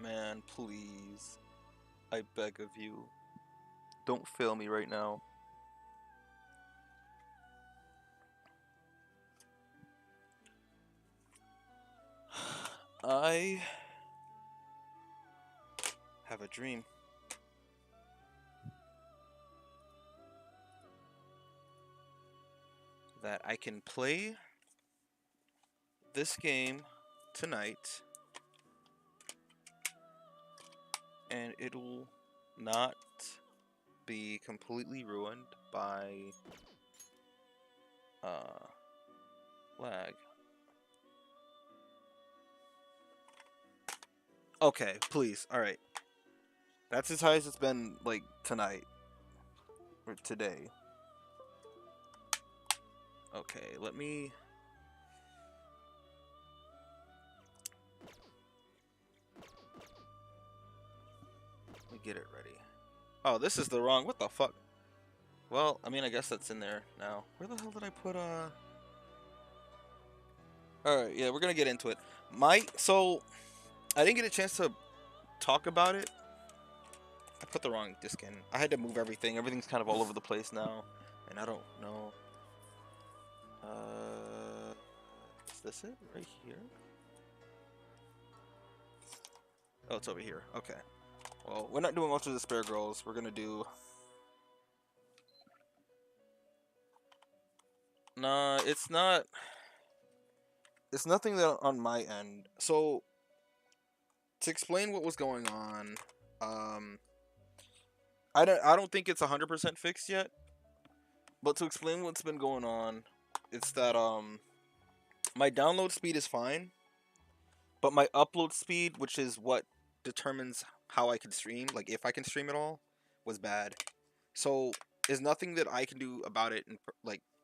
man, please. I beg of you. Don't fail me right now. I have a dream. That I can play this game tonight and it'll not be completely ruined by lag. Okay, please. All right. That's as high as it's been like tonight or today. Okay, let me get it ready. Oh, this is the wrong. What the fuck? Well, I mean, I guess that's in there now. Where the hell did I put Alright, yeah, we're gonna get into it. So I didn't get a chance to talk about it. I put the wrong disc in. I had to move everything. Everything's kind of all over the place now, and I don't know. Is this it right here? Oh, it's over here. Okay. Well, we're not doing Ultra Despair Girls. We're gonna do. Nah, it's not. It's nothing that on my end. So to explain what was going on, I don't think it's 100% fixed yet. But to explain what's been going on, it's that my download speed is fine, but my upload speed, which is what determines how I can stream, like if I can stream at all, was bad. So there's nothing that I can do about it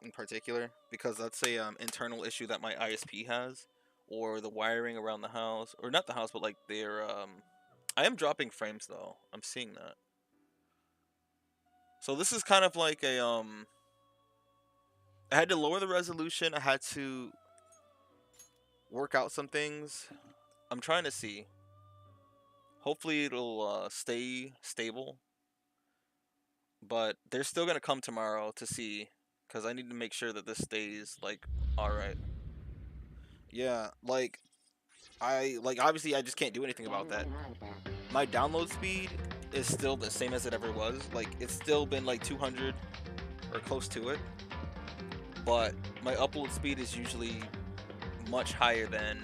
in particular, because that's a internal issue that my ISP has, or the wiring around the house, or not the house, but like their I am dropping frames though. I'm seeing that. So this is kind of like a I had to lower the resolution. I had to work out some things. I'm trying to see. Hopefully it'll stay stable. But they're still gonna come tomorrow to see, because I need to make sure that this stays like alright. Yeah, like obviously I just can't do anything about that. My download speed is still the same as it ever was. Like it's still been like 200 or close to it. But my upload speed is usually much higher than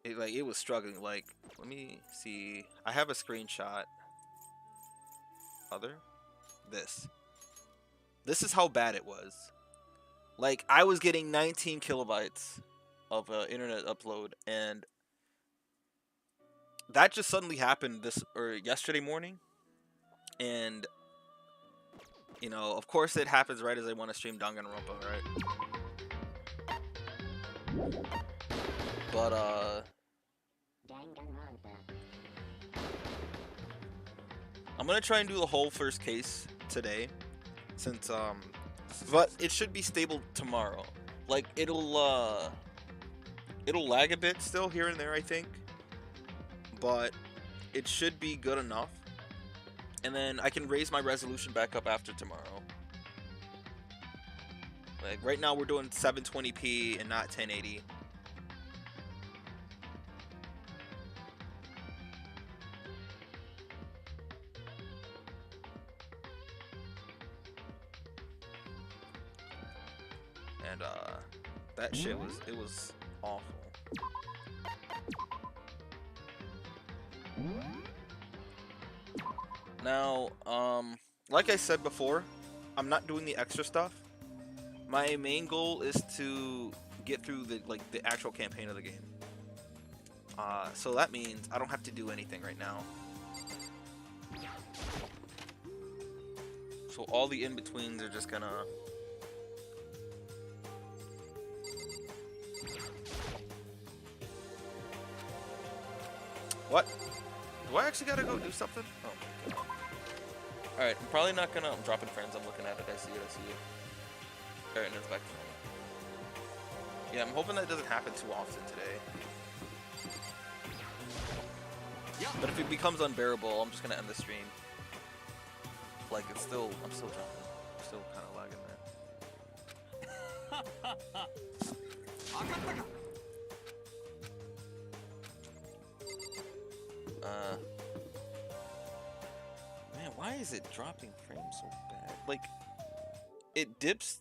it. Like it was struggling. Like, let me see. I have a screenshot. Other this is how bad it was. Like I was getting 19 kilobytes of internet upload, and that just suddenly happened yesterday morning. And you know, of course, it happens right as I want to stream Danganronpa, right? But I'm gonna try and do the whole first case today, since but it should be stable tomorrow. Like it'll lag a bit still here and there, I think, but it should be good enough. And then I can raise my resolution back up after tomorrow. Like right now we're doing 720p and not 1080. And that shit was awful. Now, like I said before, I'm not doing the extra stuff. My main goal is to get through the actual campaign of the game. So that means I don't have to do anything right now. So all the in-betweens are just gonna... What? Do I actually gotta go do something? Oh my god. Alright, I'm probably not gonna... I'm dropping frames, I'm looking at it, I see it. Alright, and it's back to normal. Yeah, I'm hoping that doesn't happen too often today. But if it becomes unbearable, I'm just gonna end the stream. Like I'm still jumping. I'm still kind of lagging there. Man, why is it dropping frames so bad? Like, it dips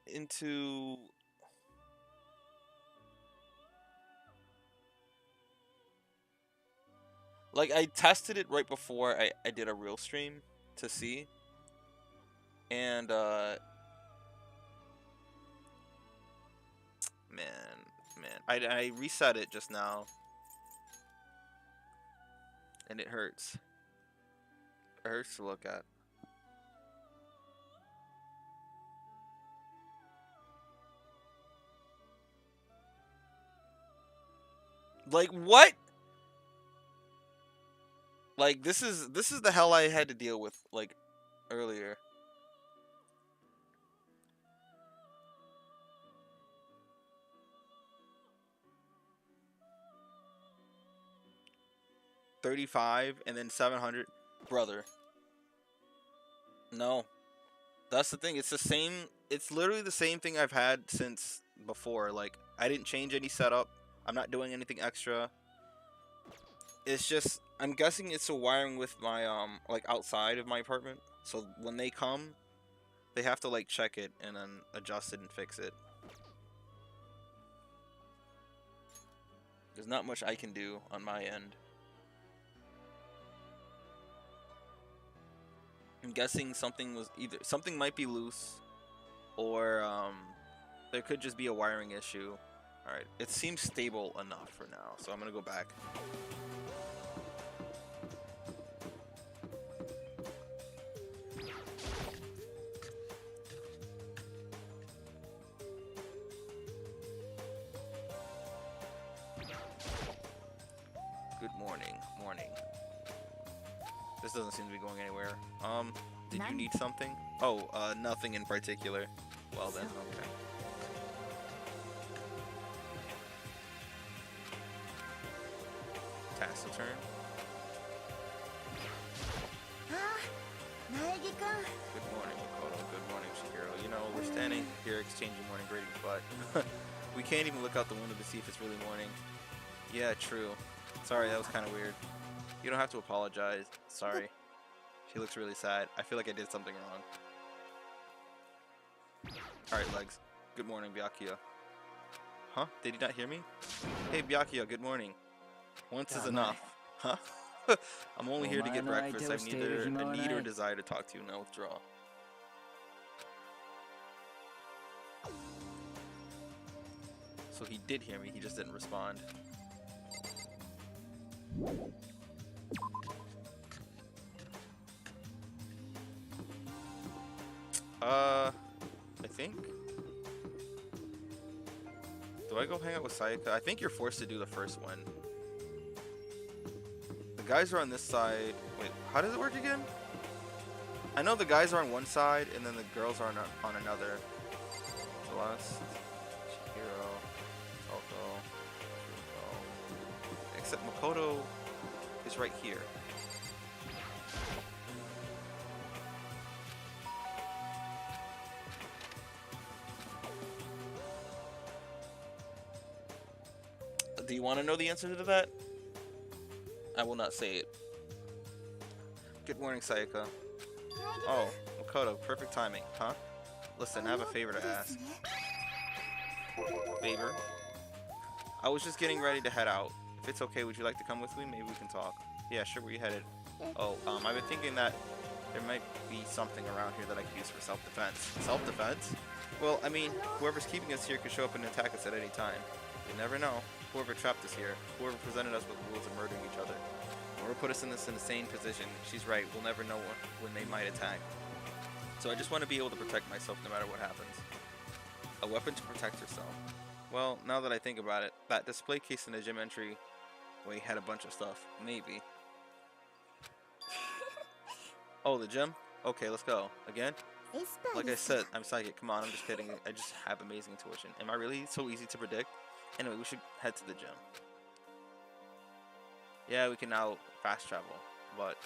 into... Like, I tested it right before I did a real stream to see. And, man. I reset it just now. And it hurts. It hurts to look at. Like, what? Like, this is the hell I had to deal with, like, earlier. $35 and then 700, brother. No, that's the thing. It's the same. It's literally the same thing I've had since before. Like, I didn't change any setup. I'm not doing anything extra. It's just, I'm guessing it's a wiring with my like outside of my apartment. So when they come, they have to like check it and then adjust it and fix it. There's not much I can do on my end. I'm guessing something might be loose, or there could just be a wiring issue. All right, it seems stable enough for now, so I'm gonna go back. Good morning. This doesn't seem to be going anywhere. Did you need something? Oh, nothing in particular. Well then, okay. Taciturn. Good morning, Makoto. Good morning, Shigeru. You know, we're standing here exchanging morning greetings, but we can't even look out the window to see if it's really morning. Yeah, true. Sorry, that was kind of weird. You don't have to apologize. Sorry. She looks really sad. I feel like I did something wrong. Alright, Legs. Good morning, Byakuya. Huh? Did you not hear me? Hey, Byakuya, good morning. Once is enough. Huh? I'm only here to get breakfast. I have neither a need or desire to talk to you. Now withdraw. So he did hear me, he just didn't respond. I think. Do I go hang out with Sayaka? I think you're forced to do the first one. The guys are on this side. Wait, how does it work again? I know the guys are on one side and then the girls are on another. Celeste, Chihiro, Toko, Shuko. Except Makoto is right here. Do you want to know the answer to that? I will not say it. Good morning, Sayaka. Oh, Makoto, perfect timing, huh? Listen, I have a favor to ask. Favor? I was just getting ready to head out. If it's okay, would you like to come with me? Maybe we can talk. Yeah, sure, where you headed? Oh, I've been thinking that there might be something around here that I could use for self-defense. Self-defense? Well, I mean, whoever's keeping us here could show up and attack us at any time. You never know. Whoever trapped us here, whoever presented us with the rules of murdering each other, whoever put us in this insane position, she's right, we'll never know when they might attack. So I just want to be able to protect myself no matter what happens. A weapon to protect yourself. Well, now that I think about it, that display case in the gym entry way had a bunch of stuff. Maybe. Oh, the gym? Okay, let's go. Again? Like I said, I'm psychic. Come on, I'm just kidding. I just have amazing intuition. Am I really so easy to predict? Anyway, we should head to the gym. Yeah, we can now fast travel, but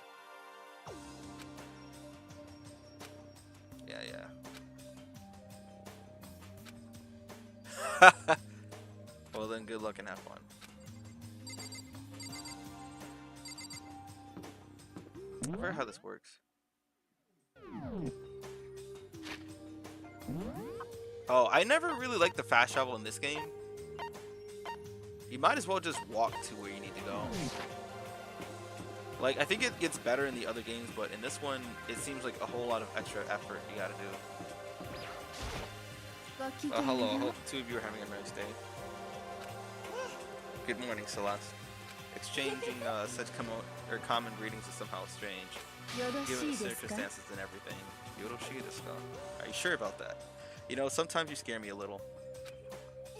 yeah, yeah. Well then, good luck and have fun. I forget how this works. Oh, I never really liked the fast travel in this game. You might as well just walk to where you need to go. Like, I think it gets better in the other games, but in this one, it seems like a whole lot of extra effort you gotta do. Hello, I hope the two of you are having a nice day. Good morning, Celeste. Exchanging such common greetings is somehow strange, given the circumstances and everything. Yoroshi desu ka? Are you sure about that? You know, sometimes you scare me a little.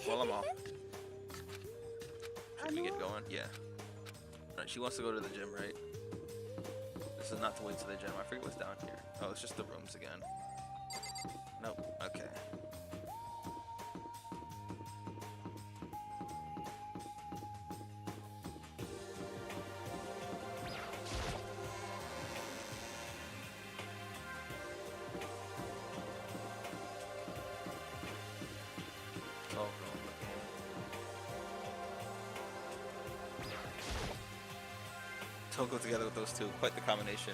Well, I'm off. Should we get going? Yeah. Right, she wants to go to the gym, right? This is not the way to the gym. I forget what's down here. Oh, it's just the rooms again. Nope. Okay. Don't go together with those two. Quite the combination.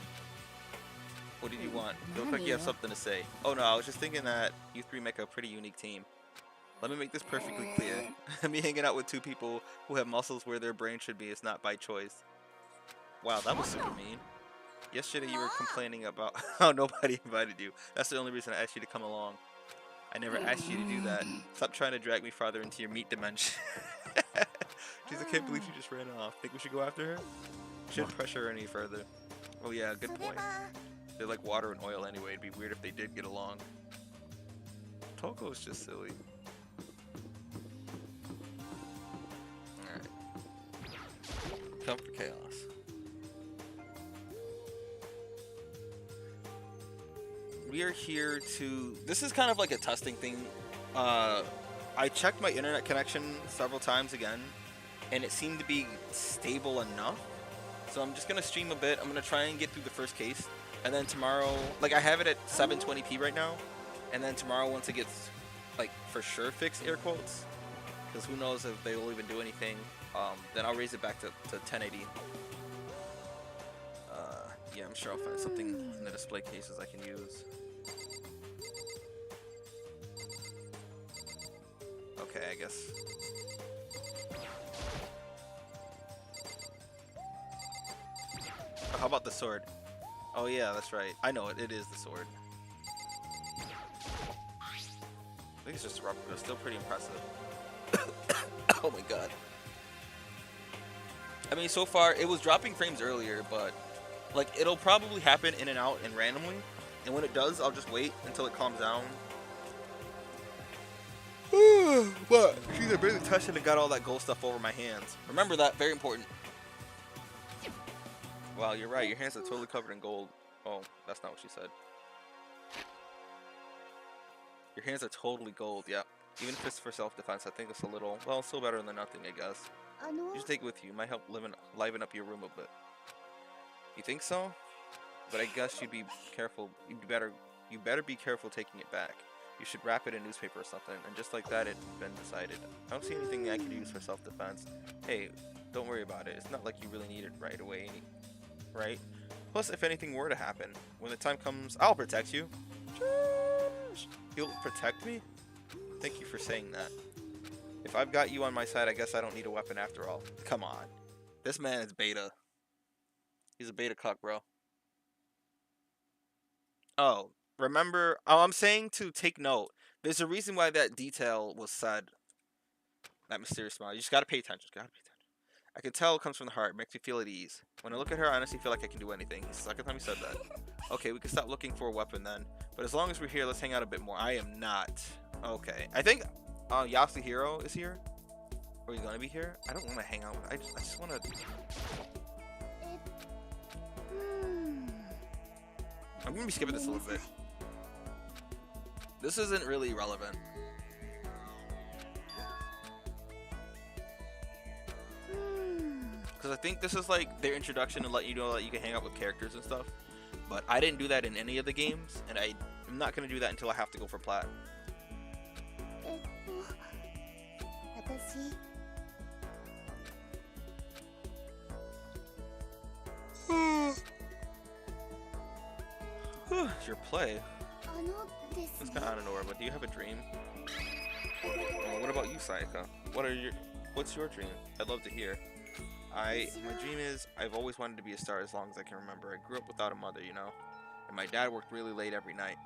What did you want? You look like you have something to say. Oh no, I was just thinking that you three make a pretty unique team. Let me make this perfectly clear. Me hanging out with two people who have muscles where their brain should be is not by choice. Wow, that was super mean. Yesterday you were complaining about how nobody invited you. That's the only reason I asked you to come along. I never asked you to do that. Stop trying to drag me farther into your meat dimension. Jeez, I can't believe she just ran off. Think we should go after her? Shouldn't pressure her any further. Oh yeah, good point. They're like water and oil anyway. It'd be weird if they did get along. Toko is just silly. Alright. Come for chaos. We are here to... This is kind of like a testing thing. I checked my internet connection several times again, and it seemed to be stable enough. So I'm just going to stream a bit. I'm going to try and get through the first case. And then tomorrow, like I have it at 720p right now. And then tomorrow, once it gets, like, for sure fixed, air quotes, because who knows if they will even do anything, then I'll raise it back to 1080. Yeah, I'm sure I'll find something in the display cases I can use. Okay, I guess. How about the sword? Oh yeah, that's right. I know it. It is the sword. I think it's just a replica. Still pretty impressive. Oh my god. I mean, so far it was dropping frames earlier, but like it'll probably happen in and out and randomly. And when it does, I'll just wait until it calms down. But she's barely touched it and got all that gold stuff over my hands. Remember that. Very important. Wow, you're right. Your hands are totally covered in gold. Oh, that's not what she said. Your hands are totally gold, yeah. Even if it's for self-defense, I think it's a little... Well, still better than nothing, I guess. You should take it with you. It might help liven up your room a bit. You think so? But I guess you'd be careful. You better be careful taking it back. You should wrap it in newspaper or something. And just like that, it's been decided. I don't see anything I could use for self-defense. Hey, don't worry about it. It's not like you really need it right away, right? Plus, if anything were to happen, when the time comes, I'll protect you. You'll protect me? Thank you for saying that. If I've got you on my side, I guess I don't need a weapon after all. Come on. This man is beta. He's a beta cuck, bro. Oh, remember... Oh, I'm saying to take note. There's a reason why that detail was said. That mysterious smile. You just gotta pay attention. I can tell it comes from the heart. It makes me feel at ease. When I look at her, I honestly feel like I can do anything. It's the second time he said that. Okay, we can stop looking for a weapon then. But as long as we're here, let's hang out a bit more. I am not. Okay. I think Yasuhiro is here. Or he's gonna be here. I don't want to hang out with... I just want to... I'm gonna be skipping this a little bit. This isn't really relevant. because I think this is like their introduction to let you know that you can hang out with characters and stuff. But I didn't do that in any of the games, and I'm not gonna do that until I have to go for plat. 私 Your play. あのです It's ね kind of out of nowhere, but do you have a dream? What about you, Sayaka? What's your dream? I'd love to hear. My dream is I've always wanted to be a star as long as I can remember. I grew up without a mother, you know, and my dad worked really late every night.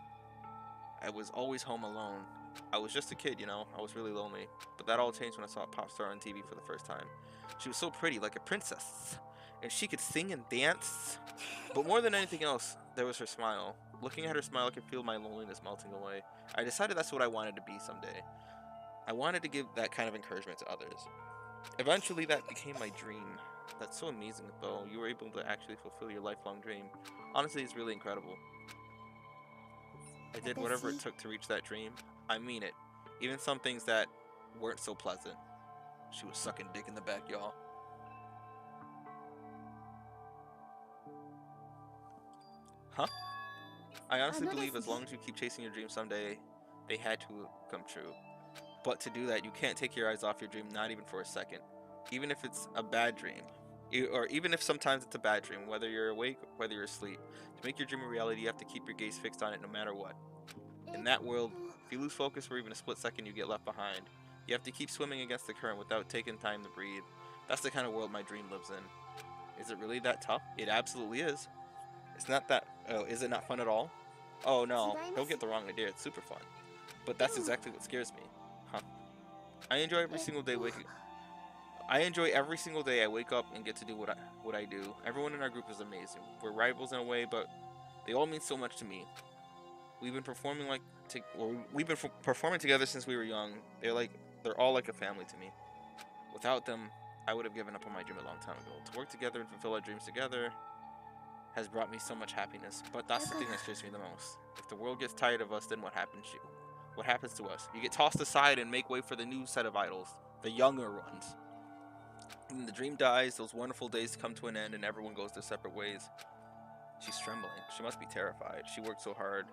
I was always home alone. I was just a kid, you know. I was really lonely. But that all changed when I saw a pop star on TV for the first time. She was so pretty, like a princess, and she could sing and dance. But more than anything else, there was her smile. Looking at her smile, I could feel my loneliness melting away. I decided that's what I wanted to be someday. I wanted to give that kind of encouragement to others. Eventually, that became my dream. That's so amazing, though. You were able to actually fulfill your lifelong dream. Honestly, it's really incredible. I did whatever it took to reach that dream. I mean it. Even some things that weren't so pleasant. She was sucking dick in the back, y'all. Huh? I honestly believe as long as you keep chasing your dreams someday, they had to come true. But to do that, you can't take your eyes off your dream, not even for a second. Even if it's a bad dream. Or even if sometimes it's a bad dream, whether you're awake or whether you're asleep. To make your dream a reality, you have to keep your gaze fixed on it no matter what. In that world, if you lose focus for even a split second, you get left behind. You have to keep swimming against the current without taking time to breathe. That's the kind of world my dream lives in. Is it really that tough? It absolutely is. It's not that... Oh, is it not fun at all? Oh no, don't get the wrong idea, it's super fun. But that's exactly what scares me. Huh. I enjoy every single day I wake up and get to do what I do. Everyone in our group is amazing. We're rivals in a way, but they all mean so much to me. We've been performing performing together since we were young. They're all like a family to me. Without them, I would have given up on my dream a long time ago. To work together and fulfill our dreams together has brought me so much happiness. But that's the thing that scares me the most. If the world gets tired of us, then what happens to you? What happens to us? You get tossed aside and make way for the new set of idols, the younger ones. When the dream dies, those wonderful days come to an end and everyone goes their separate ways. She's trembling. She must be terrified. She worked so hard,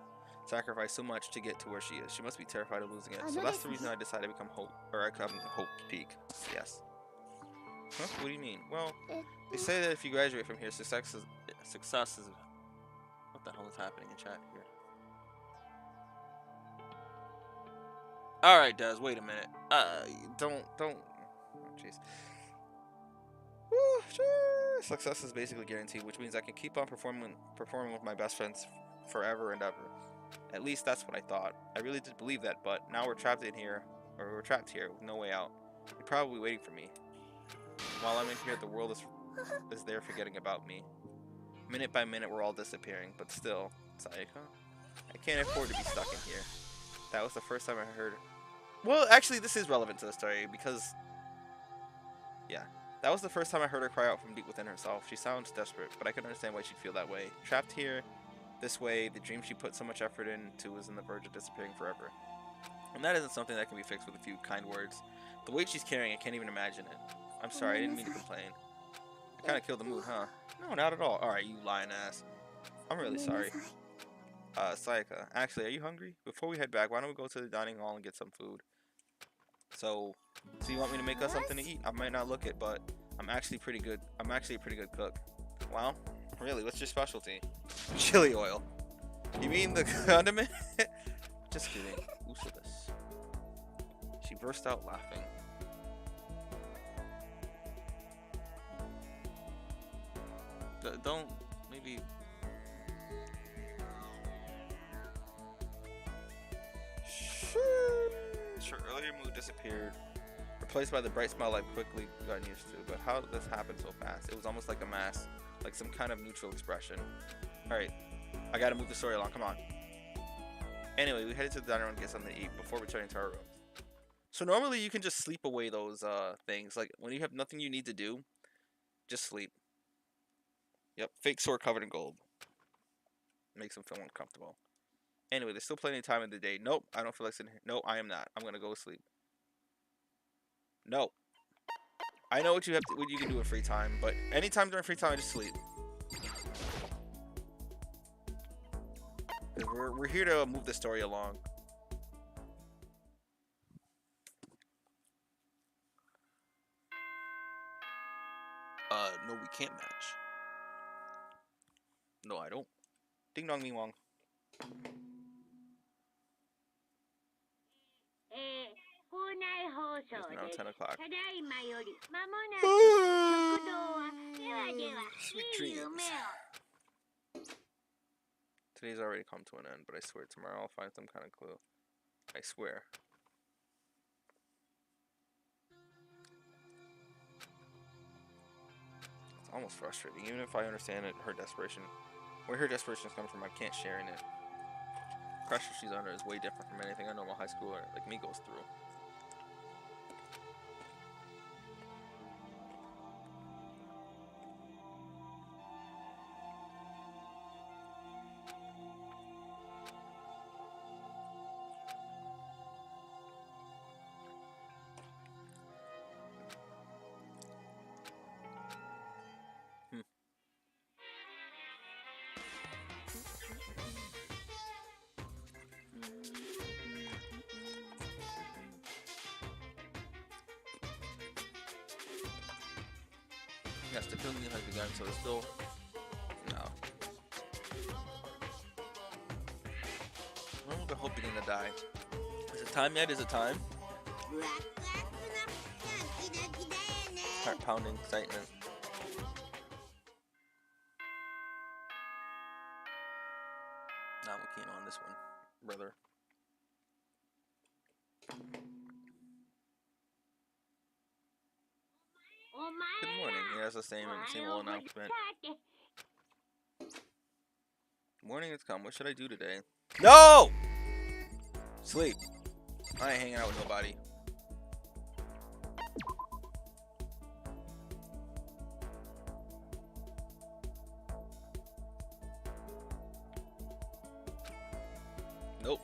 sacrificed so much to get to where she is. She must be terrified of losing it. So that's the reason I decided to become Hope, or I come to Hope Peak. Yes. Huh? What do you mean? Well, they say that if you graduate from here, success is... What the hell is happening in chat here? Alright, Des, wait a minute. Don't... Oh, jeez. Success is basically guaranteed, which means I can keep on performing with my best friends forever and ever. At least that's what I thought. I really did believe that, but now we're trapped here with no way out. You're probably waiting for me. While I'm in here, the world is there forgetting about me. Minute by minute, we're all disappearing, but still, Sayaka, I can't afford to be stuck in here. That was the first time I heard... Well, actually, this is relevant to the story, because... Yeah. That was the first time I heard her cry out from deep within herself. She sounds desperate, but I can understand why she'd feel that way. Trapped here, this way, the dream she put so much effort into was on the verge of disappearing forever. And that isn't something that can be fixed with a few kind words. The weight she's carrying, I can't even imagine it. I'm sorry, I didn't mean to complain. I kind of killed the mood, huh? No, not at all. Alright, you lying ass. I'm really sorry. Sayaka, actually, are you hungry? Before we head back, why don't we go to the dining hall and get some food? So you want me to make us something to eat? I might not look it, but I'm actually pretty good. I'm actually a pretty good cook. Well, really, what's your specialty? Chili oil. You mean the condiment? Just kidding. Useless. She burst out laughing. Don't maybe. Her earlier mood disappeared, replaced by the bright smile I quickly got used to. But how did this happen so fast? It was almost like a mask, like some kind of neutral expression. Alright, I gotta move the story along, come on. Anyway, we headed to the dining room to get something to eat before returning to our rooms. So normally you can just sleep away those things. Like when you have nothing you need to do, just sleep. Yep, fake sword covered in gold. Makes them feel uncomfortable. Anyway, there's still plenty of time in the day. Nope, I don't feel like sitting here. No, I am not. I'm gonna go to sleep. No. I know what what you can do with free time, but anytime during free time, I just sleep. 'Cause we're here to move the story along. No, we can't match. No, I don't. Ding dong, ming wong. It's now 10 o'clock. Sweet dreams. Today's already come to an end, but I swear tomorrow I'll find some kind of clue. I swear. It's almost frustrating, even if I understand it, her desperation. Where her desperation comes from, I can't share in it. The pressure she's under is way different from anything a normal high schooler like me goes through. Yes, the killing has begun, so it's still... No. I'm hoping to die. Is it time yet? Is it time? Heart pounding excitement. Not keen on this one, brother. Good morning. Yeah, that's the same old announcement. Morning has come. What should I do today? No! Sleep. I ain't hanging out with nobody. Nope.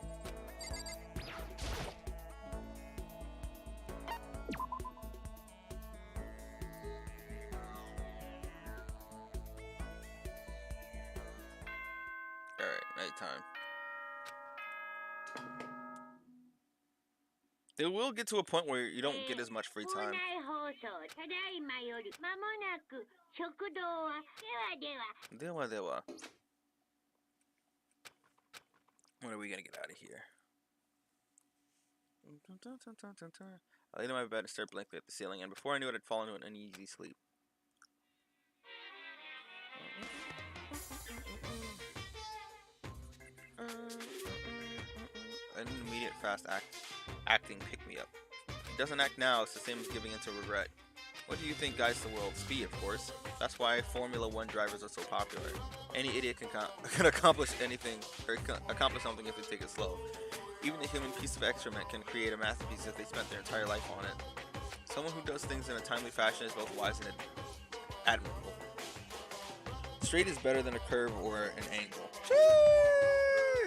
Alright, nighttime. It will get to a point where you don't get as much free time. Dewa dewa. When are we gonna get out of here? I laid in my bed and stared blankly at the ceiling, and before I knew it, I'd fallen into an uneasy sleep. An immediate fast acting pick me up. It doesn't act now, it's the same as giving into regret. What do you think guides the world? Speed, of course. That's why Formula 1 drivers are so popular. Any idiot can accomplish anything, or accomplish something if they take it slow. Even a human piece of excrement can create a masterpiece if they spent their entire life on it. Someone who does things in a timely fashion is both wise and admirable. Straight is better than a curve or an angle.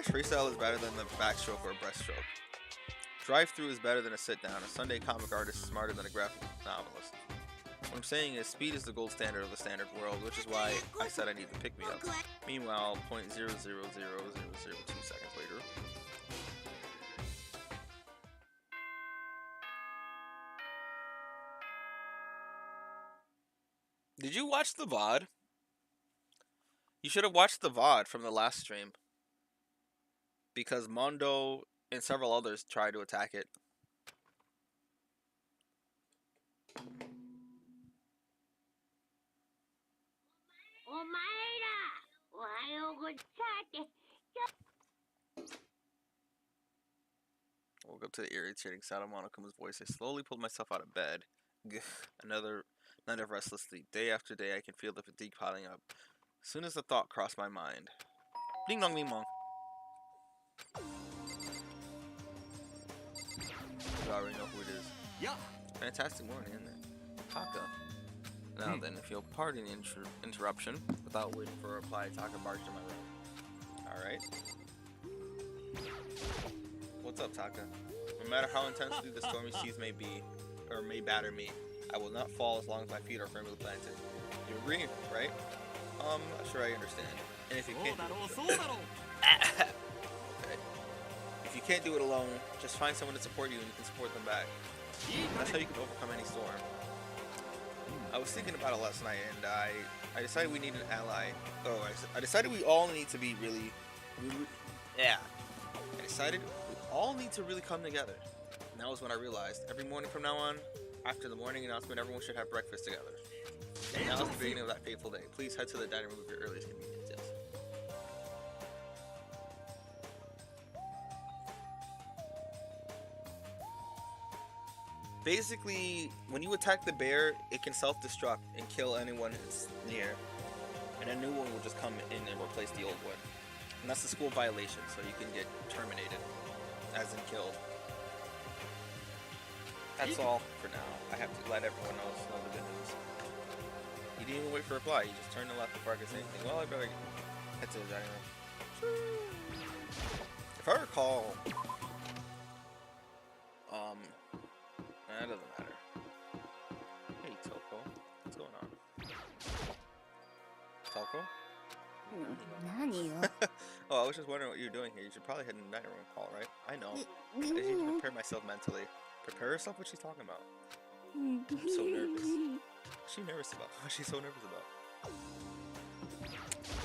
Freestyle is better than the backstroke or a breaststroke. Drive-through is better than a sit-down. A Sunday comic artist is smarter than a graphic novelist. What I'm saying is speed is the gold standard of the standard world, which is why I said I need to pick me up. Meanwhile, 0.000002 seconds later. Did you watch the VOD? You should have watched the VOD from the last stream. Because Mondo and several others tried to attack it. I woke up to the irritating sound of Monokuma's voice. I slowly pulled myself out of bed. Another night of restless sleep. Day after day, I can feel the fatigue piling up. As soon as the thought crossed my mind. Ding dong ming mong. You already know who it is. Yeah. Fantastic morning, isn't it? Taka. Now then, if you'll pardon the interruption, without waiting for a reply, Taka barged in my room. Alright. What's up, Taka? No matter how intensely the stormy seas may be, or may batter me, I will not fall as long as my feet are firmly planted. You agree, right? Not sure I understand. And if you can't okay. If you can't do it alone, just find someone to support you and you can support them back. That's how you can overcome any storm. I was thinking about it last night and I decided we need an ally. Oh, I decided we all need to be really yeah. I decided we all need to really come together. And that was when I realized every morning from now on, after the morning announcement, everyone should have breakfast together. And now is the beginning of that fateful day. Please head to the dining room of your earliest convenience. Yes. Basically, when you attack the bear, it can self-destruct and kill anyone that's near. And a new one will just come in and replace the old one. And that's the school violation, so you can get terminated, as in killed. That's all for now. I have to let everyone else know the good news. You didn't even wait for a reply, you just turned and left before I could say anything. Well, I better head to the dining room. If I recall, that doesn't matter. Hey, Toko. What's going on? Toko? Oh, I was just wondering what you were doing here. You should probably head in the dining room hall, right? I know. I just need to prepare myself mentally. Prepare herself? What's she talking about? I'm so nervous. What's she nervous about? What's she so nervous about?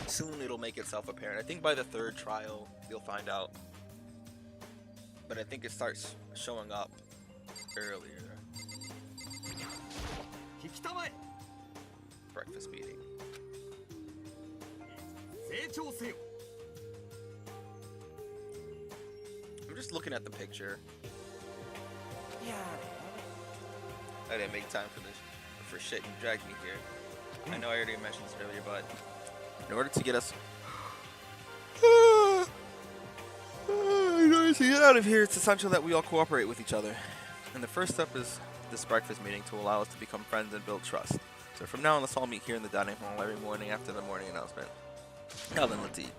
Soon it'll make itself apparent. I think by the third trial, you'll find out. But I think it starts showing up earlier. Breakfast meeting. I'm just looking at the picture. Yeah. I didn't make time for this. For shit, you dragged me here. I know I already mentioned this earlier, but in order to get us in order to get out of here, it's essential that we all cooperate with each other. And the first step is this breakfast meeting to allow us to become friends and build trust. So from now on, let's all meet here in the dining hall every morning after the morning announcement. Now then, let's eat.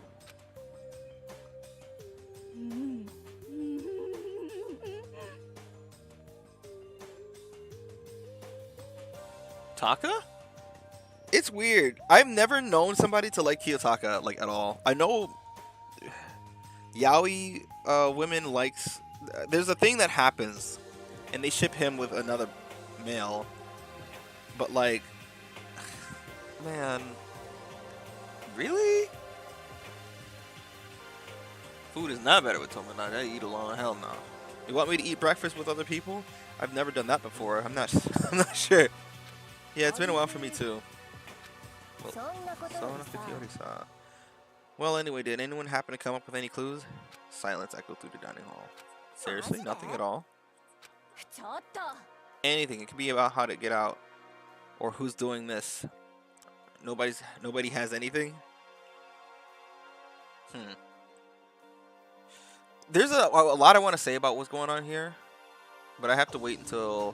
Taka? It's weird. I've never known somebody to like Kiyotaka, like, at all. I know yaoi women likes... There's a thing that happens, and they ship him with another male. But, like... Man... Really? Food is not better with Tomodachi. I eat alone. Hell no. You want me to eat breakfast with other people? I've never done that before. I'm not sure. Yeah, it's been a while for me too. Well, anyway, did anyone happen to come up with any clues? Silence echoed through the dining hall. Seriously? Nothing at all? Anything. It could be about how to get out. Or who's doing this. Nobody has anything? There's a lot I want to say about what's going on here. But I have to wait until...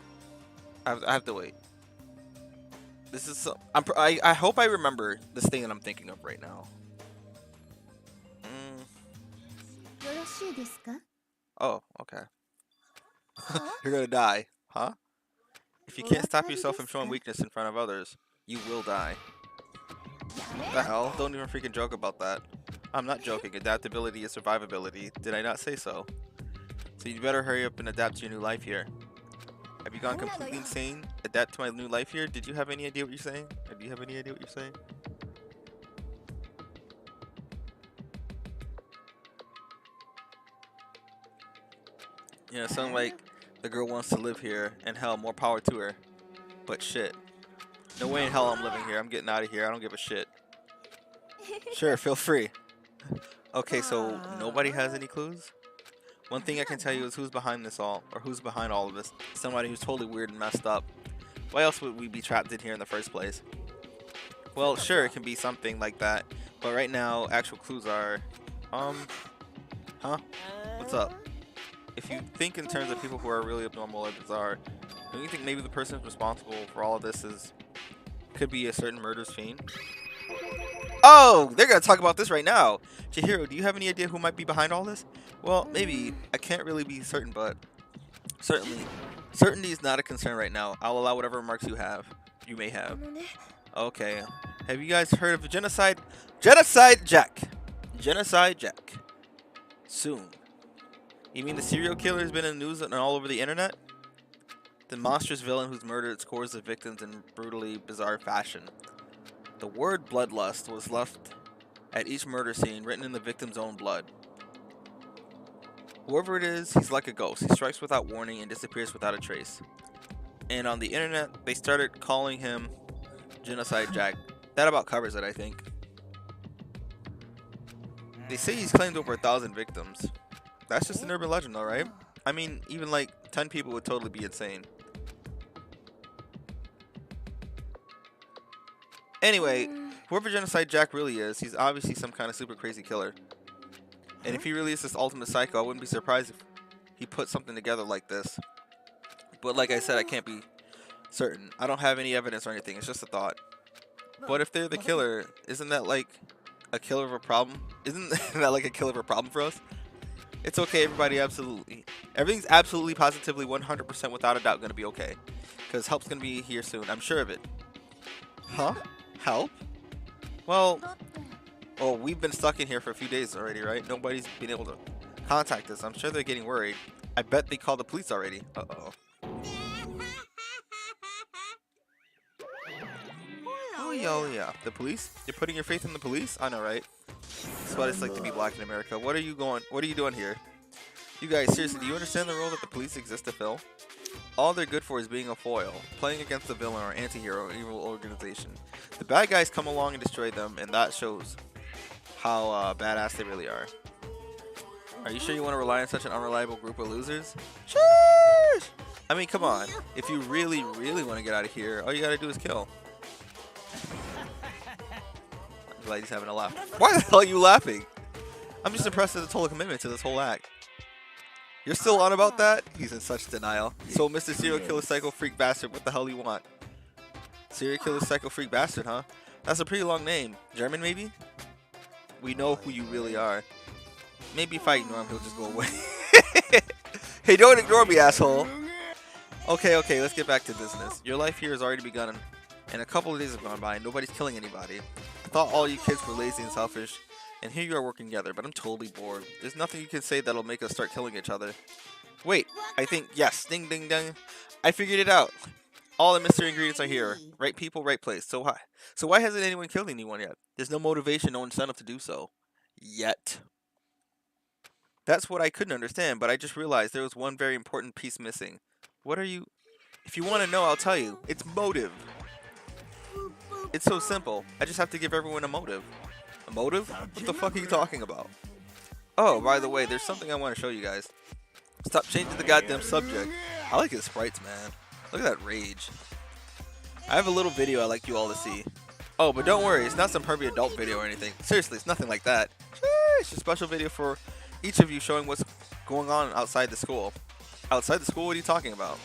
I have to wait. This is... I hope I remember this thing that I'm thinking of right now. Oh, okay. You're gonna die, huh? If you can't stop yourself from showing weakness in front of others, you will die. What the hell? Don't even freaking joke about that. I'm not joking. Adaptability is survivability. Did I not say so? So you better hurry up and adapt to your new life here. Have you gone completely insane? Adapt to my new life here? Did you have any idea what you're saying? Do you have any idea what you're saying? Yeah, it sounds like the girl wants to live here, and hell, more power to her. But shit. No way in hell I'm living here. I'm getting out of here. I don't give a shit. Sure, feel free. Okay, so nobody has any clues? One thing I can tell you is who's behind this all, or who's behind all of this. Somebody who's totally weird and messed up. Why else would we be trapped in here in the first place? Well, sure, it can be something like that. But right now, actual clues are... Huh? What's up? If you think in terms of people who are really abnormal or bizarre, don't you think maybe the person responsible for all of this could be a certain murderous fiend? Oh, they're gonna talk about this right now. Chihiro, do you have any idea who might be behind all this? Well, maybe. I can't really be certain, but Certainly. Certainty is not a concern right now. I'll allow whatever remarks you may have. Okay. Have you guys heard of genocide? Genocide Jack. Genocide Jack. Soon. You mean the serial killer has been in the news and all over the internet? The monstrous villain who's murdered scores of victims in brutally bizarre fashion. The word bloodlust was left at each murder scene, written in the victim's own blood. Whoever it is, he's like a ghost. He strikes without warning and disappears without a trace. And on the internet, they started calling him Genocide Jack. That about covers it, I think. They say he's claimed over 1,000 victims. That's just an urban legend, though, right? I mean, even like 10 people would totally be insane. Anyway, whoever Genocide Jack really is, he's obviously some kind of super crazy killer. And if he really is this ultimate psycho, I wouldn't be surprised if he put something together like this. But like I said, I can't be certain. I don't have any evidence or anything. It's just a thought. But if they're the killer, isn't that like a killer of a problem? Isn't that like a killer of a problem for us? It's okay, everybody, absolutely. Everything's absolutely, positively, 100% without a doubt going to be okay. Because help's going to be here soon. I'm sure of it. Huh? Help? Well, we've been stuck in here for a few days already, right? Nobody's been able to contact us. I'm sure they're getting worried. I bet they called the police already. Uh-oh. Oh, yeah. The police? You're putting your faith in the police? I know, right? That's what it's like to be black in America. What are you doing here? You guys, seriously, do you understand the role that the police exist to fill? All they're good for is being a foil, playing against the villain or anti-hero or evil organization. The bad guys come along and destroy them, and that shows how badass they really are. Are you sure you want to rely on such an unreliable group of losers? Sheesh! I mean, come on. If you really, really want to get out of here, all you gotta do is kill. I'm glad he's having a laugh. Why the hell are you laughing? I'm just impressed at the total commitment to this whole act. You're still on about that? He's in such denial. So, Mr. Serial Killer Psycho Freak Bastard, what the hell do you want? Serial Killer Psycho Freak Bastard, huh? That's a pretty long name. German, maybe? We know who you really are. Maybe if I ignore him, he'll just go away. Hey, don't ignore me, asshole. Okay, let's get back to business. Your life here has already begun, and a couple of days have gone by, and nobody's killing anybody. I thought all you kids were lazy and selfish, and here you are working together, but I'm totally bored. There's nothing you can say that'll make us start killing each other. Wait, I think, yes, ding ding ding. I figured it out. All the mystery ingredients are here. Right people, right place. So why hasn't anyone killed anyone yet? There's no motivation, no incentive to do so. Yet. That's what I couldn't understand, but I just realized there was one very important piece missing. What are you... If you want to know, I'll tell you. It's motive. It's so simple. I just have to give everyone a motive. A motive? What the fuck are you talking about? Oh, by the way, there's something I want to show you guys. Stop changing the goddamn subject. I like his sprites, man. Look at that rage. I have a little video I'd like you all to see. Oh, but don't worry, it's not some pervy adult video or anything. Seriously, it's nothing like that. It's a special video for each of you showing what's going on outside the school. Outside the school? What are you talking about?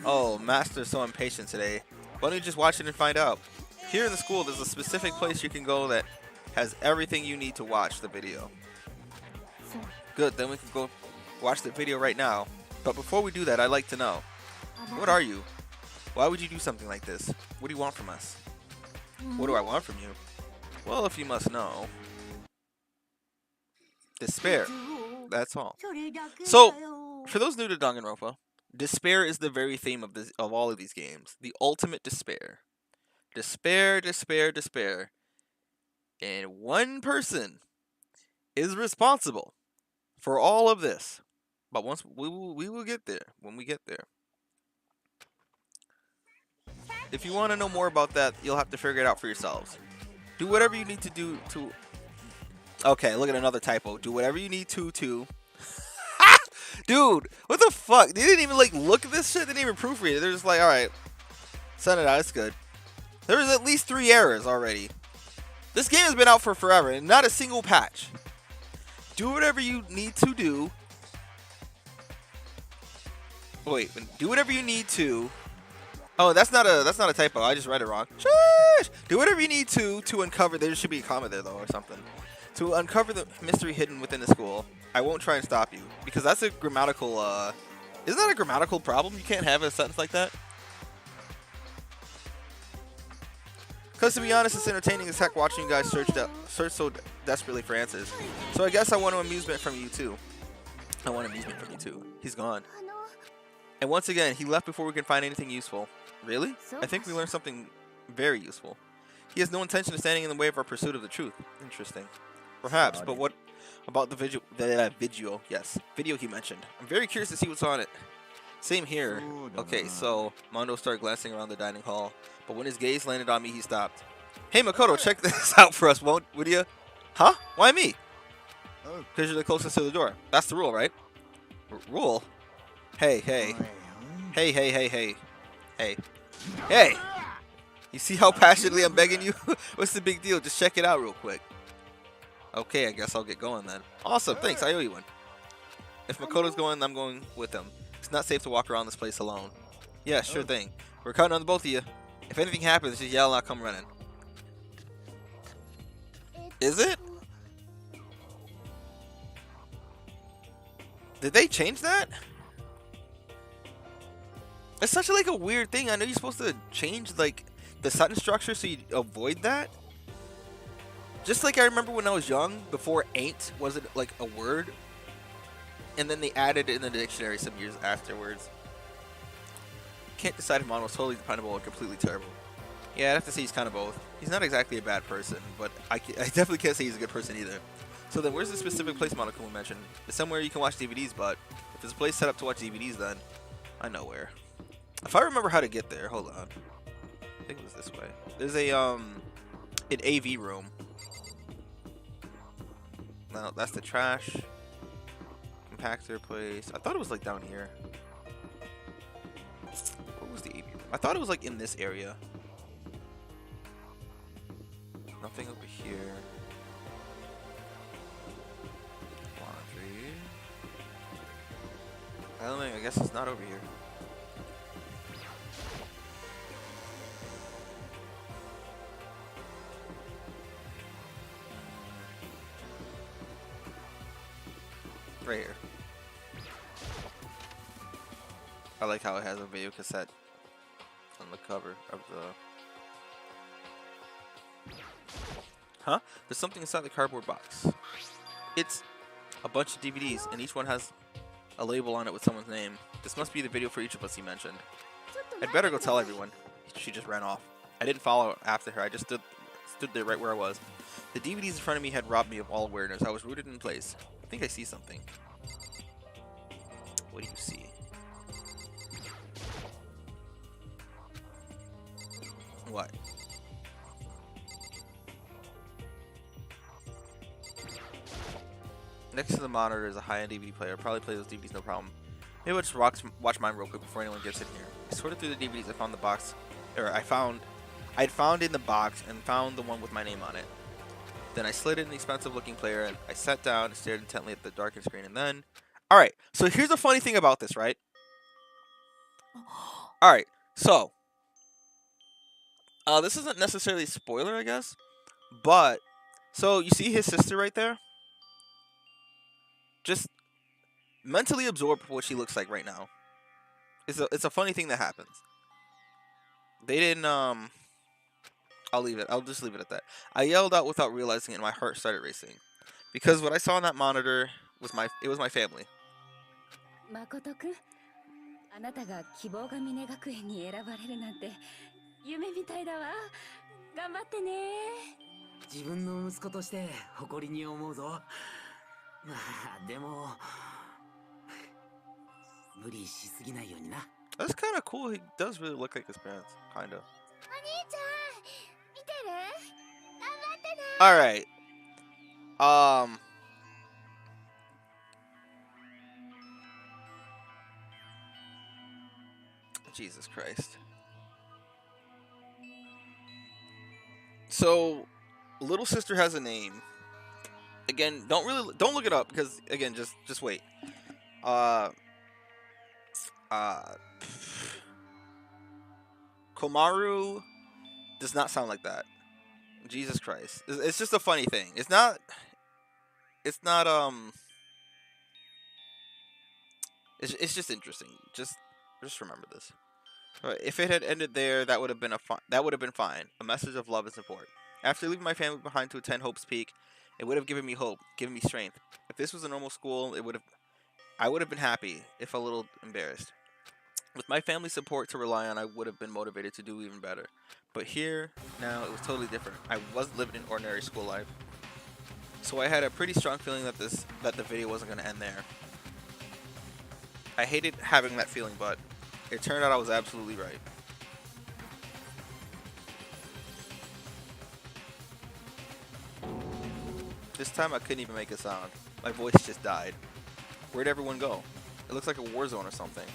Oh, Master's so impatient today. Why don't you just watch it and find out? Here in the school, there's a specific place you can go that has everything you need to watch the video. Good, then we can go watch the video right now. But before we do that, I'd like to know, what are you? Why would you do something like this? What do you want from us? What do I want from you? Well, if you must know. Despair. That's all. So, for those new to Danganronpa, despair is the very theme of all of these games. The ultimate despair. Despair, despair, despair. And one person is responsible for all of this. But once we will get there when we get there. If you want to know more about that, you'll have to figure it out for yourselves. Do whatever you need to do to... Okay, look at another typo. Do whatever you need to... Dude, what the fuck? They didn't even like look at this shit. They didn't even proofread it. They're just like, alright, send it out. It's good. There's at least 3 errors already. This game has been out for forever and not a single patch. Do whatever you need to do. Wait, do whatever you need to. Oh, that's not a typo. I just read it wrong. Sheesh! Do whatever you need to uncover. There should be a comma there though, or something. To uncover the mystery hidden within the school. I won't try and stop you. Because that's a grammatical, isn't that a grammatical problem? You can't have a sentence like that? Because to be honest, it's entertaining as heck watching you guys search so desperately for answers. So I guess I want amusement from you too. I want amusement from you too. He's gone. And once again, he left before we can find anything useful. Really? I think we learned something very useful. He has no intention of standing in the way of our pursuit of the truth. Interesting. Perhaps, but what about the video? Yes, video he mentioned. I'm very curious to see what's on it. Same here. Okay, so Mondo started glancing around the dining hall, but when his gaze landed on me, he stopped. Hey, Makoto, check this out for us, would you? Huh? Why me? Because you're the closest to the door. That's the rule, right? Rule? Hey. Hey. You see how passionately I'm begging you? What's the big deal? Just check it out real quick. Okay, I guess I'll get going then. Awesome, thanks. I owe you one. If Makoto's going, I'm going with him. It's not safe to walk around this place alone. Yeah, sure thing. We're counting on the both of you. If anything happens, just yell and I'll come running. Is it? Did they change that? It's such a weird thing. I know you're supposed to change the sentence structure so you avoid that. Just like I remember when I was young, before ain't wasn't a word, and then they added it in the dictionary some years afterwards. Can't decide if Mono was totally dependable or completely terrible. Yeah, I'd have to say he's kind of both. He's not exactly a bad person, but I definitely can't say he's a good person either. So then where's the specific place Monokuma mentioned? It's somewhere you can watch DVDs, but if there's a place set up to watch DVDs, then I know where. If I remember how to get there, hold on. I think it was this way. There's an AV room. No, that's the trash compactor place. I thought it was down here. What was the AV room? I thought it was in this area. Nothing over here. Laundry. I don't know. I guess it's not over here. Right here. I like how it has a video cassette on the cover of the... Huh? There's something inside the cardboard box. It's a bunch of DVDs, and each one has a label on it with someone's name. This must be the video for each of us, he mentioned. I'd better go tell everyone. She just ran off. I didn't follow after her. I just stood there right where I was. The DVDs in front of me had robbed me of all awareness. I was rooted in place. I think I see something. What do you see? What? Next to the monitor is a high-end DVD player. I'll probably play those DVDs no problem. Maybe I'll just watch mine real quick before anyone gets in here. I sorted through the DVDs. I found the box, I'd found in the box and found the one with my name on it. Then I slid in the expensive-looking player and I sat down and stared intently at the darkened screen. And then, all right. So here's the funny thing about this, right? All right. So this isn't necessarily a spoiler, I guess, but so you see his sister right there. Just mentally absorb what she looks like right now. It's a funny thing that happens. They didn't I'll leave it. I'll just leave it at that. I yelled out without realizing it, and my heart started racing because what I saw on that monitor was my family. Makoto-kun, あなたが希望が峰学園に選ばれるなんて夢みたいだわ。頑張ってね。自分の息子として誇りに思うぞ。まあでも無理しすぎないようにな。That's kind of cool. He does really look like his parents, kind of. All right. Jesus Christ. So, little sister has a name. Again, don't look it up because again, just wait. Komaru does not sound like that. Jesus Christ. It's just a funny thing. It's not It's just interesting. Just remember this. If it had ended there, that would have been fine. A message of love and support. After leaving my family behind to attend Hope's Peak, it would have given me hope, given me strength. If this was a normal school, I would have been happy, if a little embarrassed. With my family's support to rely on, I would have been motivated to do even better. But here, now, it was totally different. I wasn't living an ordinary school life. So I had a pretty strong feeling that the video wasn't going to end there. I hated having that feeling, but it turned out I was absolutely right. This time I couldn't even make a sound. My voice just died. Where'd everyone go? It looks like a war zone or something.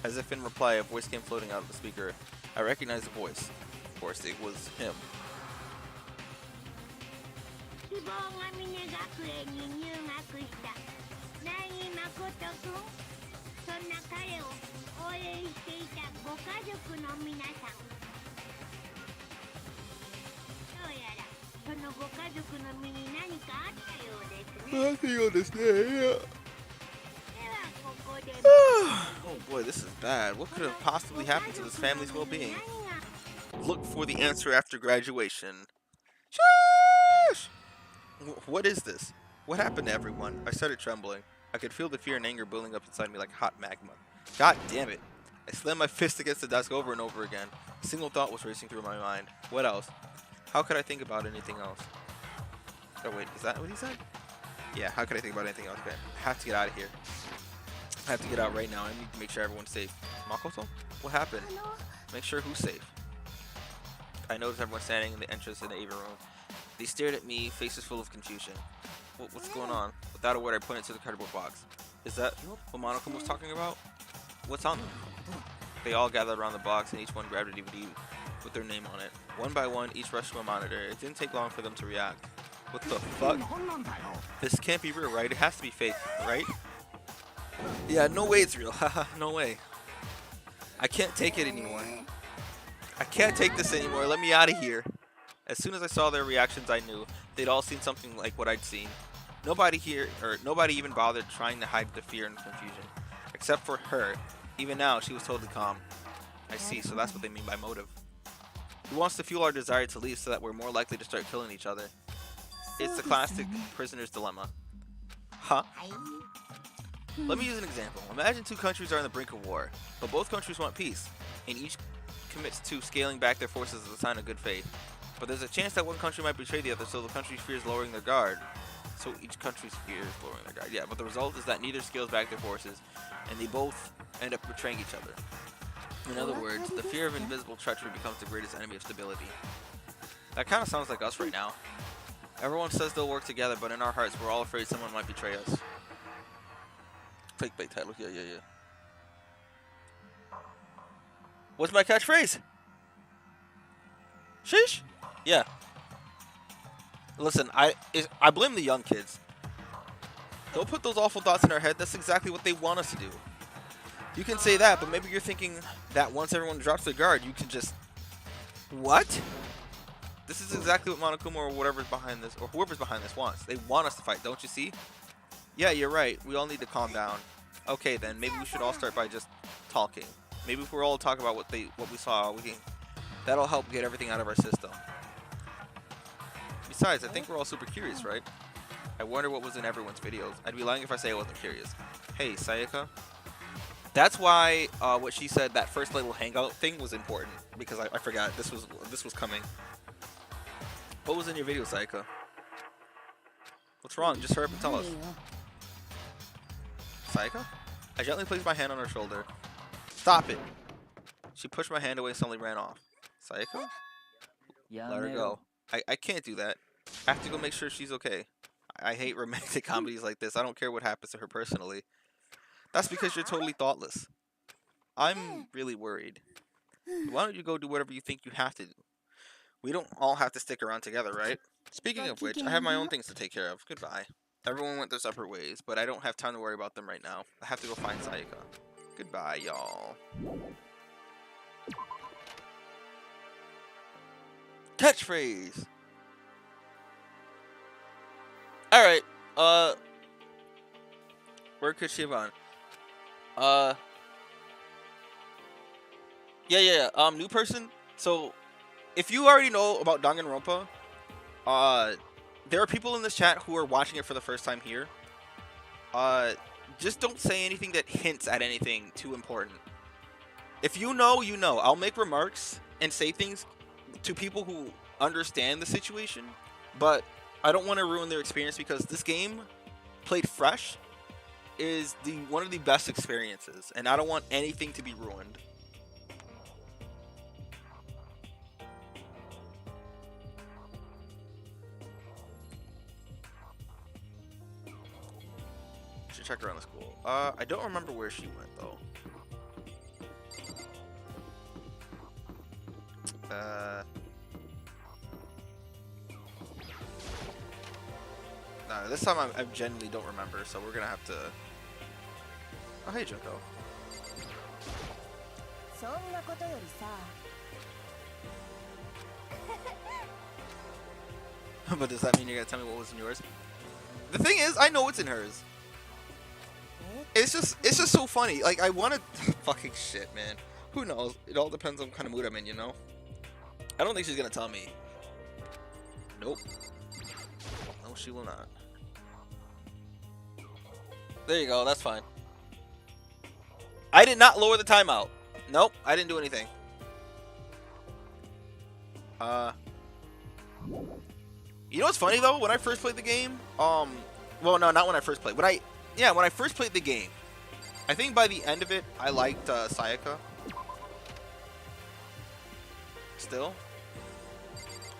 As if in reply, a voice came floating out of the speaker. I recognized the voice. Of course, it was him. Nothing on this day. Oh boy, this is bad. What could have possibly happened to this family's well-being? Look for the answer after graduation. Shush! What is this? What happened to everyone? I started trembling. I could feel the fear and anger building up inside me like hot magma. God damn it. I slammed my fist against the desk over and over again. A single thought was racing through my mind. What else? How could I think about anything else? Oh wait, is that what he said? Yeah, how could I think about anything else? Okay, I have to get out of here. I have to get out right now. I need to make sure everyone's safe. Makoto? What happened? Make sure who's safe. I noticed everyone standing in the entrance in the Ava room. They stared at me, faces full of confusion. What's going on? Without a word, I pointed to the cardboard box. Is that what Monokuma was talking about? What's on them? They all gathered around the box and each one grabbed a DVD with their name on it. One by one, each rushed to a monitor. It didn't take long for them to react. What the fuck? This can't be real, right? It has to be fake, right? Yeah, no way it's real. Haha, no way. I can't take it anymore. I can't take this anymore. Let me out of here. As soon as I saw their reactions, I knew they'd all seen something like what I'd seen. Nobody even bothered trying to hide the fear and confusion. Except for her. Even now, she was totally calm. I see, so that's what they mean by motive. Who wants to fuel our desire to leave so that we're more likely to start killing each other? It's the classic prisoner's dilemma. Huh? Let me use an example. Imagine two countries are on the brink of war, but both countries want peace, and each commits to scaling back their forces as a sign of good faith. But there's a chance that one country might betray the other, so the country fears lowering their guard. So each country's fears lowering their guard. Yeah, but the result is that neither scales back their forces, and they both end up betraying each other. In other words, the fear of invisible treachery becomes the greatest enemy of stability. That kind of sounds like us right now. Everyone says they'll work together, but in our hearts, we're all afraid someone might betray us. Clickbait title. Yeah. What's my catchphrase? Sheesh? Yeah. Listen, I blame the young kids. Don't put those awful thoughts in our head. That's exactly what they want us to do. You can say that, but maybe you're thinking that once everyone drops their guard, you can just... What? This is exactly what Monokuma or whatever's behind this, or whoever's behind this wants. They want us to fight, don't you see? Yeah, you're right. We all need to calm down. Okay, then maybe we should all start by just talking. Maybe if we're all talk about what we saw, that'll help get everything out of our system. Besides, I think we're all super curious, right? I wonder what was in everyone's videos. I'd be lying if I say I wasn't curious. Hey, Sayaka. That's why what she said, that first little hangout thing, was important, because I forgot this was coming. What was in your video, Sayaka? What's wrong? Just hurry up and tell us. Sayaka? I gently placed my hand on her shoulder. Stop it! She pushed my hand away and suddenly ran off. Sayaka? Let her go. I can't do that. I have to go make sure she's okay. I hate romantic comedies like this. I don't care what happens to her personally. That's because you're totally thoughtless. I'm really worried. Why don't you go do whatever you think you have to do? We don't all have to stick around together, right? Speaking of which, I have my own things to take care of. Goodbye. Everyone went their separate ways, but I don't have time to worry about them right now. I have to go find Sayaka. Goodbye, y'all. Catchphrase! Alright, where could she have gone? Uh, yeah. New person. So, if you already know about Danganronpa, uh, there are people in this chat who are watching it for the first time here. Uh, just don't say anything that hints at anything too important. If you know, you know. I'll make remarks and say things to people who understand the situation, but I don't want to ruin their experience because this game, played fresh, is the one of the best experiences, and I don't want anything to be ruined. Should check around the school. I don't remember where she went though. Nah, this time I genuinely don't remember, so we're gonna have to. Oh, hey, Junko. そんなことよりさ But does that mean you're gonna tell me what was in yours? The thing is, I know what's in hers. It's just so funny. Like, I wanna fucking shit, man. Who knows? It all depends on what kind of mood I'm in, you know. I don't think she's gonna tell me. Nope. No, she will not. There you go. That's fine. I did not lower the timeout. Nope, I didn't do anything. You know what's funny though? When I first played the game, well, no, not when I first played. When I first played the game, I think by the end of it, I liked Sayaka. Still,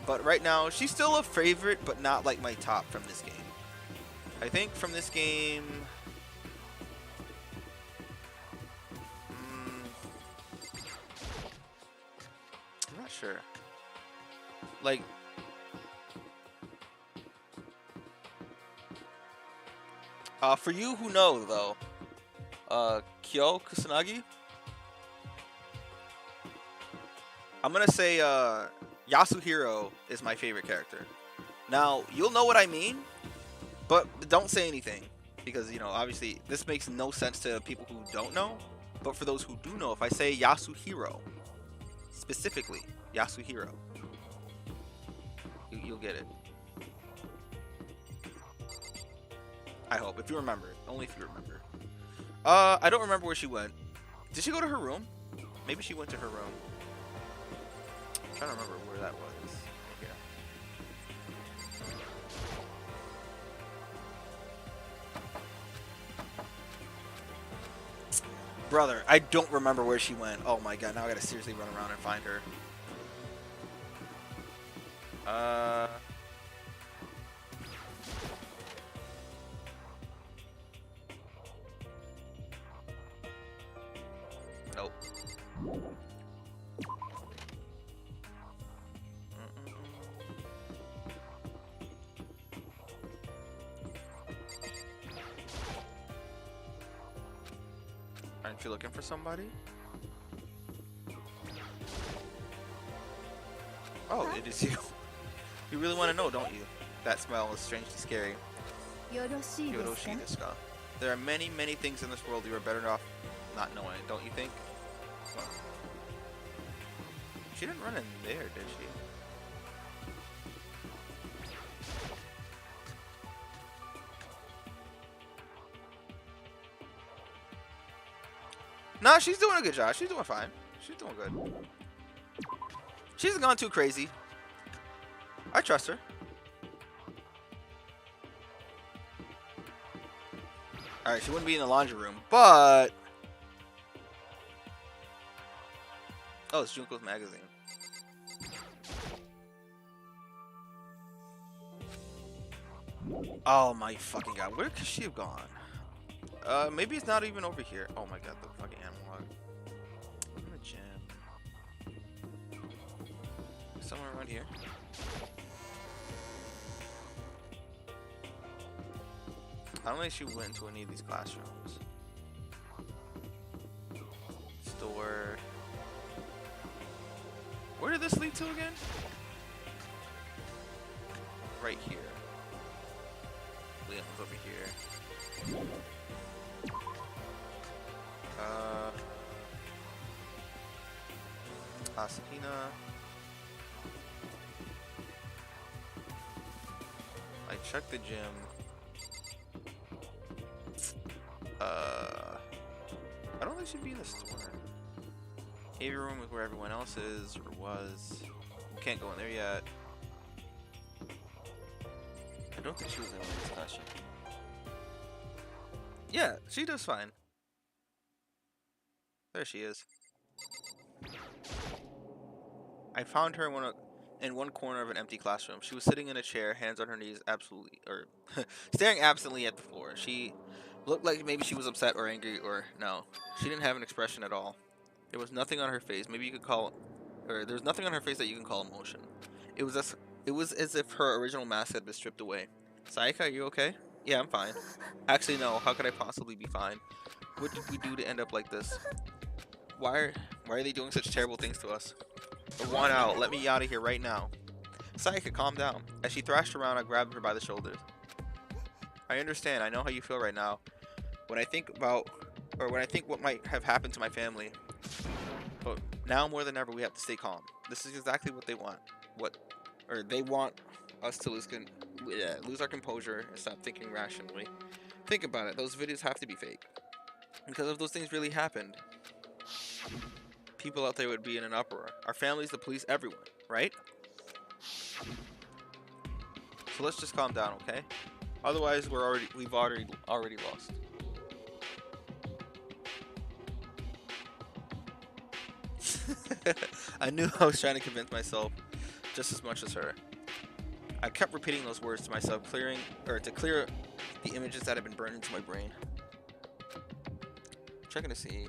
but right now, she's still a favorite, but not like my top from this game. I think from this game. I'm not sure. Like, for you who know though, Kyo Kusanagi, I'm gonna say Yasuhiro is my favorite character. Now you'll know what I mean, but don't say anything because you know obviously this makes no sense to people who don't know. But for those who do know, if I say Yasuhiro, specifically Yasuhiro, you'll get it. I hope, if you remember it. Only if you remember. I don't remember where she went. Did she go to her room? Maybe she went to her room. I'm trying to remember where that was. Yeah. Brother, I don't remember where she went. Oh my god, now I gotta seriously run around and find her. Nope. Aren't you looking for somebody? Oh, it is you. You really want to know, don't you? That smell is strangely scary. よろしいですか Yoroshi desu ka? There are many, many things in this world you are better off not knowing, don't you think? Well, she didn't run in there, did she? Nah, she's doing a good job. She's doing fine. She's doing good. She hasn't gone too crazy. I trust her. Alright, she wouldn't be in the laundry room, but... Oh, it's Junko's magazine. Oh my fucking god, where could she have gone? Maybe it's not even over here. Oh my god, the fucking analog. In the gym. Somewhere around here. I don't think she went into any of these classrooms. Store. Where did this lead to again? Right here. Leon's over here. Asahina. I checked the gym. I don't think she'd be in the store. Aviary room is where everyone else is, or was. We can't go in there yet. I don't think she was in the discussion. Yeah, she does fine. There she is. I found her in one corner of an empty classroom. She was sitting in a chair, hands on her knees, staring absently at the floor. She looked like maybe she was upset or angry, or no. She didn't have an expression at all. There was nothing on her face. There's nothing on her face that you can call emotion. It was as if her original mask had been stripped away. Sayaka, are you okay? Yeah, I'm fine. Actually, no. How could I possibly be fine? What did we do to end up like this? Why are they doing such terrible things to us? I want out. Let me out of here right now. Sayaka, calm down. As she thrashed around, I grabbed her by the shoulders. I understand. I know how you feel right now. When I think what might have happened to my family. But now more than ever, we have to stay calm. This is exactly what they want. They want us to lose our composure and stop thinking rationally. Think about it. Those videos have to be fake. Because if those things really happened, people out there would be in an uproar. Our families, the police, everyone, right? So let's just calm down, okay? Otherwise, we've already lost. I knew I was trying to convince myself just as much as her. I kept repeating those words to myself, to clear the images that had been burned into my brain. I'm checking to see.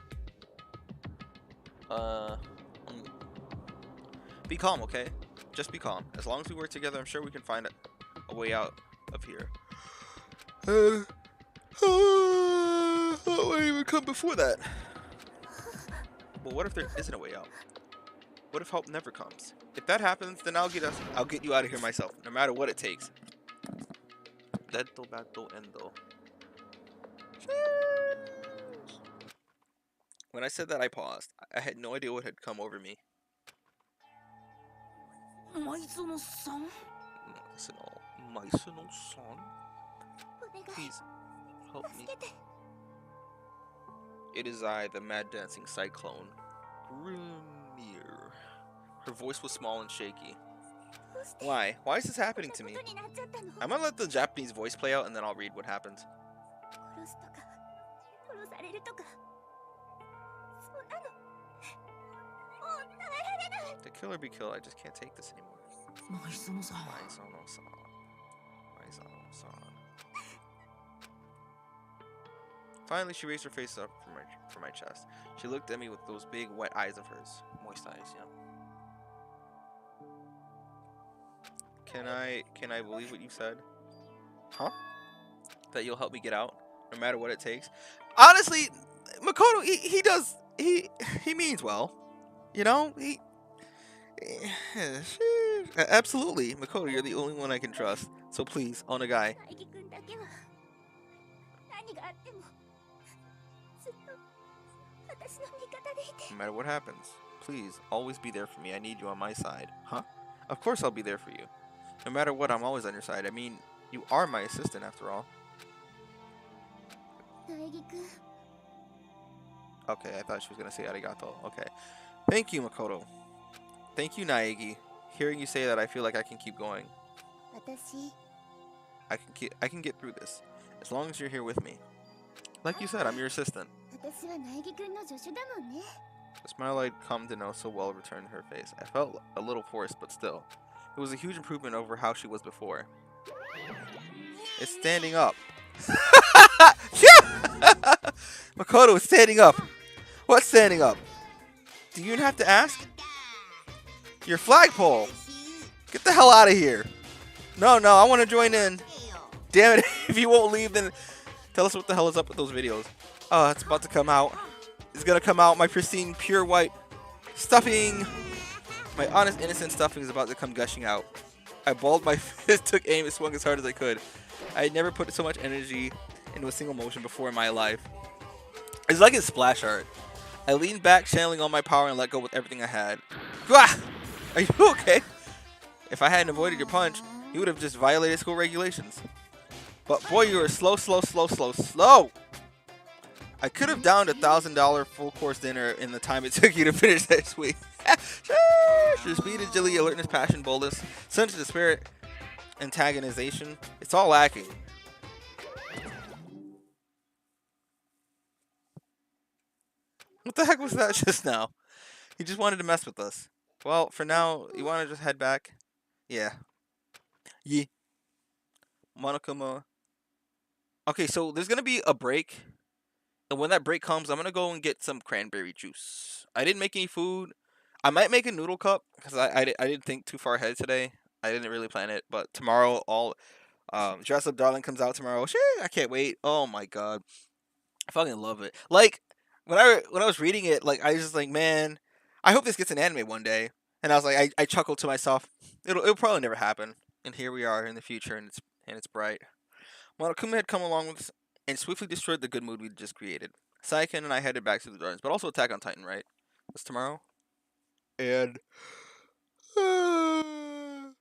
Be calm, okay? Just be calm. As long as we work together, I'm sure we can find a way out of here. What would even come before that? Well, what if there isn't a way out? What if help never comes? If that happens, then I'll get you out of here myself, no matter what it takes. Dedo, bato, endo. When I said that, I paused. I had no idea what had come over me. Maizono-san? Maizono-san? Please, help me. It is I, the mad dancing cyclone. Grimir. Her voice was small and shaky. Why? Why is this happening to me? I'm gonna let the Japanese voice play out and then I'll read what happens. To kill or be killed, I just can't take this anymore. Maizono-san. Maizono-san. Finally, she raised her face up from my chest. She looked at me with those big, wet eyes of hers. Moist eyes, yeah. Can I believe what you said? Huh? That you'll help me get out, no matter what it takes? Honestly, Makoto, he means well. You know? Absolutely. Makoto, you're the only one I can trust. So please, Onagai. No matter what happens, please, always be there for me. I need you on my side. Huh? Of course I'll be there for you. No matter what, I'm always on your side. I mean, you are my assistant after all. Okay, I thought she was going to say arigato. Okay. Thank you, Makoto. Thank you, Naegi. Hearing you say that, I feel like I can keep going. I can get through this. As long as you're here with me. Like you said, I'm your assistant. The smile I'd come to know so well returned to her face. I felt a little forced, but still. It was a huge improvement over how she was before. It's standing up. Makoto is standing up. What's standing up? Do you even have to ask? Your flagpole. Get the hell out of here. No, I want to join in. Damn it, if you won't leave, then tell us what the hell is up with those videos. Oh, it's about to come out. It's gonna come out. My pristine, pure white stuffing. My honest, innocent stuffing is about to come gushing out. I balled my fist, took aim, and swung as hard as I could. I had never put so much energy into a single motion before in my life. It's like a splash art. I leaned back, channeling all my power, and let go with everything I had. Ah! Are you okay? If I hadn't avoided your punch, you would have just violated school regulations. But boy, you were slow. I could have downed $1,000 full course dinner in the time it took you to finish that sweet. Your speed, agility, alertness, passion, boldness, sense of the spirit, antagonization. It's all lacking. What the heck was that just now? He just wanted to mess with us. Well, for now, you want to just head back? Yeah. Yee. Monokuma. Okay, so there's going to be a break. And when that break comes, I'm going to go and get some cranberry juice. I didn't make any food. I might make a noodle cup because I didn't think too far ahead today. I didn't really plan it. But tomorrow, all Dress Up Darling comes out tomorrow. Shit, I can't wait. Oh my god. I fucking love it. Like, when I was reading it, like, I was just like, man, I hope this gets an anime one day. And I was like, I chuckled to myself. It'll probably never happen. And here we are in the future, and it's bright. Monokuma had come along with and swiftly destroyed the good mood we just created. Saiken and I headed back to the gardens, but also Attack on Titan, right? That's tomorrow. And man.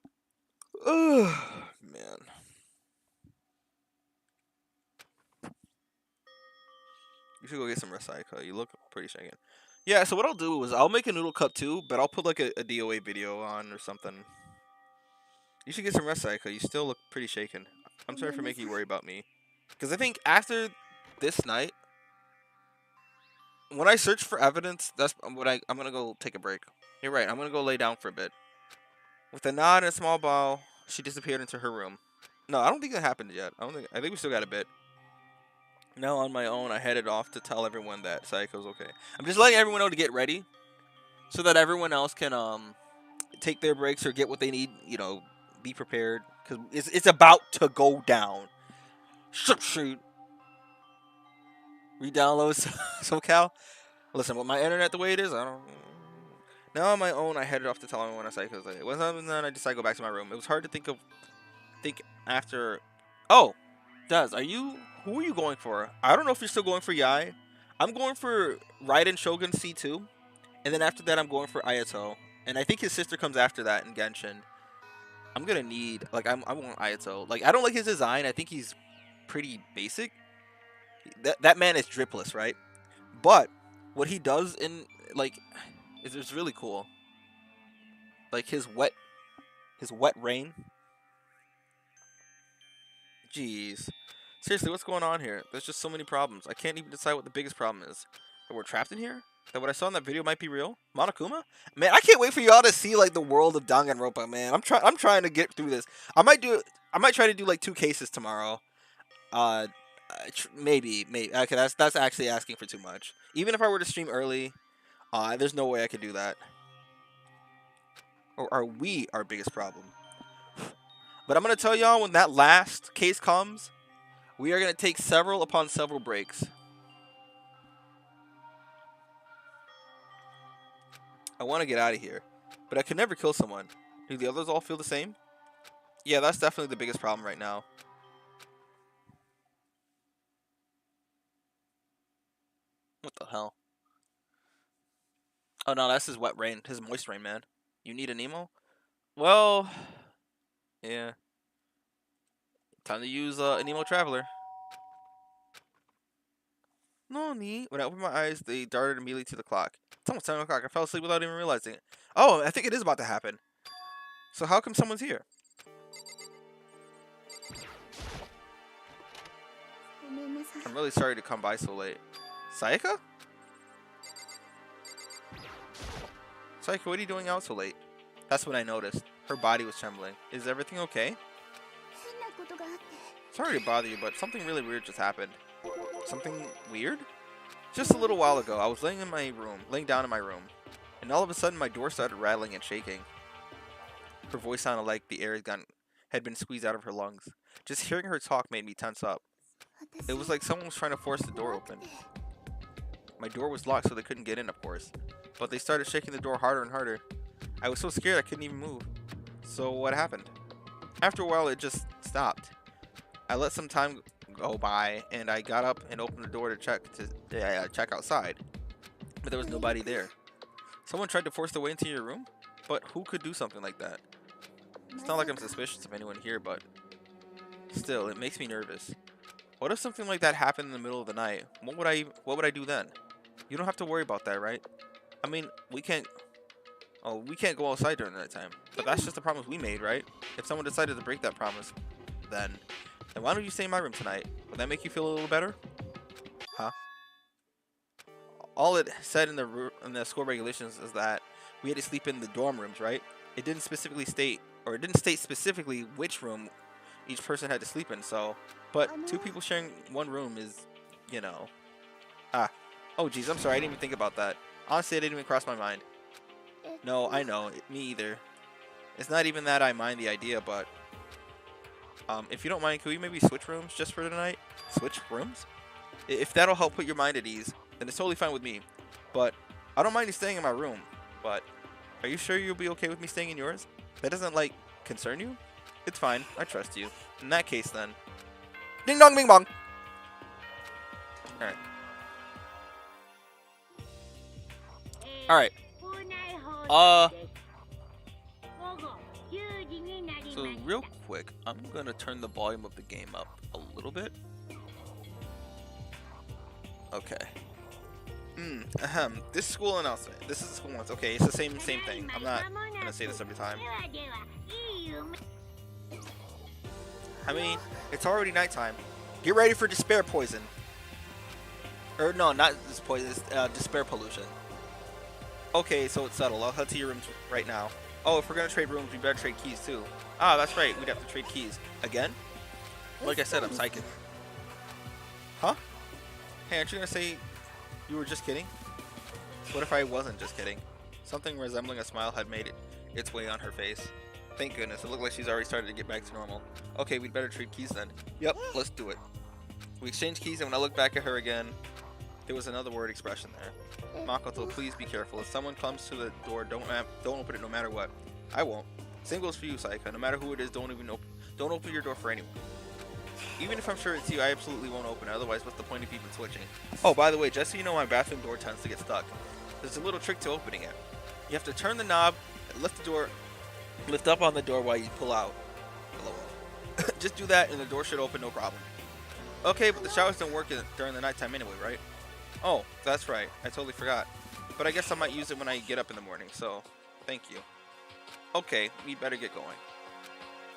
You should go get some rest, Saika. You look pretty shaken. Yeah, so what I'll do is I'll make a noodle cup too, but I'll put like a DOA video on or something. You should get some rest, Saika. You still look pretty shaken. I'm sorry for making you worry about me. Because I think after this night, when I search for evidence, that's what I'm going to go take a break. You're right. I'm going to go lay down for a bit. With a nod and a small bow, she disappeared into her room. No, I don't think that happened yet. I think we still got a bit. Now on my own, I headed off to tell everyone that Saiko's okay. I'm just letting everyone know to get ready, so that everyone else can take their breaks or get what they need. You know, be prepared because it's about to go down. Shoot. Re-download SoCal. Listen, with my internet the way it is, I don't. Now on my own, I headed off to tell everyone at Saiko's like, once I'm done, I decided to go back to my room. It was hard to think after. Oh, Daz, who are you going for? I don't know if you're still going for Yai. I'm going for Raiden Shogun C2, and then after that, I'm going for Ayato, and I think his sister comes after that in Genshin. I'm gonna need I want Ayato. Like I don't like his design. I think he's pretty basic. That man is dripless, right? But what he does in like is really cool. Like his wet rain. Jeez. Seriously, what's going on here? There's just so many problems. I can't even decide what the biggest problem is. That we're trapped in here? That what I saw in that video might be real? Monokuma? Man, I can't wait for y'all to see like the world of Danganronpa, man. I'm trying to get through this. I might try to do like 2 cases tomorrow. Maybe. Okay, that's actually asking for too much. Even if I were to stream early, there's no way I could do that. Or are we our biggest problem? But I'm gonna tell y'all when that last case comes, we are gonna take several upon several breaks. I want to get out of here, but I could never kill someone. Do the others all feel the same? Yeah, that's definitely the biggest problem right now. What the hell? Oh no, that's his wet rain, his moist rain, man. You need a Nemo? Well, yeah. Time to use a Nemo Traveler. No need. When I opened my eyes, they darted immediately to the clock. It's almost 10 o'clock. I fell asleep without even realizing it. Oh, I think it is about to happen. So how come someone's here? I'm really sorry to come by so late. Sayaka? Sayaka, what are you doing out so late? That's when I noticed. Her body was trembling. Is everything okay? Sorry to bother you, but something really weird just happened. Something weird? Just a little while ago, I was laying down in my room, and all of a sudden my door started rattling and shaking. Her voice sounded like the air had been squeezed out of her lungs. Just hearing her talk made me tense up. It was like someone was trying to force the door open. My door was locked so they couldn't get in, of course, but they started shaking the door harder and harder. I was so scared I couldn't even move. So what happened? After a while, it just stopped. I let some time go by, and I got up and opened the door to check outside, but there was nobody there. Someone tried to force their way into your room? But who could do something like that? It's not like I'm suspicious of anyone here, but still, it makes me nervous. What if something like that happened in the middle of the night? What would I do then? You don't have to worry about that, right? I mean, we can't go outside during the nighttime. But that's just the promise we made, right? If someone decided to break that promise, then why don't you stay in my room tonight? Will that make you feel a little better? Huh? All it said in the school regulations is that we had to sleep in the dorm rooms, right? It didn't state specifically which room each person had to sleep in. So, but two people sharing one room is, you know. Oh geez, I'm sorry, I didn't even think about that. Honestly, it didn't even cross my mind. No, I know, me either. It's not even that I mind the idea, but if you don't mind, could we maybe switch rooms just for tonight? Switch rooms? If that'll help put your mind at ease, then it's totally fine with me. But I don't mind you staying in my room. But are you sure you'll be okay with me staying in yours? That doesn't, like, concern you? It's fine. I trust you. In that case, then. Ding dong, bing bong! Alright. Alright. So real quick, I'm gonna turn the volume of the game up a little bit. Okay. This school announcement. This is the school announcement. Okay, it's the same thing. I'm not gonna say this every time. I mean, it's already nighttime. Get ready for despair poison. Or no, not this poison. It's despair pollution. Okay, so it's settled. I'll head to your rooms right now. Oh, if we're gonna trade rooms, we better trade keys too. Ah, that's right. We'd have to trade keys again. Like I said, I'm psychic. Huh? Hey, aren't you gonna say you were just kidding? What if I wasn't just kidding? Something resembling a smile had made its way on her face. Thank goodness, it looked like she's already started to get back to normal. Okay, we'd better trade keys then. Yep, let's do it. We exchanged keys, and when I looked back at her again, there was another word expression there. Makoto, please be careful. If someone comes to the door, don't open it no matter what. I won't. Same goes for you, Saika. No matter who it is, don't open your door for anyone. Even if I'm sure it's you, I absolutely won't open it. Otherwise, what's the point of even switching? Oh, by the way, just so you know, my bathroom door tends to get stuck. There's a little trick to opening it. You have to turn the knob, lift up on the door while you pull out. Hello. Just do that and the door should open, no problem. Okay, but the showers don't work during the nighttime anyway, right? Oh, that's right. I totally forgot. But I guess I might use it when I get up in the morning, so thank you. Okay, we better get going.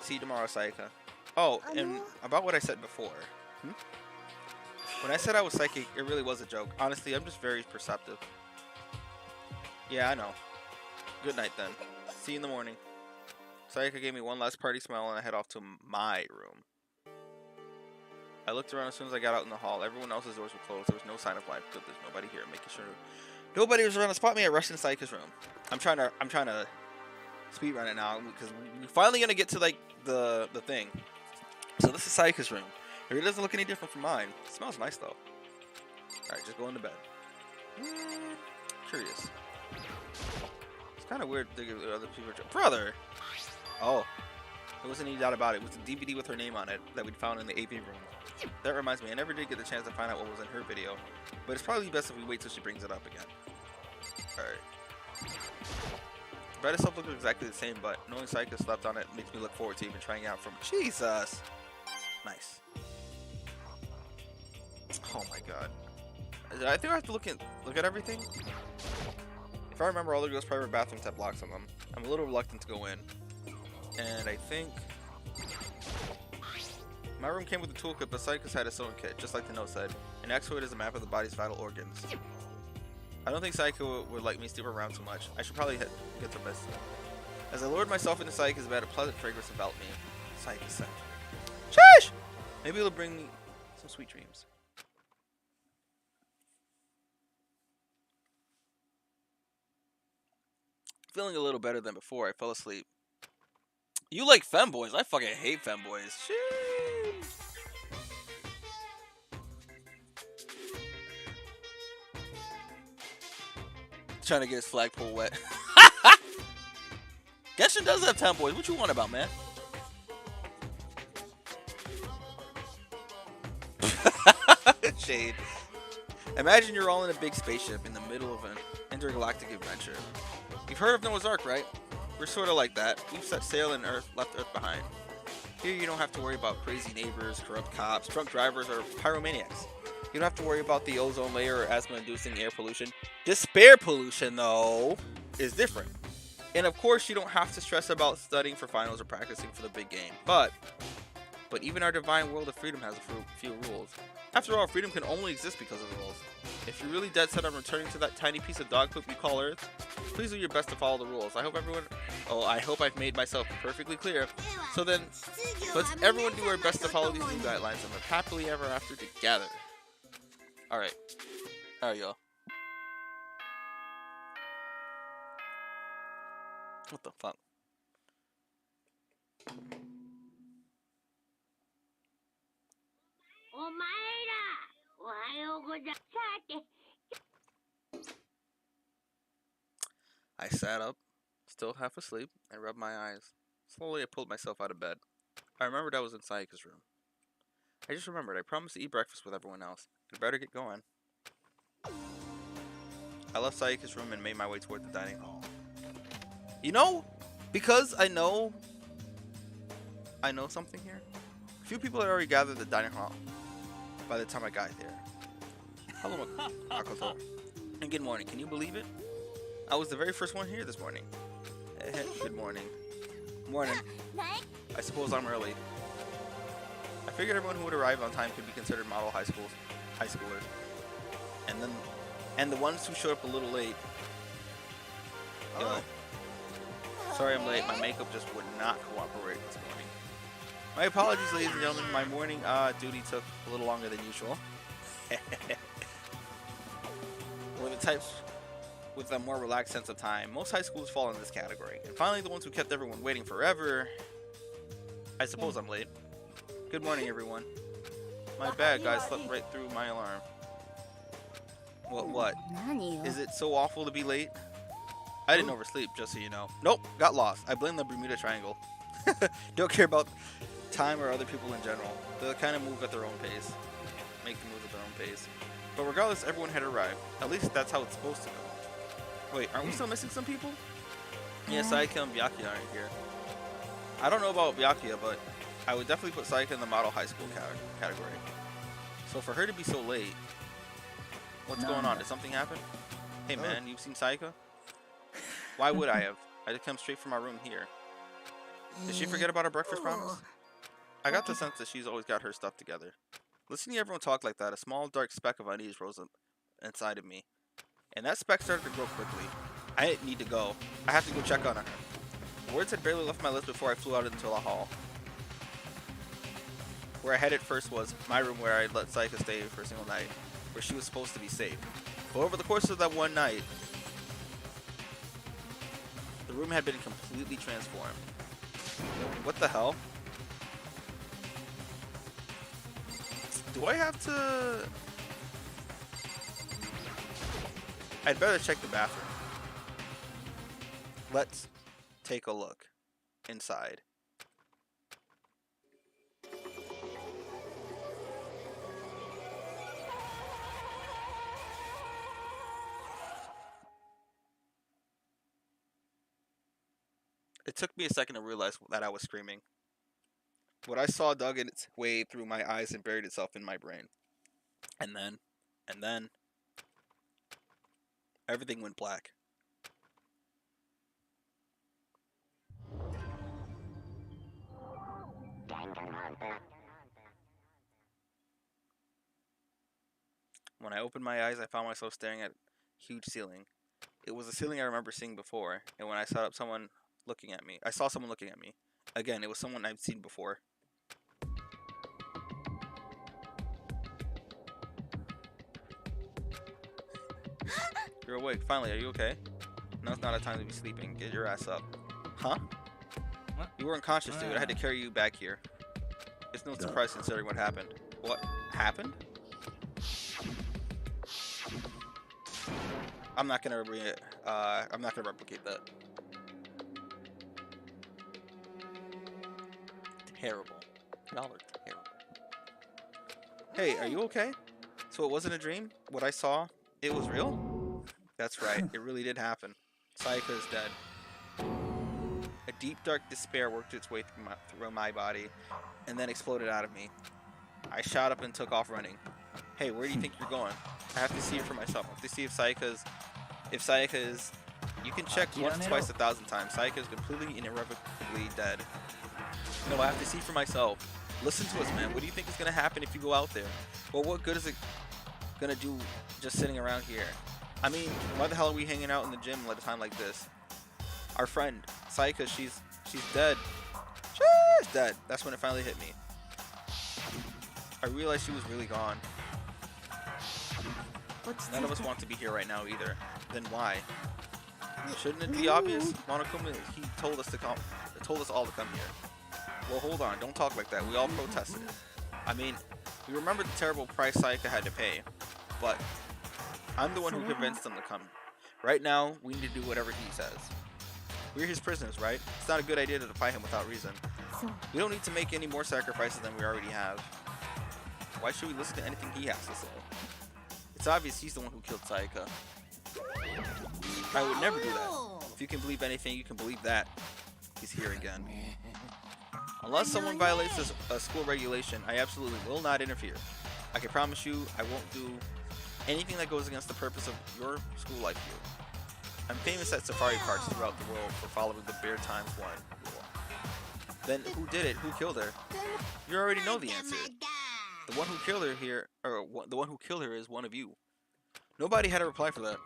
See you tomorrow, Saika. Oh, and about what I said before. When I said I was psychic, it really was a joke. Honestly, I'm just very perceptive. Yeah, I know. Good night then. See you in the morning. Sayaka gave me one last party smile and I head off to my room. I looked around as soon as I got out in the hall. Everyone else's doors were closed. There was no sign of life. Good, there's nobody here. Making sure nobody was around to spot me. I rushed in Sayaka's room. I'm trying to speed run it now because we're finally gonna get to like the thing. So this is Sayaka's room. It really doesn't look any different from mine. It smells nice though. Alright, just go into bed. Curious. It's kind of weird thinking that other people are... Brother! Oh. There wasn't any doubt about it. It was a DVD with her name on it that we'd found in the AV room. That reminds me, I never did get the chance to find out what was in her video. But it's probably best if we wait till she brings it up again. Alright. The bed itself looks exactly the same, but knowing Sayaka slept on it makes me look forward to even trying it out from... Jesus! Nice. Oh my god. I think I have to look at everything. If I remember, all the girls' private bathrooms have locks on them. I'm a little reluctant to go in. And I think... My room came with a toolkit, but Sayaka's had its own kit, just like the note said. And next to it is a map of the body's vital organs. I don't think Sayaka would like me sleep around too much. I should probably get to bed. As I lowered myself into Sayaka's bed, a pleasant fragrance enveloped me. Sayaka said, "Sheesh! Maybe it'll bring me some sweet dreams." Feeling a little better than before, I fell asleep. You like femboys? I fucking hate femboys. Sheesh. Trying to get his flagpole wet. Genshin does have tomboys. What you want about, man? Shade. Imagine you're all in a big spaceship in the middle of intergalactic adventure. You've heard of Noah's Ark, right? We're sort of like that. We've set sail and left Earth behind. Here you don't have to worry about crazy neighbors, corrupt cops, drunk drivers, or pyromaniacs. You don't have to worry about the ozone layer or asthma-inducing air pollution. Despair pollution, though, is different. And of course, you don't have to stress about studying for finals or practicing for the big game. But even our divine world of freedom has a few rules. After all, freedom can only exist because of rules. If you're really dead set on returning to that tiny piece of dog poop you call Earth, please do your best to follow the rules. I hope I've made myself perfectly clear. So then, let's everyone do our best to follow these new guidelines and live happily ever after together. Alright. Alright, y'all. What the fuck? I sat up, still half asleep, and rubbed my eyes. Slowly, I pulled myself out of bed. I remembered I was in Sayaka's room. I just remembered I promised to eat breakfast with everyone else. I'd better get going. I left Sayaka's room and made my way toward the dining hall. You know, because I know something here. A few people had already gathered at the dining hall by the time I got there. Hello, Makoto. And good morning. Can you believe it? I was the very first one here this morning. Good morning. Morning. I suppose I'm early. I figured everyone who would arrive on time could be considered model high schoolers. And the ones who showed up a little late. You know, sorry I'm late. My makeup just would not cooperate this morning. My apologies, ladies and gentlemen. My morning duty took a little longer than usual. We're the types with a more relaxed sense of time. Most high schools fall in this category. And finally, the ones who kept everyone waiting forever. I suppose I'm late. Good morning, everyone. My bad, guys. Slept right through my alarm. What? Is it so awful to be late? I didn't oversleep, just so you know. Nope, got lost. I blame the Bermuda Triangle. Don't care about time or other people in general. They kind of move at their own pace. Make the moves at their own pace. But regardless, everyone had arrived. At least that's how it's supposed to go. Wait, aren't we still missing some people? Yeah, Sayaka and Byakuya aren't here. I don't know about Byakuya, but I would definitely put Sayaka in the model high school category. So for her to be so late, what's going on? Did something happen? Hey man, you've seen Sayaka? Why would I have? I just come straight from my room here. Did she forget about her breakfast promise? I got the sense that she's always got her stuff together. Listening to everyone talk like that, a small dark speck of unease rose up inside of me. And that speck started to grow quickly. I need to go. I have to go check on her. Words had barely left my lips before I flew out into the hall. Where I headed first was my room, where I let Sayaka stay for a single night, where she was supposed to be safe. But over the course of that one night, the room had been completely transformed. What the hell? Do I have to... I'd better check the bathroom. Let's take a look inside. It took me a second to realize that I was screaming. What I saw dug its way through my eyes and buried itself in my brain. And then, everything went black. When I opened my eyes, I found myself staring at a huge ceiling. It was a ceiling I remember seeing before, and when I saw someone looking at me. Again, it was someone I've seen before. You're awake. Finally, are you okay? Now's not a time to be sleeping. Get your ass up. Huh? What? You were unconscious, dude. I had to carry you back here. It's no surprise considering what happened. What happened? I'm not gonna replicate that. Terrible. Y'all are terrible. Hey, are you okay? So it wasn't a dream? What I saw, it was real? That's right, it really did happen. Sayaka is dead. A deep, dark despair worked its way through my body, and then exploded out of me. I shot up and took off running. Hey, where do you think you're going? I have to see it for myself. I have to see if Sayaka is... You can check once, twice, 1,000 times. Sayaka is completely and irrevocably dead. No, I have to see for myself. Listen to us, man. What do you think is going to happen if you go out there? Well, what good is it going to do just sitting around here? I mean, why the hell are we hanging out in the gym at a time like this? Our friend, Sayaka, she's dead. She's dead. That's when it finally hit me. I realized she was really gone. None of us want to be here right now either. Then why? Shouldn't it be obvious? Monokuma, he told us all to come here. Well, hold on. Don't talk like that. We all protested it. I mean, we remember the terrible price Sayaka had to pay, but I'm the one who convinced them to come. Right now, we need to do whatever he says. We're his prisoners, right? It's not a good idea to fight him without reason. We don't need to make any more sacrifices than we already have. Why should we listen to anything he has to say? It's obvious he's the one who killed Sayaka. I would never do that. If you can believe anything, you can believe that. He's here again. Unless someone violates a school regulation, I absolutely will not interfere. I can promise you I won't do anything that goes against the purpose of your school life here. I'm famous at safari parks throughout the world for following the Bear Times 1 rule. Then who did it? Who killed her? You already know the answer. The one who killed her here, or the one who killed her is one of you. Nobody had a reply for that.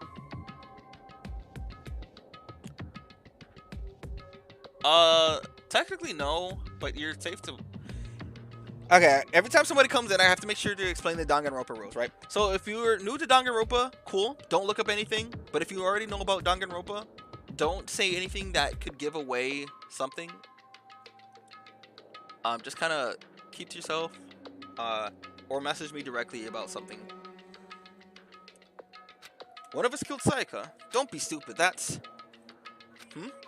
Technically no, but you're safe to... Okay, every time somebody comes in, I have to make sure to explain the Danganronpa rules, right? So if you're new to Danganronpa, cool, don't look up anything. But if you already know about Danganronpa, don't say anything that could give away something. Just kind of keep to yourself, or message me directly about something. One of us killed Sayaka. Don't be stupid, that's...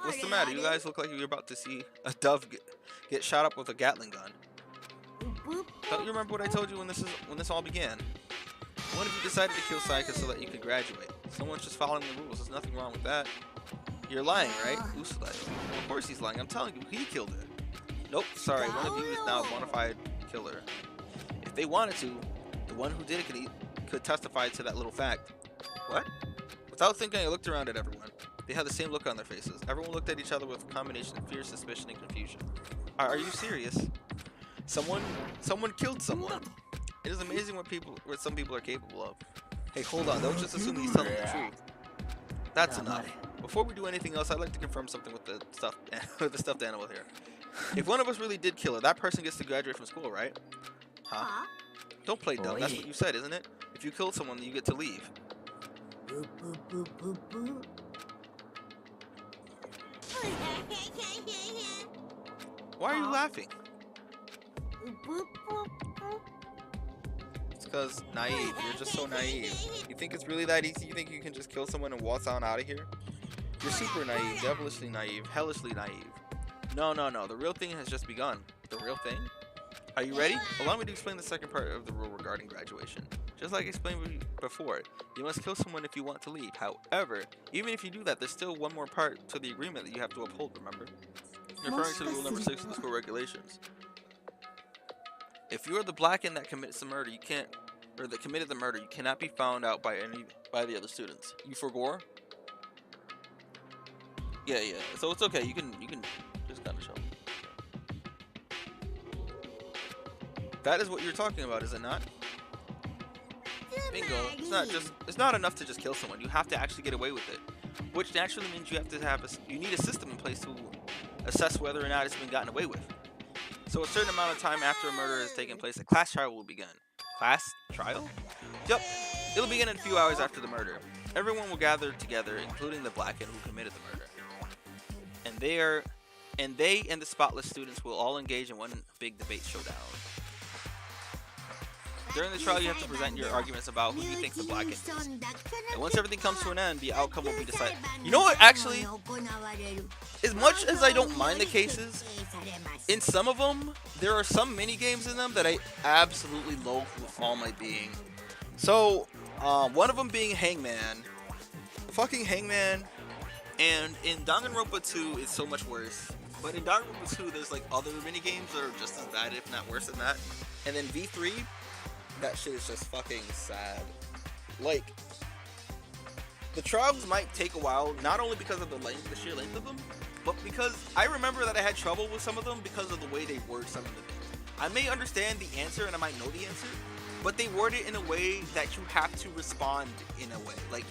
What's the matter? You guys look like you're about to see a dove get shot up with a Gatling gun. Don't you remember what I told you when this all began? One of you decided to kill Sayaka so that you could graduate. Someone's just following the rules. There's nothing wrong with that. You're lying, right? Who's lying? Of course he's lying. I'm telling you, he killed her. Nope, sorry. One of you is now a bona fide killer. If they wanted to, the one who did it could testify to that little fact. What? Without thinking, I looked around at everyone. They had the same look on their faces. Everyone looked at each other with a combination of fear, suspicion, and confusion. Are you serious? Someone killed someone. It is amazing what some people are capable of. Hey, hold on. Don't just assume he's telling the truth. That's enough. Before we do anything else, I'd like to confirm something with the stuffed animal here. If one of us really did kill her, that person gets to graduate from school, right? Huh? Don't play dumb. That's what you said, isn't it? If you killed someone, then you get to leave. Why are you laughing? It's because naive. You're just so naive. You think it's really that easy? You think you can just kill someone and waltz on out of here? You're super naive, devilishly naive, hellishly naive. No. The real thing has just begun. The real thing? Are you ready? Allow me to explain the second part of the rule regarding graduation. Just like I explained before, you must kill someone if you want to leave. However, even if you do that, there's still one more part to the agreement that you have to uphold, remember? Referring to rule number 6 of the school regulations. If you are the Blacken that commits the murder, you can't, or that committed the murder, you cannot be found out by the other students. You forgore? Yeah. So it's okay. You can just kind of show. That is what you're talking about, is it not? Bingo. It's not enough to just kill someone. You have to actually get away with it, which naturally means you have to have you need a system in place to assess whether or not it's been gotten away with. So a certain amount of time after a murder has taken place, a class trial will begin. Class trial? Yep. It'll begin in a few hours after the murder. Everyone will gather together, including the Blacken who committed the murder. And they and the spotless students will all engage in one big debate showdown. During the trial, you have to present your arguments about who you think the Blacken is. And once everything comes to an end, the outcome will be decided. You know what, actually, as much as I don't mind the cases, in some of them, there are some mini games in them that I absolutely loathe with all my being. So, one of them being Hangman. Fucking Hangman. And in Danganronpa 2, it's so much worse. But in Danganronpa 2, there's like other mini games that are just as bad, if not worse than that. And then V3, that shit is just fucking sad. Like, the trials might take a while, not only because of the sheer length of them, but because I remember that I had trouble with some of them because of the way they word some of the things. I may understand the answer and I might know the answer, but they word it in a way that you have to respond in a way. Like,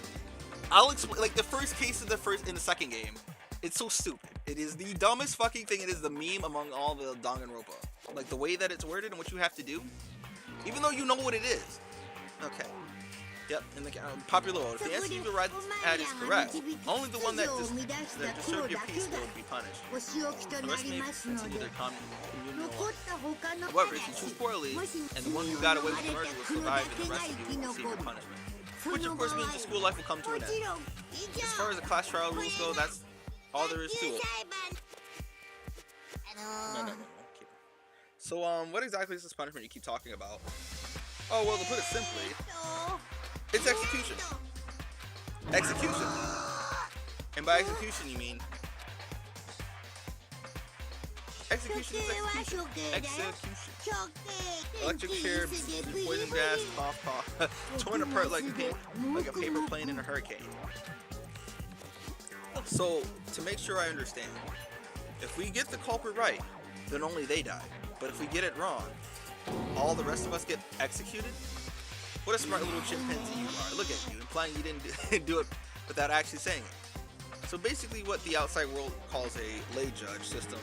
I'll explain. Like, the first case in the second game, it's so stupid. It is the dumbest fucking thing. It is the meme among all the Danganronpa. Like, the way that it's worded and what you have to do, even though you know what it is. Okay. Yep, in the popular vote. If the answer you had is correct, only the one that disturbed your peace will be punished. The rest may continue their communal life. However, if you choose poorly, and the one who got away with the murder will survive, and the rest of you will receive your punishment. Which, of course, means the school life will come to an end. As far as the class trial rules go, that's all there is to it. No. So, what exactly is this punishment you keep talking about? Oh, well, to put it simply, it's execution. Execution. And by execution, you mean... Execution is execution. Execution. Electric chair, poison gas, cough. Torn apart like a paper plane in a hurricane. So, to make sure I understand, if we get the culprit right, then only they die. But if we get it wrong, all the rest of us get executed? What a smart little chimpanzee you are. Look at you, implying you didn't do it without actually saying it. So basically what the outside world calls a lay judge system,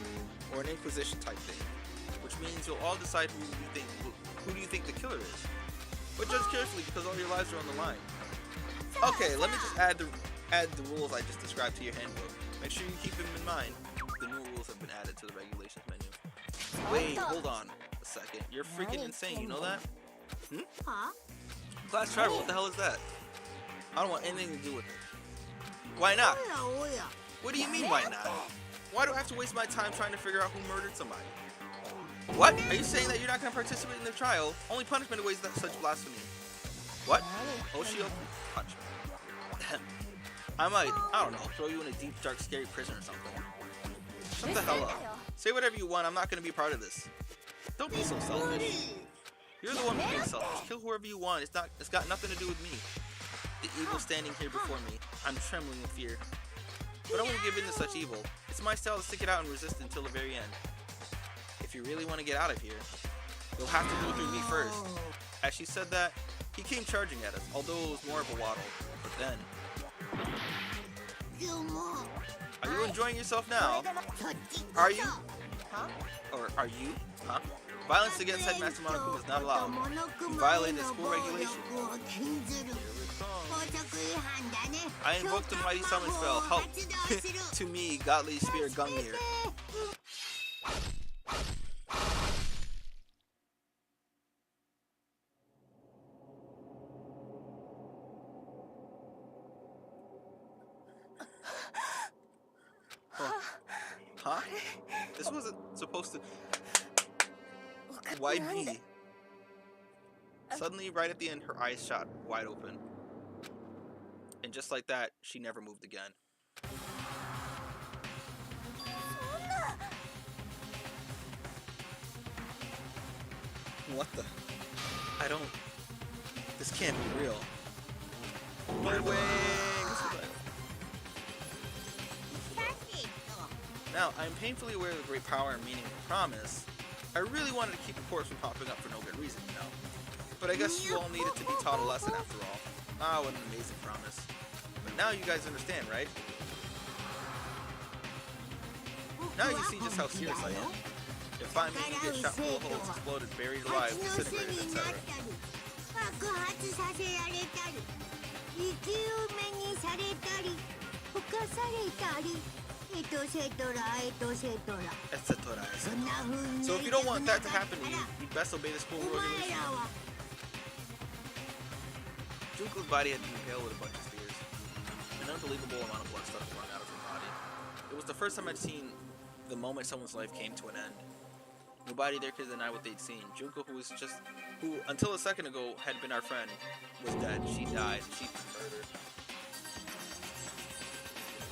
or an inquisition type thing, which means you'll all decide who do you think the killer is. But judge carefully because all your lives are on the line. Okay, let me just add the rules I just described to your handbook. Make sure you keep them in mind. The new rules have been added to the regulations menu. Wait, hold on a second. You're freaking insane, you know that? Class travel, what the hell is that? I don't want anything to do with it. Why not? What do you mean, why not? Why do I have to waste my time trying to figure out who murdered somebody? What? Are you saying that you're not going to participate in the trial? Only punishment awaits such blasphemy. What? Oshio? Punishment. I might, I don't know, throw you in a deep, dark, scary prison or something. Shut the hell up. Say whatever you want, I'm not going to be a part of this. Don't be so selfish. You're the one who's being selfish. Kill whoever you want. It's got nothing to do with me. The evil standing here before me. I'm trembling with fear. But I won't give in to such evil. It's my style to stick it out and resist until the very end. If you really want to get out of here, you'll have to go through me first. As she said that, he came charging at us, although it was more of a waddle. But then... Are you enjoying yourself now? Are you? Or are you? Huh? Violence against Headmaster Monokuma is not allowed. You violated school regulations. I invoked the mighty summon spell. Help to me, godly spirit Gungnir. Huh? This wasn't supposed to... Why me? Suddenly, right at the end, her eyes shot wide open. And just like that, she never moved again. What the? I don't... This can't be real. My wings! Now, I am painfully aware of the great power and meaning of the promise. I really wanted to keep the corpse from popping up for no good reason, you know. But I guess you all needed to be taught a lesson after all. Ah, what an amazing promise. But now you guys understand, right? Now you see just how serious I am. If I mean you get shot full of holes, exploded, buried alive, incinerated, etc. Etc. So if you don't want that to happen to you, you'd best obey the school regulations. Junko's body had been impaled with a bunch of spears. An unbelievable amount of blood started to run out of her body. It was the first time I'd seen the moment someone's life came to an end. Nobody there could deny what they'd seen. Junko, who until a second ago had been our friend, was dead. She died. She'd been murdered.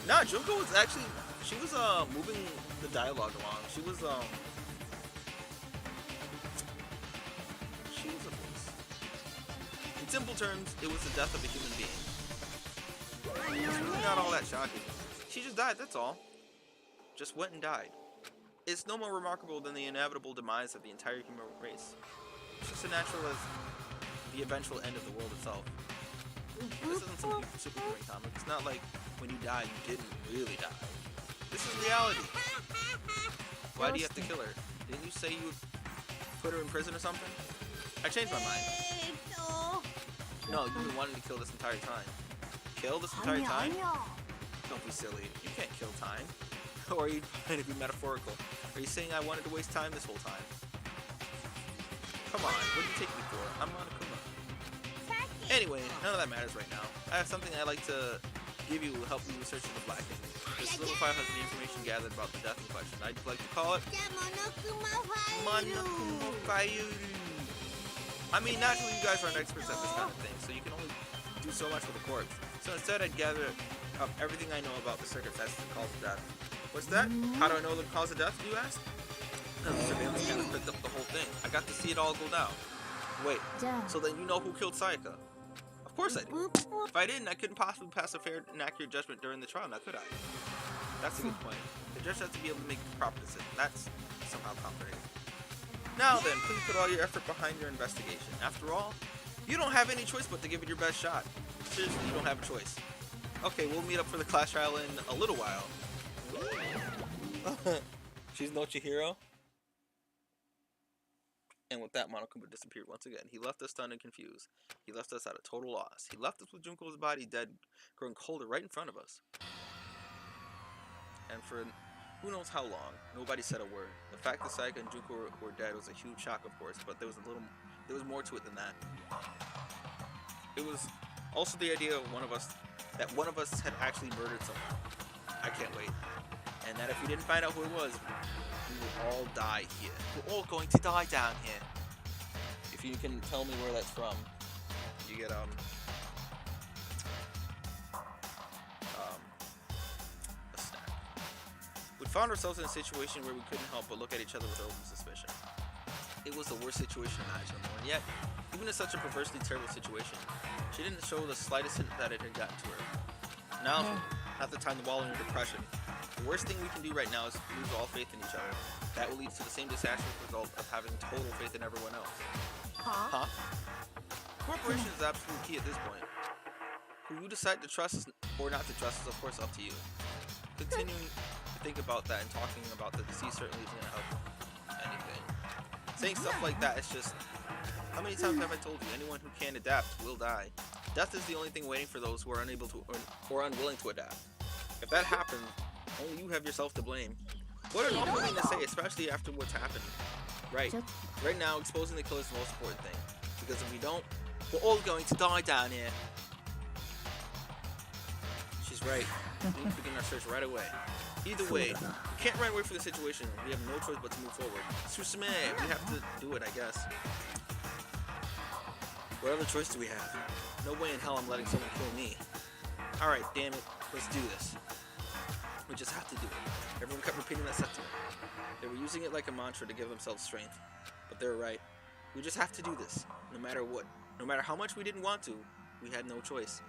Nah, Junko was actually, she was moving the dialogue along. She was a voice. In simple terms, it was the death of a human being. It's really not all that shocking. She just died, that's all. Just went and died. It's no more remarkable than the inevitable demise of the entire human race. It's just as natural as the eventual end of the world itself. This isn't some superhero comic. It's not like when you die, you didn't really die. This is reality. Why do you have to kill her? Didn't you say you would put her in prison or something? I changed my mind. No, you've been wanting to kill this entire time. Kill this entire time? Don't be silly. You can't kill time. Or are you trying to be metaphorical? Are you saying I wanted to waste time this whole time? Come on, what do you take me for? I'm Monokuma. Anyway, none of that matters right now. I have something I'd like to give you to help you research the Black King. This little file has the information gathered about the death in question. I'd like to call it Monokuma Fire. I mean, naturally you guys aren't experts at this kind of thing, so you can only do so much with a corpse. So instead I'd gather up everything I know about the circuits as to the cause of death. What's that? How do I know the cause of death, do you ask? The surveillance camera picked up the whole thing. I got to see it all go down. Wait, so then you know who killed Sayaka? Of course I do. If I didn't, I couldn't possibly pass a fair and accurate judgment during the trial, now could I? That's a good point. The judge has to be able to make a proper decision. That's somehow comforting. Now then, please put all your effort behind your investigation. After all, you don't have any choice but to give it your best shot. Seriously, you don't have a choice. Okay, we'll meet up for the class trial in a little while. She's no Chihiro. And with that, Monokuma disappeared once again. He left us stunned and confused. He left us at a total loss. He left us with Junko's body dead, growing colder right in front of us. And for who knows how long, nobody said a word. The fact that Sayaka and Junko were dead was a huge shock, of course, but there was more to it than that. It was also the idea of one of us had actually murdered someone. I can't wait. And that if we didn't find out who it was, we would all die here. We're all going to die down here. If you can tell me where that's from, you get a snack. We found ourselves in a situation where we couldn't help but look at each other with open suspicion. It was the worst situation imaginable, and yet, even in such a perversely terrible situation, she didn't show the slightest hint that it had gotten to her. Now, not the time to wallow in depression. The worst thing we can do right now is lose all faith in each other. That will lead to the same disastrous result of having total faith in everyone else. Huh? Cooperation is absolutely key at this point. Who you decide to trust or not to trust is of course up to you. Continuing to think about that and talking about the deceased certainly isn't going to help anything. Saying stuff like that is just... How many times have I told you, anyone who can't adapt will die. Death is the only thing waiting for those who are unable to or unwilling to adapt. If that happens, only you have yourself to blame. What an awful thing to say, especially after what's happened. Right now, exposing the killer is the most important thing. Because if we don't, we're all going to die down here. She's right. We need to begin our search right away. Either way, we can't run away from the situation. We have no choice but to move forward. Susume, we have to do it, I guess. What other choice do we have? No way in hell I'm letting someone kill me. Alright, damn it. Let's do this. We just have to do it. Everyone kept repeating that sentiment. They were using it like a mantra to give themselves strength. But they were right. We just have to do this, no matter what. No matter how much we didn't want to, we had no choice.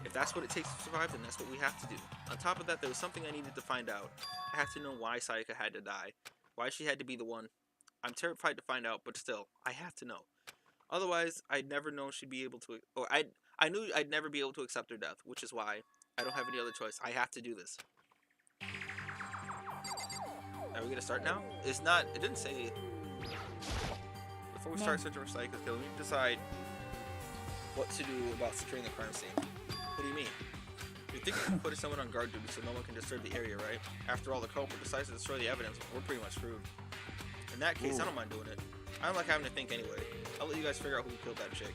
If that's what it takes to survive, then that's what we have to do. On top of that, there was something I needed to find out. I had to know why Sayaka had to die. Why she had to be the one. I'm terrified to find out, but still, I have to know. Otherwise, I'd never know she'd be able to... Or I knew I'd never be able to accept her death, which is why I don't have any other choice. I have to do this. Are we gonna start now? It didn't say... Before we start searching for Sayaka's killer, we need to decide what to do about securing the crime scene. What do you mean? You're thinking of putting someone on guard duty so no one can disturb the area, right? After all, the culprit decides to destroy the evidence, we're pretty much screwed. In that case, I don't mind doing it. I don't like having to think anyway. I'll let you guys figure out who killed that chick.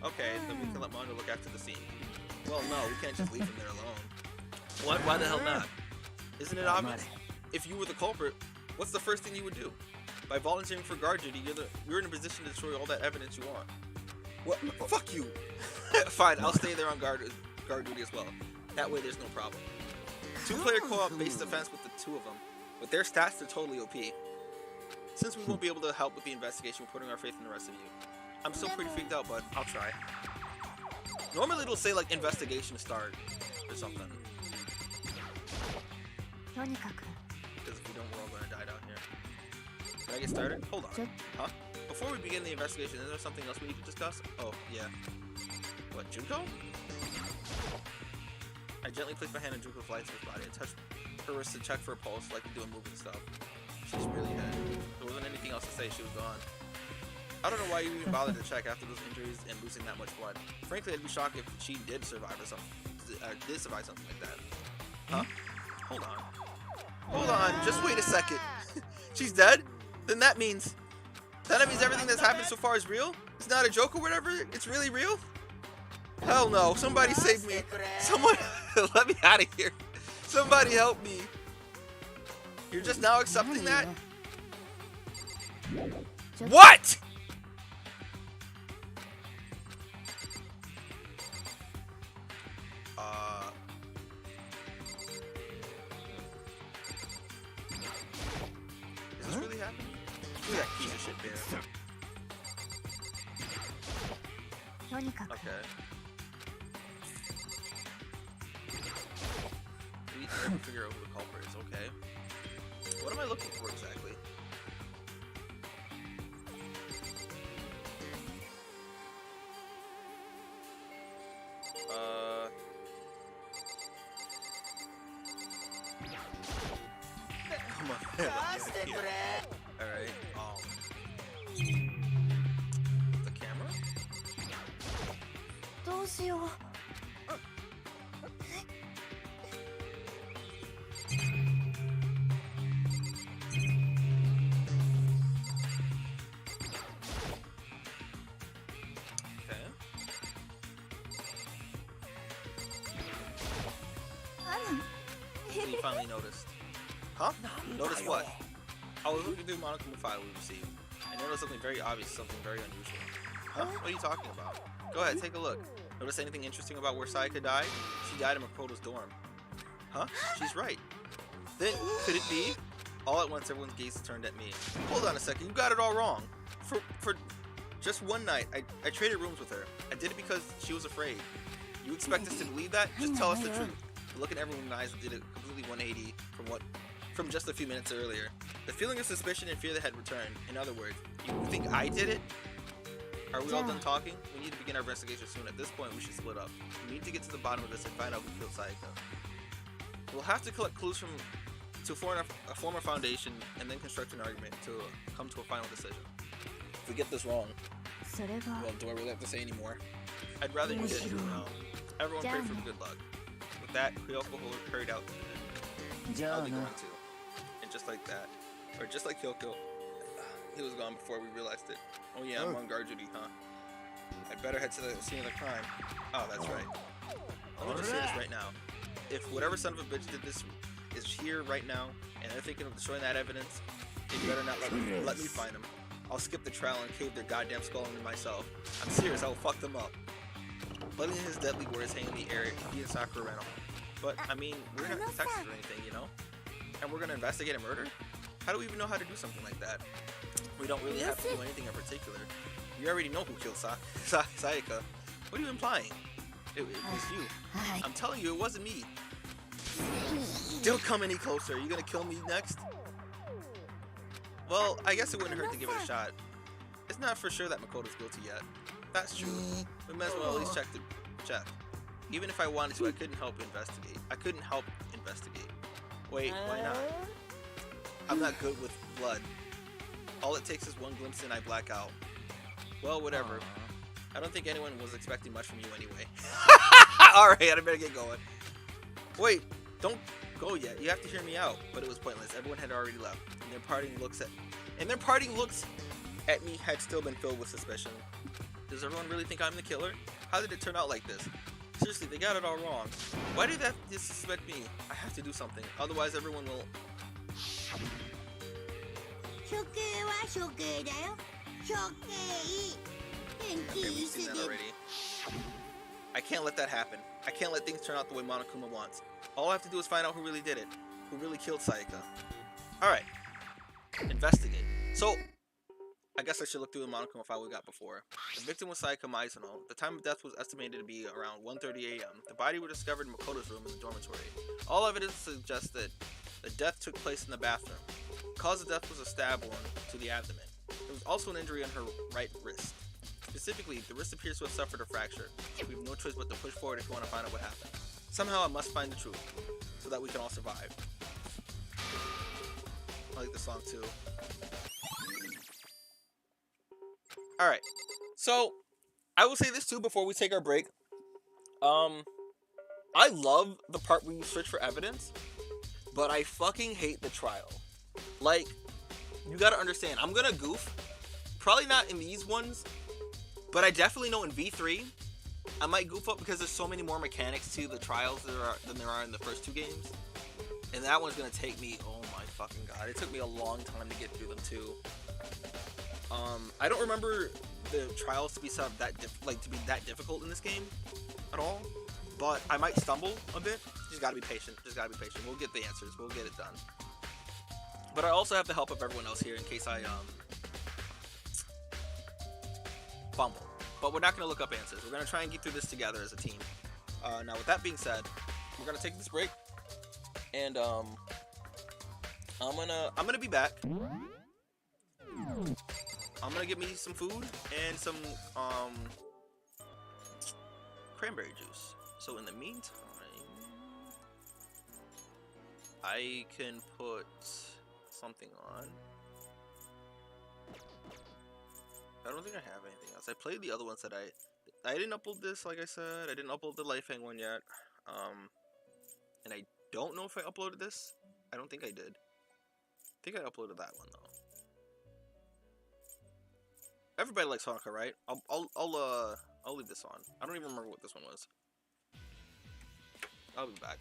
Okay, then we can let Mondo look after the scene. Well, no, we can't just leave him there alone. What? Why the hell not? Isn't it obvious? If you were the culprit, what's the first thing you would do? By volunteering for guard duty, you're in a position to destroy all that evidence you want. What? Fuck you! Fine, I'll stay there on guard duty as well. That way there's no problem. Two-player co-op base defense with the two of them. With their stats, they're totally OP. Since we won't be able to help with the investigation, we're putting our faith in the rest of you. I'm still pretty freaked out, but I'll try. Normally it'll say like investigation start or something. Because if we don't, we're all gonna die down here. Can I get started? Hold on. Huh? Before we begin the investigation, is there something else we need to discuss? Oh, yeah. What, Junko? I gently placed my hand on Junko's lifeless body and touched her wrist to check for a pulse like we do in moving stuff. She's really dead. There wasn't anything else to say, she was gone. I don't know why you even bothered to check after those injuries and losing that much blood. Frankly, I'd be shocked if she did survive or something. Did survive something like that. Huh? Hold on. Hold on, just wait a second. She's dead? Then that means everything that's happened so far is real? It's not a joke or whatever? It's really real? Hell no, somebody save me. Someone let me out of here. Somebody help me. You're just now accepting that? What? Is this really happening? Look at that piece of shit there. Okay. We need to figure out who the culprit is, okay. What am I looking for exactly? Come on. Alright, the camera? You finally noticed. Huh? Notice what? I was looking through the Monokuma file we received. I noticed something very obvious, something very unusual. Huh? What are you talking about? Go ahead, take a look. Notice anything interesting about where Sayaka died? She died in Makoto's dorm. Huh? She's right. Then, could it be? All at once, everyone's gaze turned at me. Hold on a second, you got it all wrong. For just one night, I traded rooms with her. I did it because she was afraid. You expect us to believe that? Just tell us the truth. Look at everyone's eyes and did a completely 180 from just a few minutes earlier. The feeling of suspicion and fear that had returned. In other words, you think I did it? Are we all done talking? We need to begin our investigation soon. At this point, we should split up. We need to get to the bottom of this and find out who killed Sayaka. We'll have to collect clues to form a foundation and then construct an argument to come to a final decision. If we get this wrong, well, do I really have to say anymore? I'd rather you didn't know. Everyone pray for good luck. With that, Kyoko hurried out. I'll be going too. And just like that, or just like Kyoko, he was gone before we realized it. Oh yeah, I'm on guard duty, huh? I'd better head to the scene of the crime. Oh, that's right. Let me just say this right now. If whatever son of a bitch did this is here right now, and they're thinking of destroying that evidence, they better not let me find them. I'll skip the trial and cave their goddamn skull into myself. I'm serious, I will fuck them up. Letting his deadly words hang in the air, he and Sakura ran off. But, I mean, we're not detectives or anything, you know? And we're gonna investigate a murder? How do we even know how to do something like that? We don't really have to do anything in particular. You already know who killed Sayaka. What are you implying? It was you. I'm telling you, it wasn't me. Don't come any closer. Are you gonna kill me next? Well, I guess it wouldn't hurt to give it a shot. It's not for sure that Makoto's guilty yet. That's true. We might as well at least check. Even if I wanted to, I couldn't help investigate. Wait, why not? I'm not good with blood. All it takes is one glimpse and I black out. Well, whatever. I don't think anyone was expecting much from you anyway. Alright, I better get going. Wait, don't go yet. You have to hear me out. But it was pointless. Everyone had already left. And their parting looks at me had still been filled with suspicion. Does everyone really think I'm the killer? How did it turn out like this? Seriously, they got it all wrong. Why did they suspect me? I have to do something. Otherwise, everyone will... Okay, we've seen that already. I can't let that happen. I can't let things turn out the way Monokuma wants. All I have to do is find out who really did it. Who really killed Sayaka. Alright. Investigate. So, I guess I should look through the Monochrome file we got before. The victim was Sayaka Maizono. The time of death was estimated to be around 1:30 a.m. The body was discovered in Makoto's room in the dormitory. All evidence suggests that the death took place in the bathroom. The cause of death was a stab wound to the abdomen. There was also an injury on her right wrist. Specifically, the wrist appears to have suffered a fracture. We have no choice but to push forward if we want to find out what happened. Somehow I must find the truth, so that we can all survive. I like the song too. Alright, so I will say this too before we take our break. I love the part where you search for evidence, but I fucking hate the trial. Like, you gotta understand, I'm gonna goof. Probably not in these ones, but I definitely know in V3, I might goof up because there's so many more mechanics to the trials than there are in the first two games. And that one's gonna take me, oh my fucking god, it took me a long time to get through them too. I don't remember the trials to be that difficult in this game at all, but I might stumble a bit. Just gotta be patient. We'll get the answers. We'll get it done. But I also have the help of everyone else here in case I fumble. But we're not gonna look up answers. We're gonna try and get through this together as a team. Now, with that being said, we're gonna take this break, and I'm gonna be back. I'm gonna get me some food and some cranberry juice. So in the meantime, I can put something on. I don't think I have anything else. I played the other ones that I didn't upload this, like I said. I didn't upload the Life Hang one yet. And I don't know if I uploaded this. I don't think I did. I think I uploaded that one though. Everybody likes Hanukkah, right? I'll leave this on. I don't even remember what this one was. I'll be back.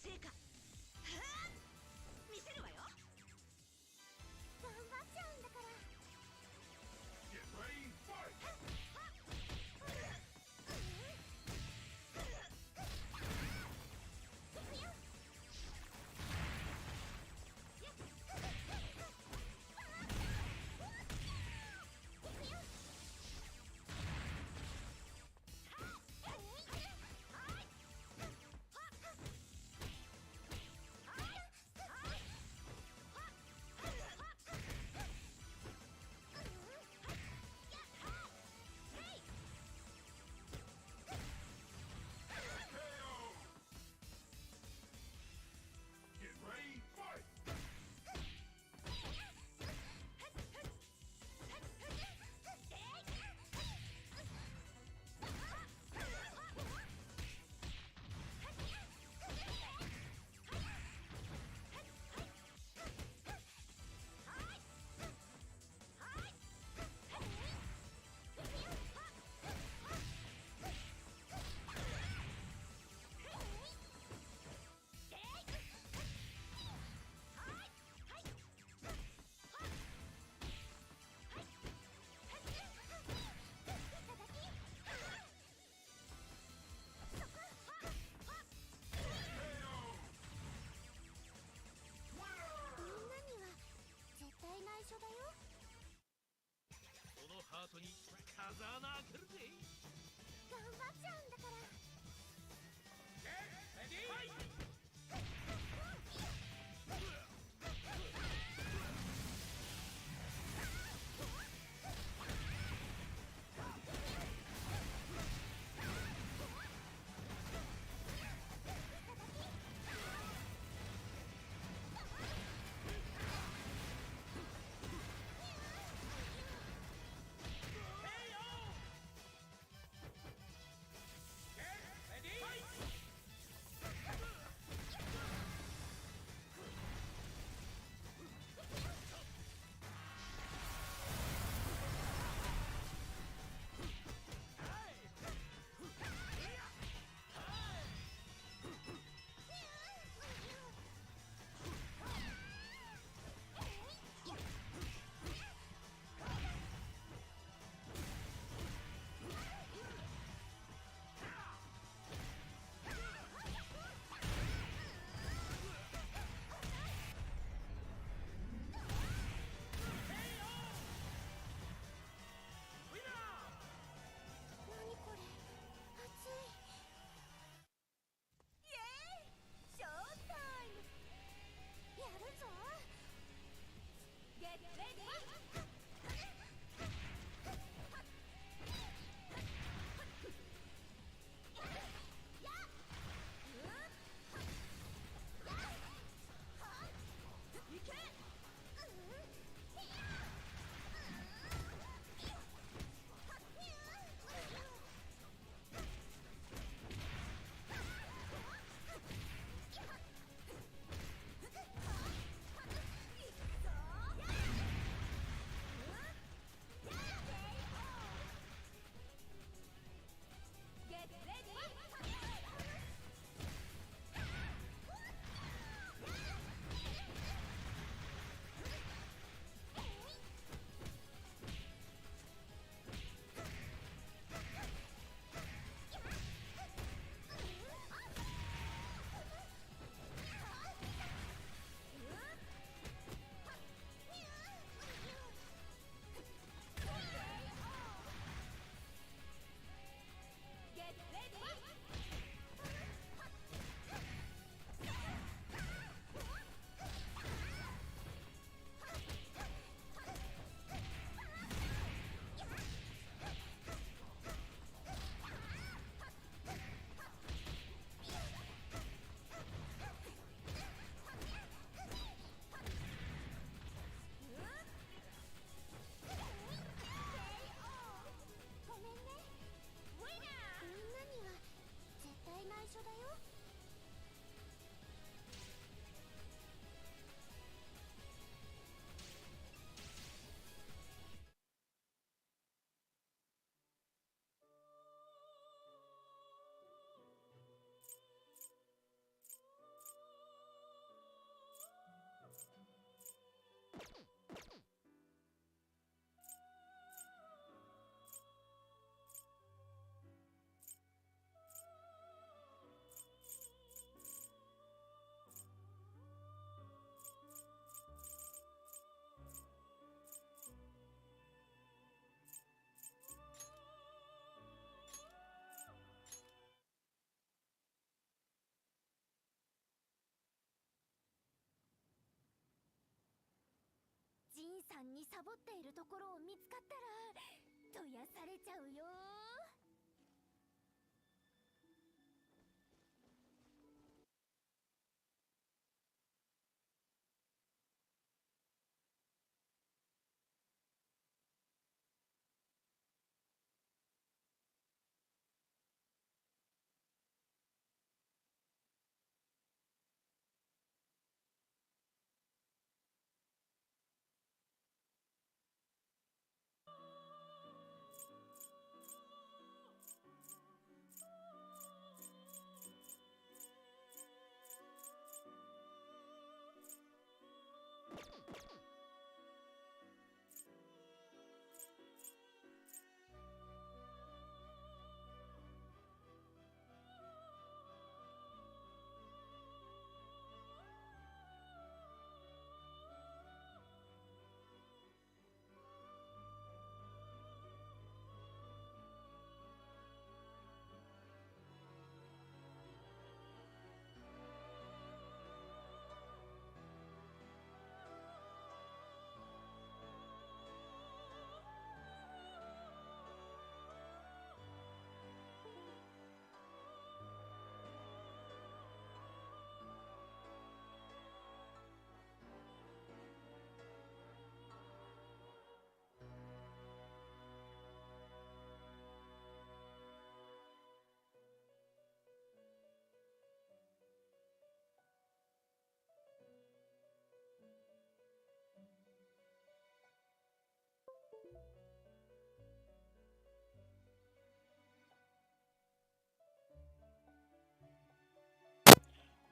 成果はあ見せるわよ。頑張っちゃうんだから。Get ready, fight! ハートに風穴開けるぜ。頑張っちゃうんだから。兄さんにサボっているところを見つかったらどやされちゃうよ。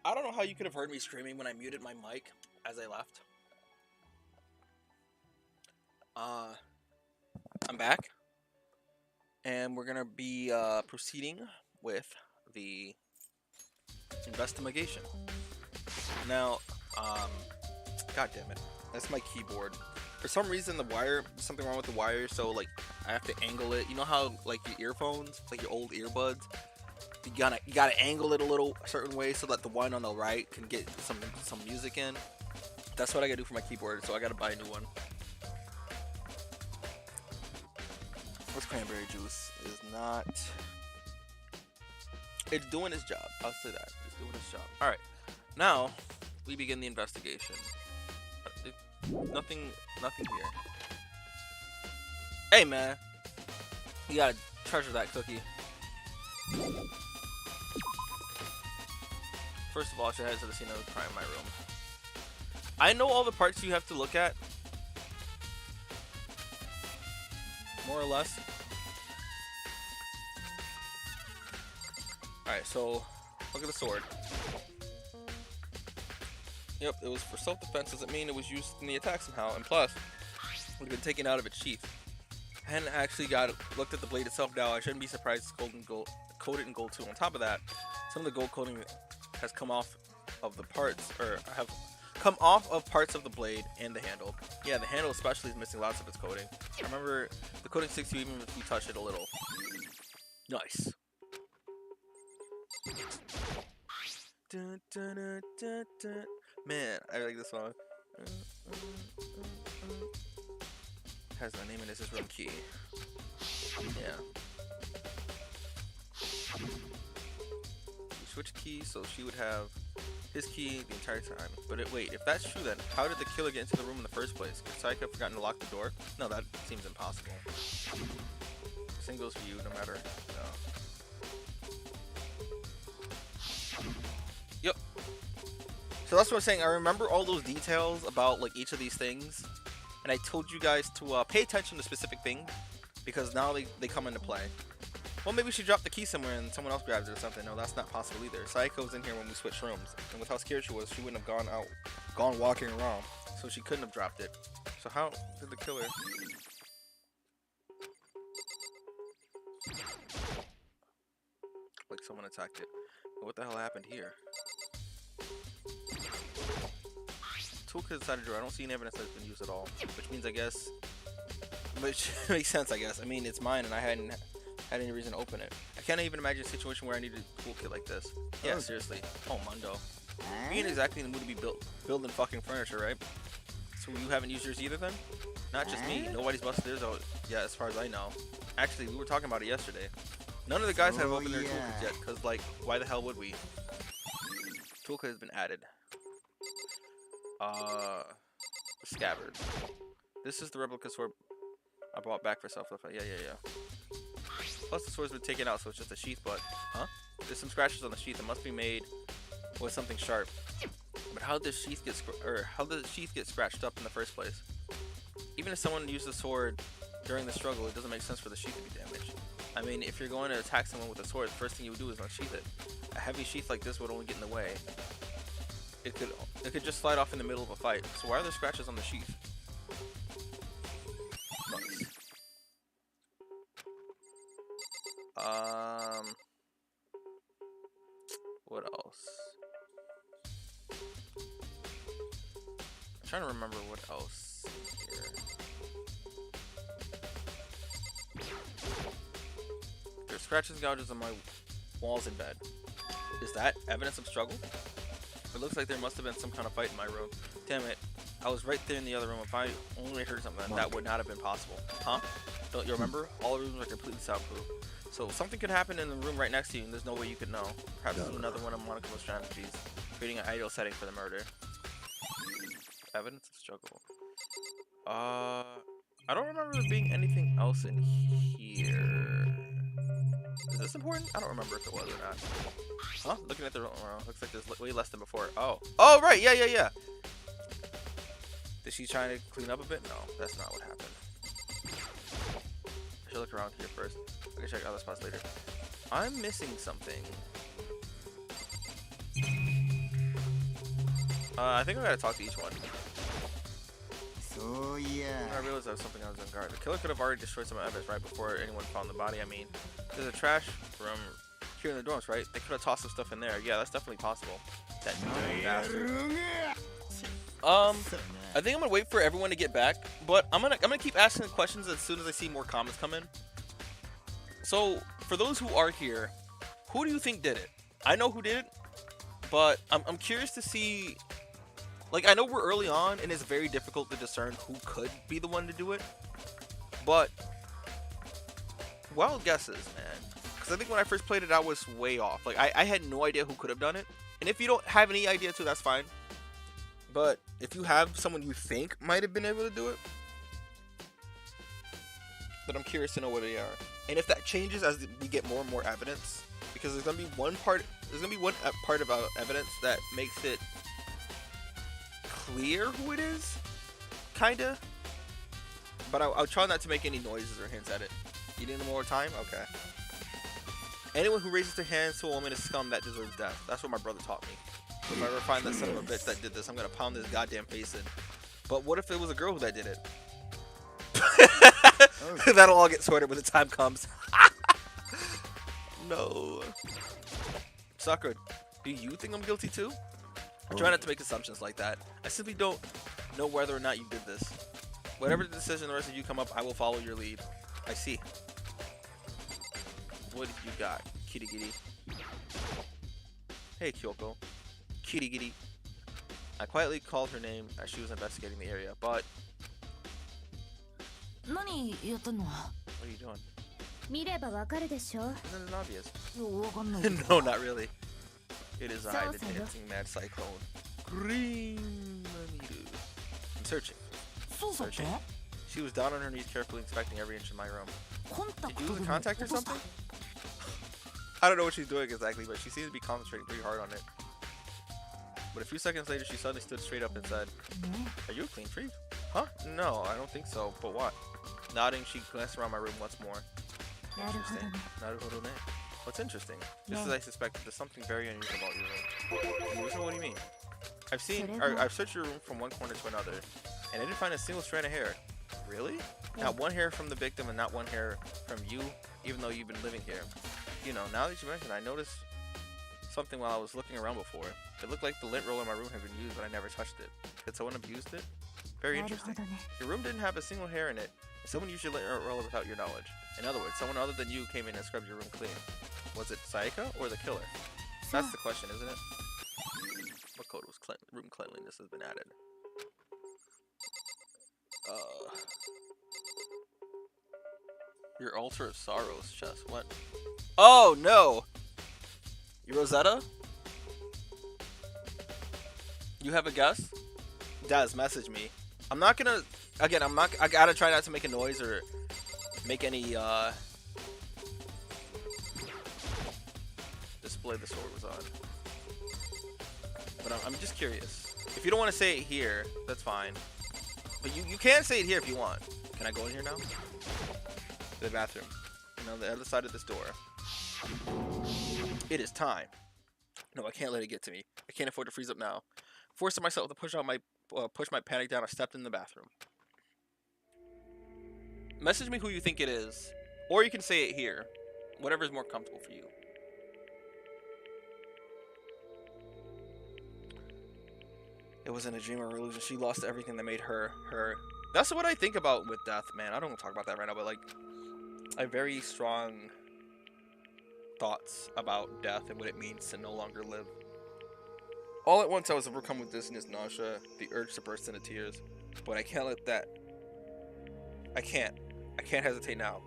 I don't know how you could have heard me screaming when I muted my mic as I left. I'm back, and we're gonna be proceeding with the investigation. Now, god damn it, that's my keyboard. For some reason, the wire, something wrong with the wire, so like I have to angle it. You know how like your earphones, like your old earbuds, you gotta angle it a certain way so that the one on the right can get some music in. That's what I gotta do for my keyboard, so I gotta buy a new one. This cranberry juice is not. It's doing its job. I'll say that. It's doing its job. All right, now we begin the investigation. Nothing here. Hey man, you gotta treasure that cookie. First of all, I should head to the scene of the crime in my room. I know all the parts you have to look at, more or less. Alright, so look at the sword. Yep, it was for self-defense. Doesn't mean it was used in the attack somehow. And plus, it would have been taken out of its sheath. I hadn't actually looked at the blade itself now. I shouldn't be surprised it's coated in gold too. On top of that, some of the gold coating has come off of the parts, or have come off of parts of the blade and the handle. Yeah, the handle especially is missing lots of its coating. I remember the coating sticks to you even if you touch it a little. Nice. Dun, dun, dun, dun, dun. Man, I like this song. Has the name in his room key. Yeah. We switched keys so she would have his key the entire time. But wait, if that's true, then how did the killer get into the room in the first place? Could Saika have forgotten to lock the door? No, that seems impossible. Same goes for you, no matter. No. Yep. So that's what I'm saying. I remember all those details about like each of these things, and I told you guys to pay attention to specific things because now they come into play. Well, maybe she dropped the key somewhere and someone else grabbed it or something. No, that's not possible either. Saiko was in here when we switched rooms, and with how scared she was, she wouldn't have gone walking around, so she couldn't have dropped it. So how did the killer? Like someone attacked it. What the hell happened here? Toolkit inside a drawer. I don't see any evidence that it's been used at all, which means I guess, which makes sense, I guess. I mean, it's mine, and I hadn't had any reason to open it. I can't even imagine a situation where I needed a toolkit like this. Yeah, seriously. Oh, Mundo. We ain't exactly in the mood to be building fucking furniture, right? So you haven't used yours either then? Not just me. Nobody's busted theirs out. Yeah, as far as I know. Actually, we were talking about it yesterday. None of the guys have opened their toolkits yet, because, like, why the hell would we? Toolkit has been added. Scabbard. This is the replica sword I bought back for self-defense. Yeah. Plus the sword's been taken out, so it's just a sheath, but... Huh? There's some scratches on the sheath. It must be made with something sharp. But how did the sheath get scratched up in the first place? Even if someone used the sword during the struggle, it doesn't make sense for the sheath to be damaged. I mean, if you're going to attack someone with a sword, the first thing you would do is unsheath it. A heavy sheath like this would only get in the way. It could just slide off in the middle of a fight. So why are there scratches on the sheath? Nice. What else? I'm trying to remember what else here. There's scratches and gouges on my walls in bed. Is that evidence of struggle? It looks like there must have been some kind of fight in my room. Damn it. I was right there in the other room. If I only heard something, that would not have been possible. Huh? Don't you remember? All the rooms are completely soundproof. So something could happen in the room right next to you and there's no way you could know. Perhaps this is another one of Monaco's strategies. Creating an ideal setting for the murder. Evidence of struggle. I don't remember there being anything else in here. Is this important? I don't remember if it was or not. Huh? Looking at the room, looks like there's way less than before. Oh, right, yeah. Is she trying to clean up a bit? No, that's not what happened. I should look around here first. I can check other spots later. I'm missing something. I think I gotta talk to each one. So yeah. I realized there was something I was on guard. The killer could have already destroyed some evidence right before anyone found the body. I mean, there's a trash room here in the dorms, right? They could have tossed some stuff in there. Yeah, that's definitely possible. That bastard. I think I'm gonna wait for everyone to get back, but I'm gonna keep asking the questions as soon as I see more comments come in. So for those who are here, who do you think did it? I know who did it, but I'm curious to see. Like, I know we're early on, and it's very difficult to discern who could be the one to do it. But, wild guesses, man. Because I think when I first played it, I was way off. Like, I had no idea who could have done it. And if you don't have any idea, too, that's fine. But, if you have someone you think might have been able to do it, then I'm curious to know what they are. And if that changes as we get more and more evidence, because there's going to be one part of evidence that makes it clear who it is, kinda, but I'll try not to make any noises or hints at it. You need more time? Okay. Anyone who raises their hands to a woman is scum that deserves death. That's what my brother taught me. If I ever find that son of a bitch that did this, I'm gonna pound his goddamn face in. But what if it was a girl that did it? That'll all get sorted when the time comes. No. Sakura, do you think I'm guilty too? I try not to make assumptions like that. I simply don't know whether or not you did this. Whatever the decision the rest of you come up, I will follow your lead. I see. What have you got, kitty giddy? Hey, Kyoko. Kitty giddy. I quietly called her name as she was investigating the area, but... What are you doing? 見ればわかるでしょ。 Isn't it obvious? No, not really. It is I, the dancing mad cyclone. Green. I'm searching. Searching. She was down on her knees, carefully inspecting every inch of my room. Did you lose a contact or something? I don't know what she's doing exactly, but she seems to be concentrating pretty hard on it. But a few seconds later, she suddenly stood straight up and said, "Are you a clean freak?" Huh? No, I don't think so. But what? Nodding, she glanced around my room once more. Interesting. Naruhodo ne. What's interesting? Just as I suspected, there's something very unusual about your room. Unusual? What do you mean? I've searched your room from one corner to another, and I didn't find a single strand of hair. Really? Not one hair from the victim and not one hair from you, even though you've been living here. You know, now that you mention it, I noticed something while I was looking around before. It looked like the lint roller in my room had been used, but I never touched it. Had someone abused it? Very interesting. Your room didn't have a single hair in it. Someone used your lint roller without your knowledge. In other words, someone other than you came in and scrubbed your room clean. Was it Sayaka or the killer? That's the question, isn't it? What code was room cleanliness has been added? Your altar of sorrows chest. What? Oh no! You Rosetta? You have a guess? Daz, message me. I'm not gonna. Again, I'm not. I gotta try not to make a noise or make any display the sword was on. But I'm just curious. If you don't want to say it here, that's fine. But you can say it here if you want. Can I go in here now? The bathroom. And on the other side of this door. It is time. No, I can't let it get to me. I can't afford to freeze up now. Forcing myself to push my panic down, I stepped in the bathroom. Message me who you think it is. Or you can say it here. Whatever is more comfortable for you. It wasn't a dream or illusion. She lost everything that made her, her. That's what I think about with death, man. I don't want to talk about that right now, but like, I have very strong thoughts about death and what it means to no longer live. All at once I was overcome with dizziness, nausea, the urge to burst into tears. But I can't let that... I can't hesitate now.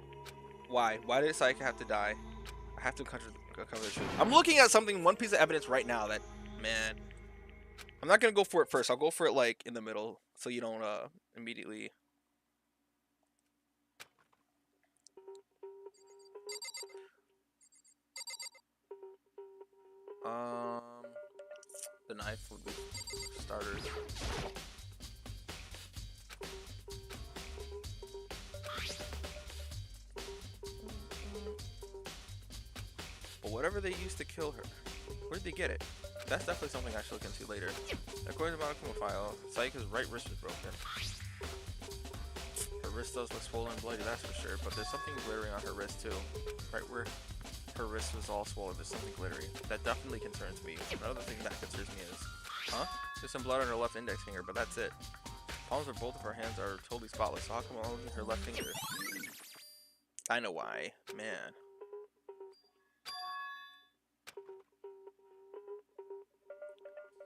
Why? Why did Sayaka have to die? I have to cover the truth. I'm looking at something, one piece of evidence right now that, man... I'm not gonna go for it first. I'll go for it like in the middle, so you don't immediately... The knife would be starters. But whatever they used to kill her, where did they get it? That's definitely something I should look into later. According to the file, Sayaka's right wrist was broken. Her wrist does look swollen and bloody, that's for sure, but there's something glittering on her wrist too. Right where her wrist was all swollen, there's something glittery. That definitely concerns me. Another thing that concerns me is, huh? There's some blood on her left index finger, but that's it. Palms of both of her hands are totally spotless, so how come only her left finger? I know why, man.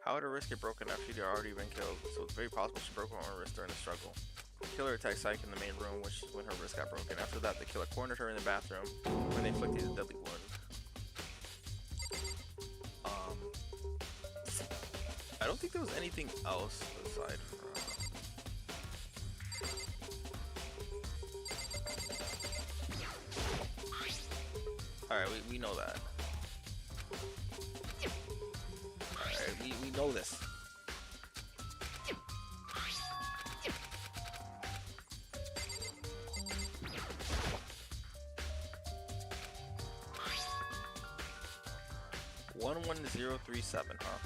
How would her wrist get broken after she'd already been killed? So it's very possible she broke one of her wrist during the struggle. The killer attacked Sayaka in the main room, which is when her wrist got broken. After that, the killer cornered her in the bathroom when they inflicted a deadly wound. I don't think there was anything else aside from... Alright, we know that. Alright, we know this. One 1037, huh?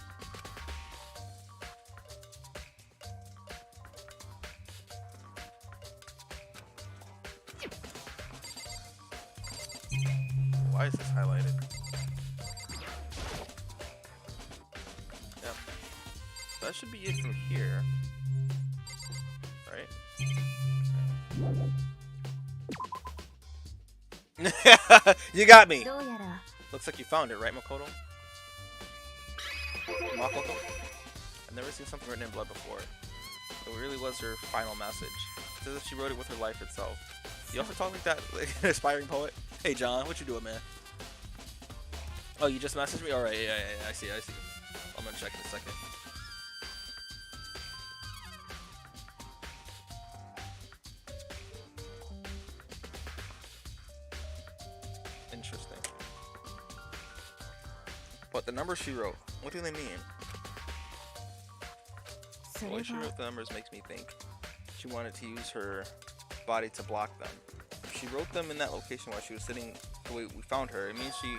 Why is this highlighted? Yep. That should be it from here. Right? You got me! Looks like you found it, right, Makoto? Makoto? I've never seen something written in blood before. It really was her final message. It's as if she wrote it with her life itself. You ever talk like that, like an aspiring poet? Hey John, what you doing, man? Oh, you just messaged me? Alright, yeah, I see. I'm gonna check in a second. Interesting. But the numbers she wrote, what do they mean? The way she wrote the numbers makes me think she wanted to use her body to block them. If she wrote them in that location while she was sitting the way we found her, it means she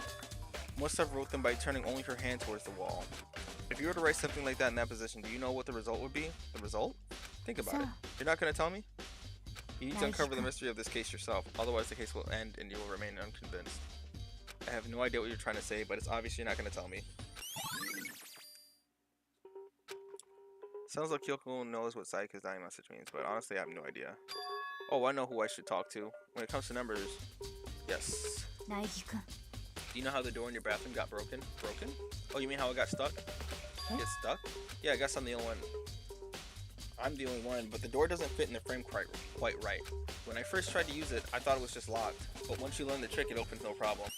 must have wrote them by turning only her hand towards the wall. If you were to write something like that in that position, do you know what the result would be? The result? Think about it. You're not going to tell me? You need to uncover the mystery of this case yourself, otherwise the case will end and you will remain unconvinced. I have no idea what you're trying to say, but it's obvious you're not going to tell me. Sounds like Kyoko knows what Sayaka's dying message means, but honestly I have no idea. Oh, I know who I should talk to. When it comes to numbers, yes. Do you know how the door in your bathroom got broken? Broken? Oh, you mean how it got stuck? Get stuck? Yeah, I guess I'm the only one. I'm the only one, but the door doesn't fit in the frame quite right. When I first tried to use it, I thought it was just locked, but once you learn the trick, it opens no problem.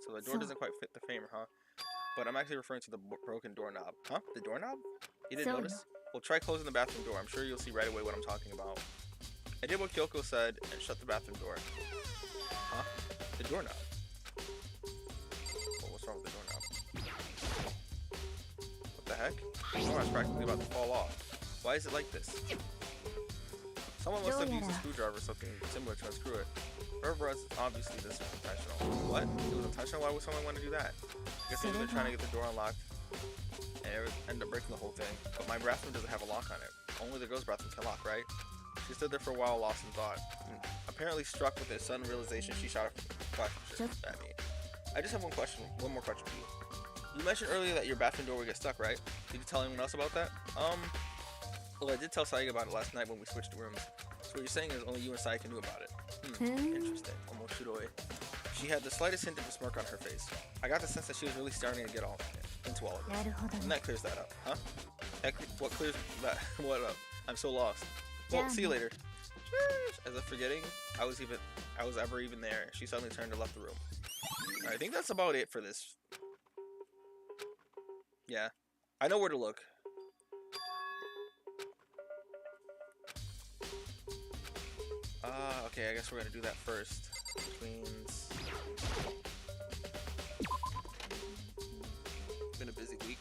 So the door doesn't quite fit the frame, huh? But I'm actually referring to the broken doorknob. Huh? The doorknob? You didn't notice? Well, try closing the bathroom door. I'm sure you'll see right away what I'm talking about. I did what Kyoko said and shut the bathroom door. Huh? The doorknob. Well, what's wrong with the doorknob? What the heck? The door is practically about to fall off. Why is it like this? Someone must have used a screwdriver or something similar to unscrew it. Whoever was, obviously this was intentional. What? It was intentional? Why would someone want to do that? I guess maybe they're trying to get the door unlocked and end up breaking the whole thing. But my bathroom doesn't have a lock on it. Only the girl's bathroom can lock, right? She stood there for a while, lost in thought. Apparently struck with a sudden realization, she shot a question at me. I just have one more question for you. You mentioned earlier that your bathroom door would get stuck, right? Did you tell anyone else about that? Well, I did tell Sayaka about it last night when we switched rooms. So what you're saying is only you and Sayaka knew about it. Interesting. Omoshiroi. She had the slightest hint of a smirk on her face. I got the sense that she was really starting to get into all of this. And that clears that up, huh? Heck, what clears that? What up? I'm so lost. Well, see you later. As if forgetting I was ever even there, she suddenly turned and left the room. Alright, I think that's about it for this. Yeah. I know where to look. Okay, I guess we're gonna do that first. Which means it's been a busy week.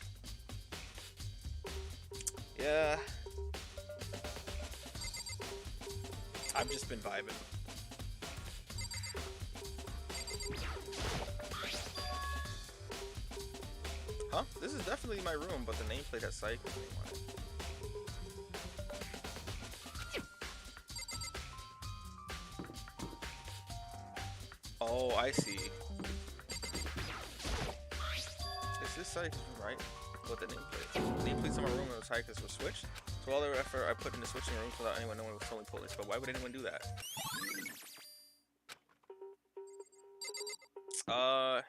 Yeah. I've just been vibing. Huh? This is definitely my room, but the nameplate has Psycho's name on it. Oh, I see. Is this Psycho's room, right? With the nameplate. The nameplates in my room and the Psycho's were switched. So all the effort I put into switching rooms without anyone knowing it was totally pointless. But why would anyone do that?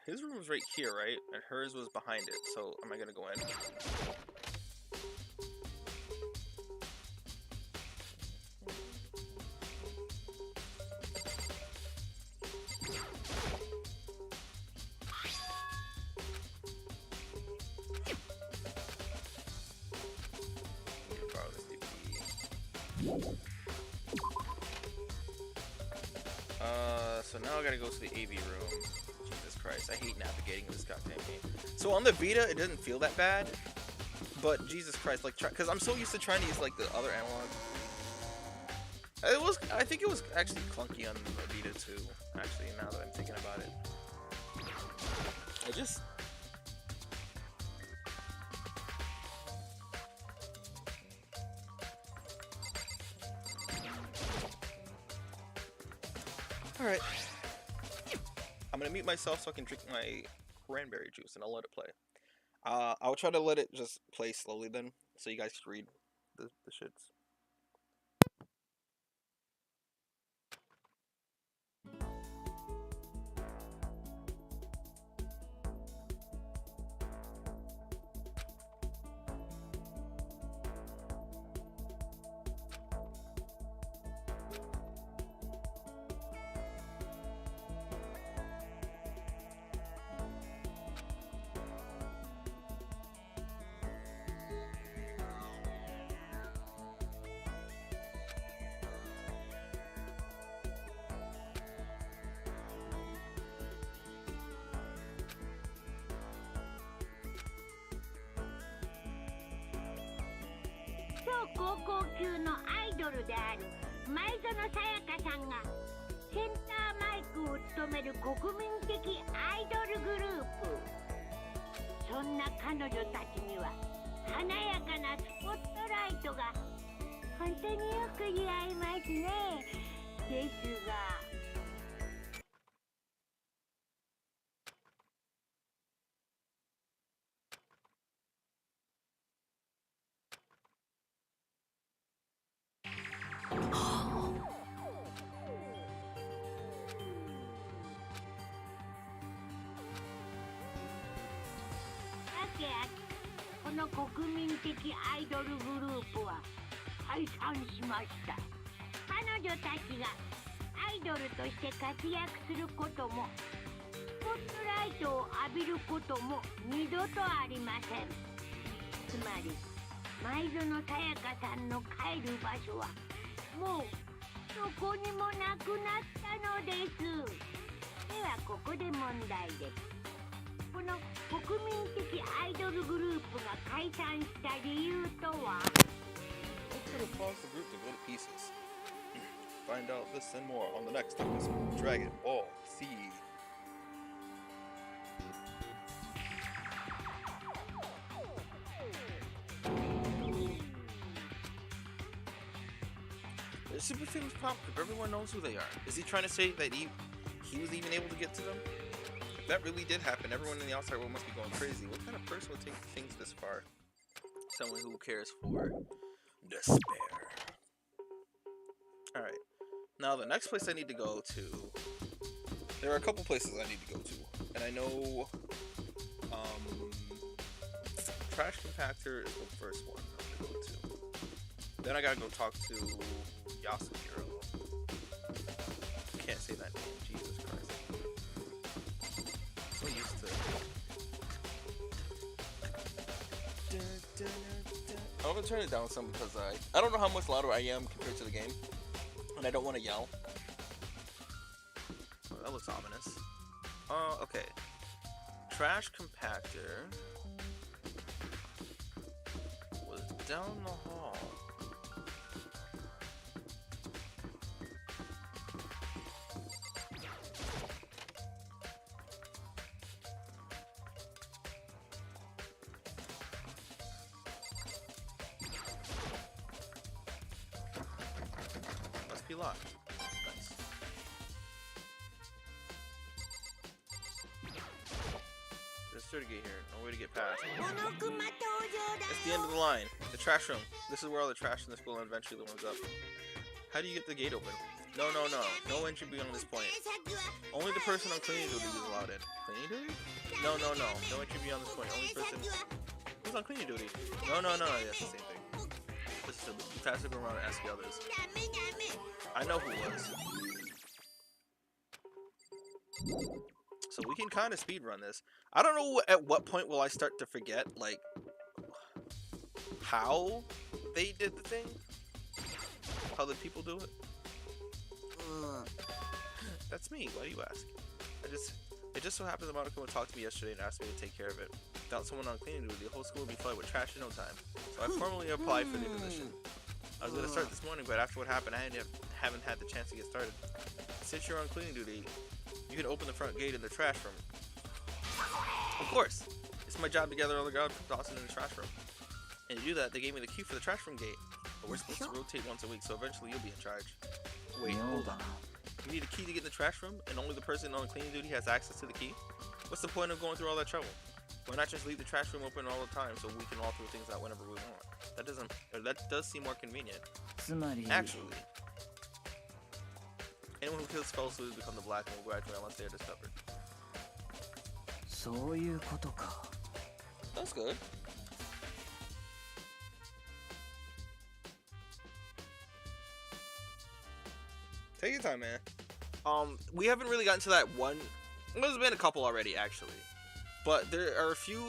His room was right here, right? And hers was behind it. So am I gonna go in? So now I gotta go to the AV room. Jesus Christ, I hate navigating this goddamn game. So on the Vita, it doesn't feel that bad, but Jesus Christ, like, because I'm so used to trying to use like the other analog. I think it was actually clunky on the Vita too. Actually, now that I'm thinking about it, Alright. I'm gonna mute myself so I can drink my cranberry juice and I'll let it play. I'll try to let it just play slowly then, so you guys can read the shits.超高校級のアイドルである前園さやかさんがセンターマイクを務める国民的アイドルグループ。そんな彼女たちには華やかなスポットライトが本当によく似合いますね。ですがこの国民的アイドルグループは解散しました。彼女たちがアイドルとして活躍することもスポットライトを浴びることも二度とありません。つまり前園さやかさんの帰る場所はもうどこにもなくなったのです。ではここで問題です。この国民的アイドルグループが解散した理由とは？ Let's go to pause the group to go to pieces. Find out this and more on the next episode of Dragon Ball Z. The super famous pop group, everyone knows who they are. Is he trying to say that he was even able to get to them? If that really did happen, everyone in the outside world must be going crazy. What kind of person would take things this far? Someone who cares for despair. Alright. Now the next place I need to go to, there are a couple places I need to go to, and I know Trash Compactor is the first one I'm gonna go to. Then I gotta go talk to Yasuhiro. Can't say that name, Jesus Christ. So used to I'm gonna turn it down some because I don't know how much louder I am compared to the game. And I don't want to yell. Oh, that looks ominous. Okay. Trash Compactor was down the hall. Must be locked. Nice. There's a gate here. No way to get past. It's the end of the line. The trash room. This is where all the trash in the school eventually warms up. How do you get the gate open? No. No entry beyond this point. Only the person on cleaning duty is allowed in. Cleaning duty? No. No entry beyond this point. Only person who's on cleaning duty. No. Yeah, it's the same thing. This is silly. You have to go around and ask the others. I know who it was. So we can kind of speedrun this. I don't know at what point will I start to forget, like, how they did the thing? How the people do it? That's me. Why do you ask? It just so happens that Monaco would talk to me yesterday and asked me to take care of it. Without someone on cleaning duty, the whole school would be flooded with trash in no time. So I formally applied for the position. I was gonna start this morning, but after what happened, I haven't had the chance to get started. Since you're on cleaning duty, you can open the front gate in the trash room. Of course! It's my job to gather all the garbage tossed in the trash room. And to do that, they gave me the key for the trash room gate. But we're supposed to rotate once a week, so eventually you'll be in charge. Wait, hold on. You need a key to get in the trash room, and only the person on cleaning duty has access to the key? What's the point of going through all that trouble? Why not just leave the trash room open all the time so we can all throw things out whenever we want? That does seem more convenient. Actually, anyone who kills spells will become the black and will graduate unless they are discovered. That's good. Take your time, man. We haven't really gotten to that one. There's been a couple already, actually. But there are a few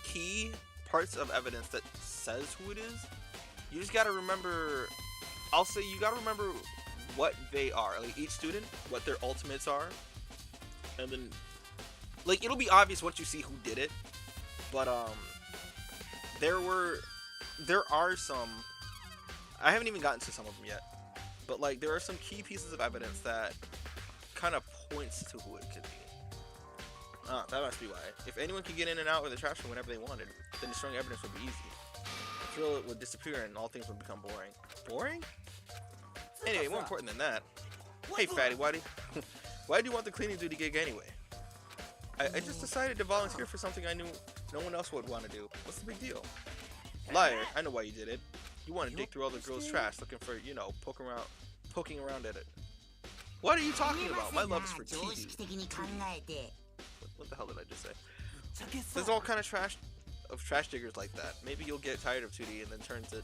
key parts of evidence that says who it is. You just gotta remember, I'll say you gotta remember what they are. Like each student, what their ultimates are. And then, like, it'll be obvious once you see who did it. But, there are some, I haven't even gotten to some of them yet. But, like, there are some key pieces of evidence that kind of points to who it could be. That must be why. If anyone could get in and out of the trash room whenever they wanted, then destroying evidence would be easy. The thrill would disappear and all things would become boring. Boring? Anyway, more important than that. Hey, fatty, why do you want the cleaning duty gig anyway? I just decided to volunteer for something I knew no one else would want to do. What's the big deal? Liar, I know why you did it. You want to dig through all the girls' trash looking for, you know, poking around at it. What are you talking about? My love is for TV. What the hell did I just say? There's all kind of trash of trash diggers like that. Maybe you'll get tired of 2D and then turn to.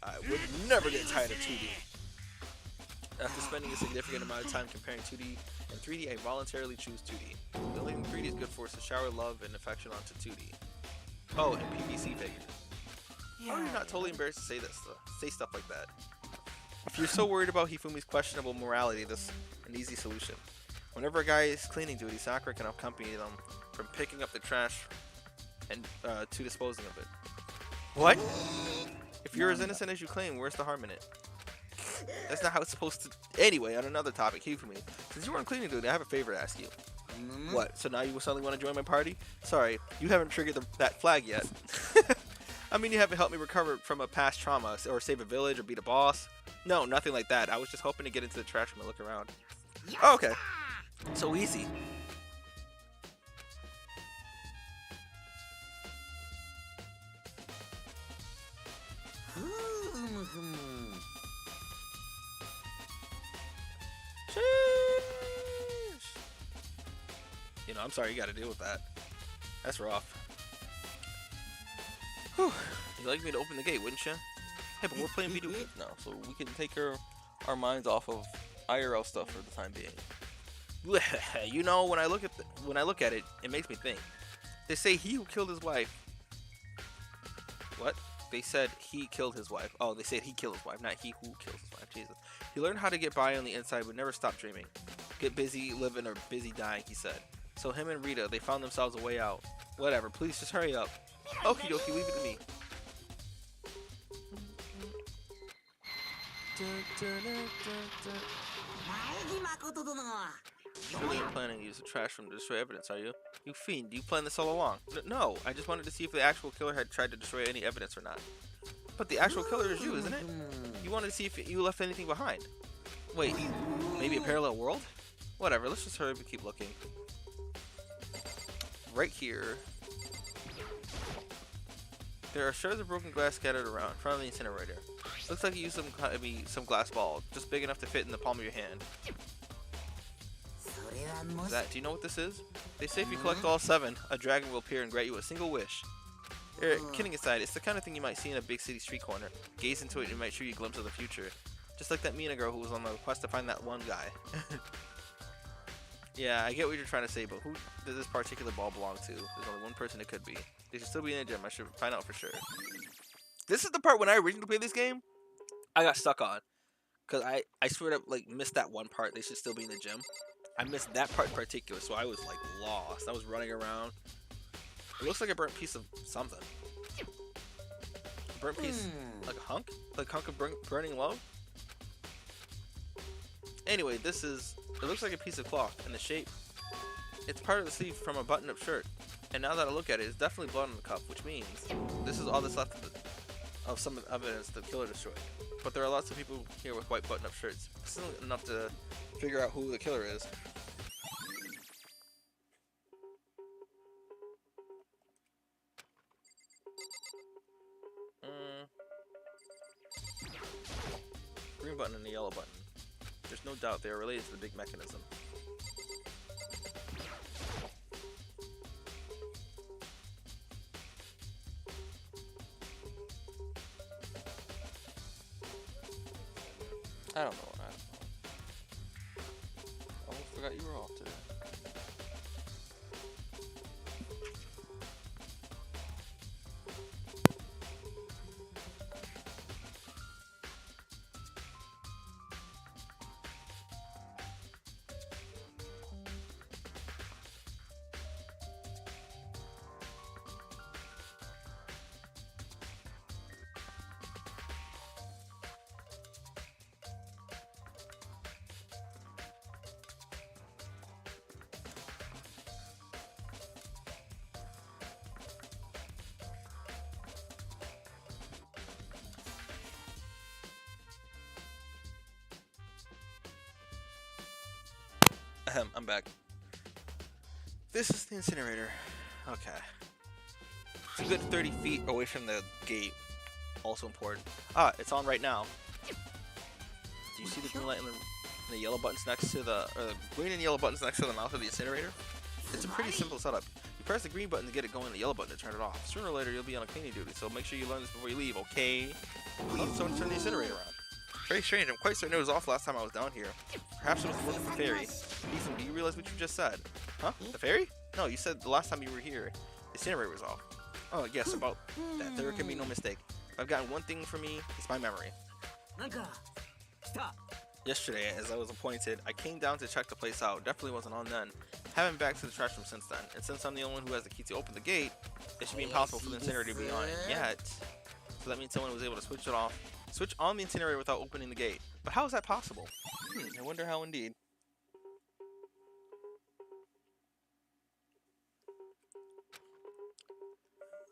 I would never get tired of 2D. After spending a significant amount of time comparing 2D and 3D, I voluntarily choose 2D. The only thing 3D is good for is to shower love and affection onto 2D. Oh, and PVC figures. How are you not totally embarrassed to say this? Say stuff like that. If you're so worried about Hifumi's questionable morality, this is an easy solution. Whenever a guy is cleaning duty, Sakura can accompany them from picking up the trash and to disposing of it. What? If you're as innocent as you claim, where's the harm in it? That's not how it's supposed to. Anyway, on another topic, Hifumi, since you weren't cleaning duty, I have a favor to ask you. What? So now you suddenly want to join my party? Sorry, you haven't triggered that flag yet. I mean, you haven't helped me recover from a past trauma, or save a village, or beat a boss. No, nothing like that. I was just hoping to get into the trash room and look around. Oh, okay. So easy. You know, I'm sorry you gotta deal with that. That's rough. Whew. You'd like me to open the gate, wouldn't you? Hey, but we're playing video games now, so we can take our minds off of IRL stuff for the time being. You know, when I look at it, it makes me think. They say he who killed his wife. What? They said he killed his wife. Oh, they said he killed his wife, not he who kills his wife. Jesus. He learned how to get by on the inside, but never stop dreaming. Get busy living or busy dying, he said. So him and Rita, they found themselves a way out. Whatever, please just hurry up. Okie dokie, leave it to me. Surely you're planning to use the trash room to destroy evidence, are you? You fiend, you planned this all along. No, I just wanted to see if the actual killer had tried to destroy any evidence or not. But the actual killer is you, isn't it? You wanted to see if you left anything behind. Wait, maybe a parallel world? Whatever, let's just hurry up and keep looking. Right here. There are shards of broken glass scattered around in front of the incinerator. Looks like you used some glass ball, just big enough to fit in the palm of your hand. Do you know what this is? They say if you collect all 7, a dragon will appear and grant you a single wish. Kidding aside, it's the kind of thing you might see in a big city street corner. Gaze into it and it might show you a glimpse of the future. Just like that Mina girl who was on the quest to find that one guy. Yeah, I get what you're trying to say, but who does this particular ball belong to? There's only one person it could be. They should still be in the gym. I should find out for sure. This is the part when I originally played this game, I got stuck on. Because I swear to like missed that one part. They should still be in the gym. I missed that part in particular, so I was like lost. I was running around. It looks like a burnt piece of something. A burnt piece, like a hunk? Like a hunk of burning love? Anyway, it looks like a piece of cloth, and the shape, it's part of the sleeve from a button-up shirt. And now that I look at it, it's definitely blood on the cuff, which means this is all that's left of some evidence the killer destroyed. But there are lots of people here with white button-up shirts. This isn't enough to figure out who the killer is. Green button and the yellow button. There's no doubt they are related to the big mechanism. I don't know. I almost forgot you were off today. I'm back. This is the incinerator. Okay. It's a good 30 feet away from the gate. Also important. Ah, it's on right now. Do you see the green light and the yellow buttons next to the green and yellow buttons next to the mouth of the incinerator? It's a pretty simple setup. You press the green button to get it going, the yellow button to turn it off. Sooner or later, you'll be on a cleaning duty, so make sure you learn this before you leave, okay? Oh, someone turned the incinerator on. Very strange. I'm quite certain it was off last time I was down here. Perhaps it was the work of the fairy. Ethan, do you realize what you just said? Huh? The fairy? No, you said the last time you were here, the incinerator was off. Oh, yes, about that. There can be no mistake. If I've gotten one thing for me, it's my memory. Yesterday, as I was appointed, I came down to check the place out. Definitely wasn't on then. Haven't been back to the trash room since then. And since I'm the only one who has the key to open the gate, it should be impossible for the incinerator to be on it yet. So that means someone was able to switch on the incinerator without opening the gate. But how is that possible? I wonder how indeed.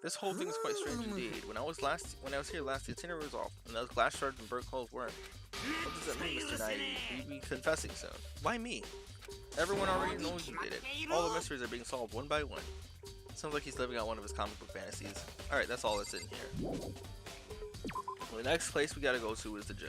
This whole thing is quite strange indeed. When I was here last, the incinerator was off, and those glass shards and burnt clothes weren't. What does that mean, Mr. Knight? You'll be confessing soon. Why me? Everyone already knows you did it. All the mysteries are being solved one by one. Sounds like he's living out one of his comic book fantasies. Alright, that's all that's in here. Well, the next place we gotta go to is the gym.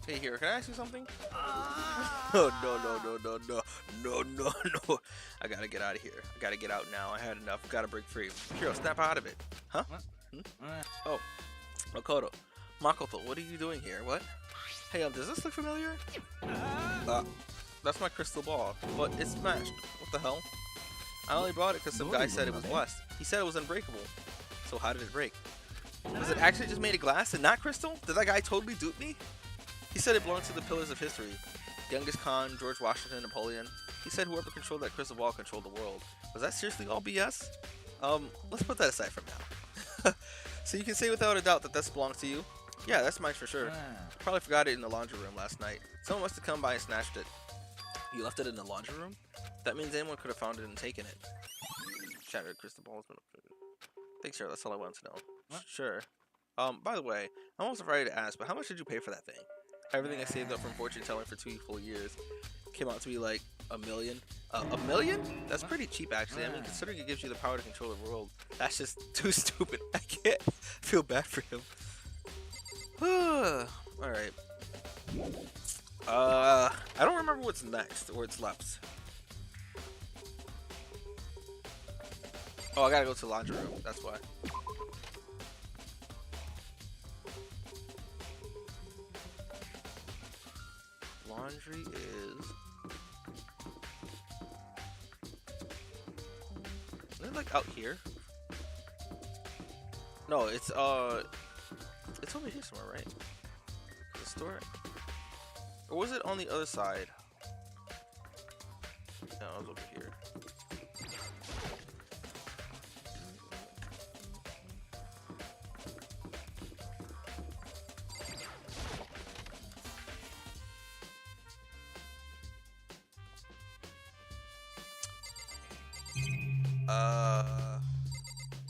Hey, here, can I ask you something? No. I gotta get out of here. I gotta get out now. I had enough. Gotta break free. Hero, snap out of it. Huh? Oh, Makoto. Makoto, what are you doing here? What? Hey, does this look familiar? That's my crystal ball, but it's smashed. What the hell? I only brought it because some guy said it was blessed. He said it was unbreakable. So how did it break? Was it actually just made of glass and not crystal? Did that guy totally dupe me? He said it belonged to the pillars of history. Genghis Khan, George Washington, Napoleon. He said whoever controlled that crystal ball controlled the world. Was that seriously all BS? Let's put that aside from now. So you can say without a doubt that this belongs to you? Yeah, that's mine for sure. Probably forgot it in the laundry room last night. Someone must have come by and snatched it. You left it in the laundry room? That means anyone could have found it and taken it. Shattered crystal ball has been upgraded. Thanks, sir. That's all I wanted to know. What? Sure. By the way, I'm almost afraid to ask, but how much did you pay for that thing? Everything I saved up from fortune telling for 2 full years came out to be like $1 million. $1 million? That's pretty cheap, actually. I mean, considering it gives you the power to control the world, that's just too stupid. I can't feel bad for him. Alright. I don't remember what's next or what's left. Oh, I gotta go to the laundry room. That's why. Laundry is... Isn't it like out here? No, it's over here somewhere, right? The store? Or was it on the other side? No, it was over here.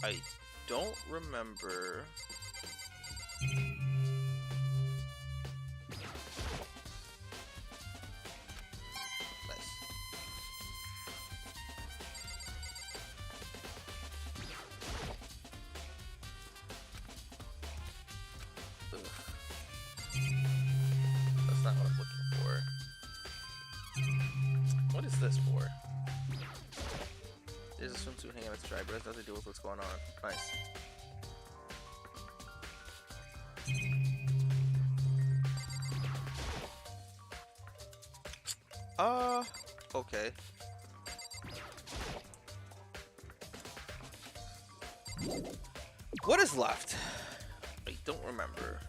I don't remember. Nice. Ugh. That's not what I'm looking for. What is this for? There's a swimsuit hanging on its dry, but it has nothing to do with what's going on. Nice. Okay. What is left? I don't remember.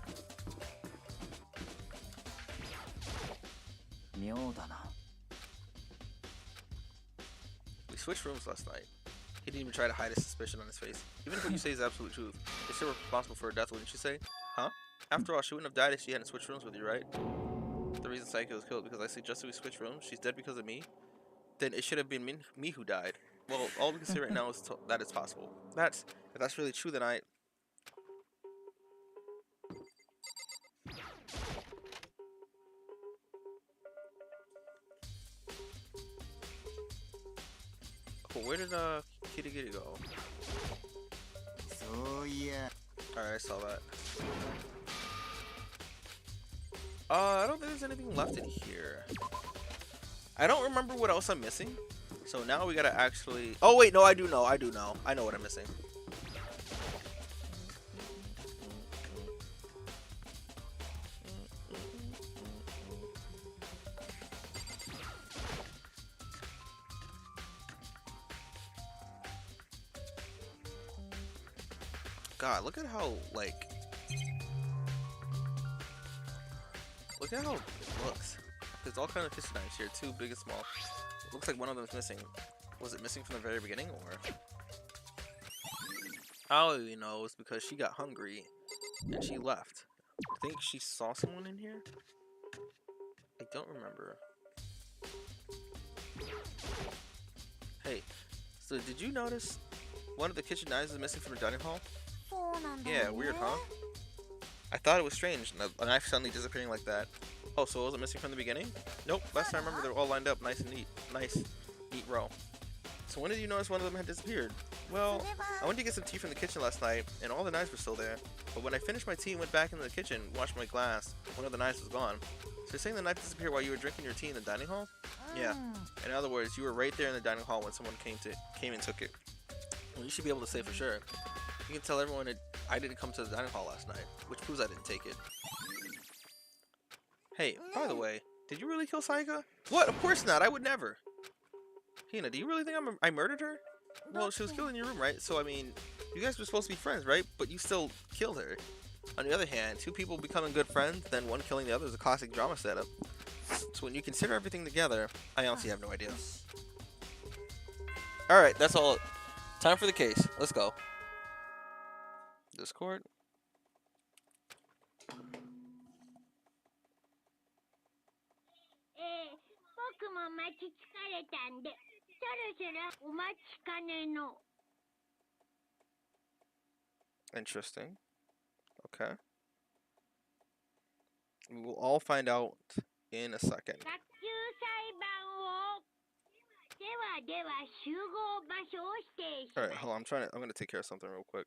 We switched rooms last night. He didn't even try to hide his suspicion on his face. Even if what you say is absolute truth, you're still responsible for her death, wouldn't you say? Huh? After all, she wouldn't have died if she hadn't switched rooms with you, right? The reason Psycho was killed because I suggested we switch rooms. She's dead because of me. Then it should have been me who died. Well, all we can say right now is that it's possible. If that's really true, then where did Kitty Kitty go? So yeah. Alright, I saw that. I don't think there's anything left in here. I don't remember what else I'm missing. So now we gotta actually... Oh wait, no, I do know. I know what I'm missing. God, look at how, like... Look at how it looks. There's all kinds of kitchen knives here, too, big and small. It looks like one of them is missing. Was it missing from the very beginning, or? How do you know? It's because she got hungry and she left. I think she saw someone in here? I don't remember. Hey, so did you notice one of the kitchen knives is missing from the dining hall? Yeah, weird, huh? I thought it was strange, a knife suddenly disappearing like that. Oh, so it wasn't missing from the beginning? Nope, last time I remember they were all lined up nice and neat. Nice, neat row. So when did you notice one of them had disappeared? Well, I went to get some tea from the kitchen last night, and all the knives were still there. But when I finished my tea and went back into the kitchen, washed my glass, one of the knives was gone. So you're saying the knife disappeared while you were drinking your tea in the dining hall? Yeah. In other words, you were right there in the dining hall when someone came and took it. Well, you should be able to say for sure. You can tell everyone that I didn't come to the dining hall last night, which proves I didn't take it. Hey, by the way, did you really kill Saika? What? Of course not. I would never. Hina, do you really think I murdered her? Well, she was killed in your room, right? So, I mean, you guys were supposed to be friends, right? But you still killed her. On the other hand, two people becoming good friends, then one killing the other is a classic drama setup. So when you consider everything together, I honestly have no idea. Alright, that's all. Time for the case. Let's go. Discord. Interesting. Okay. We will all find out in a second. Alright, hold on. I'm gonna take care of something real quick.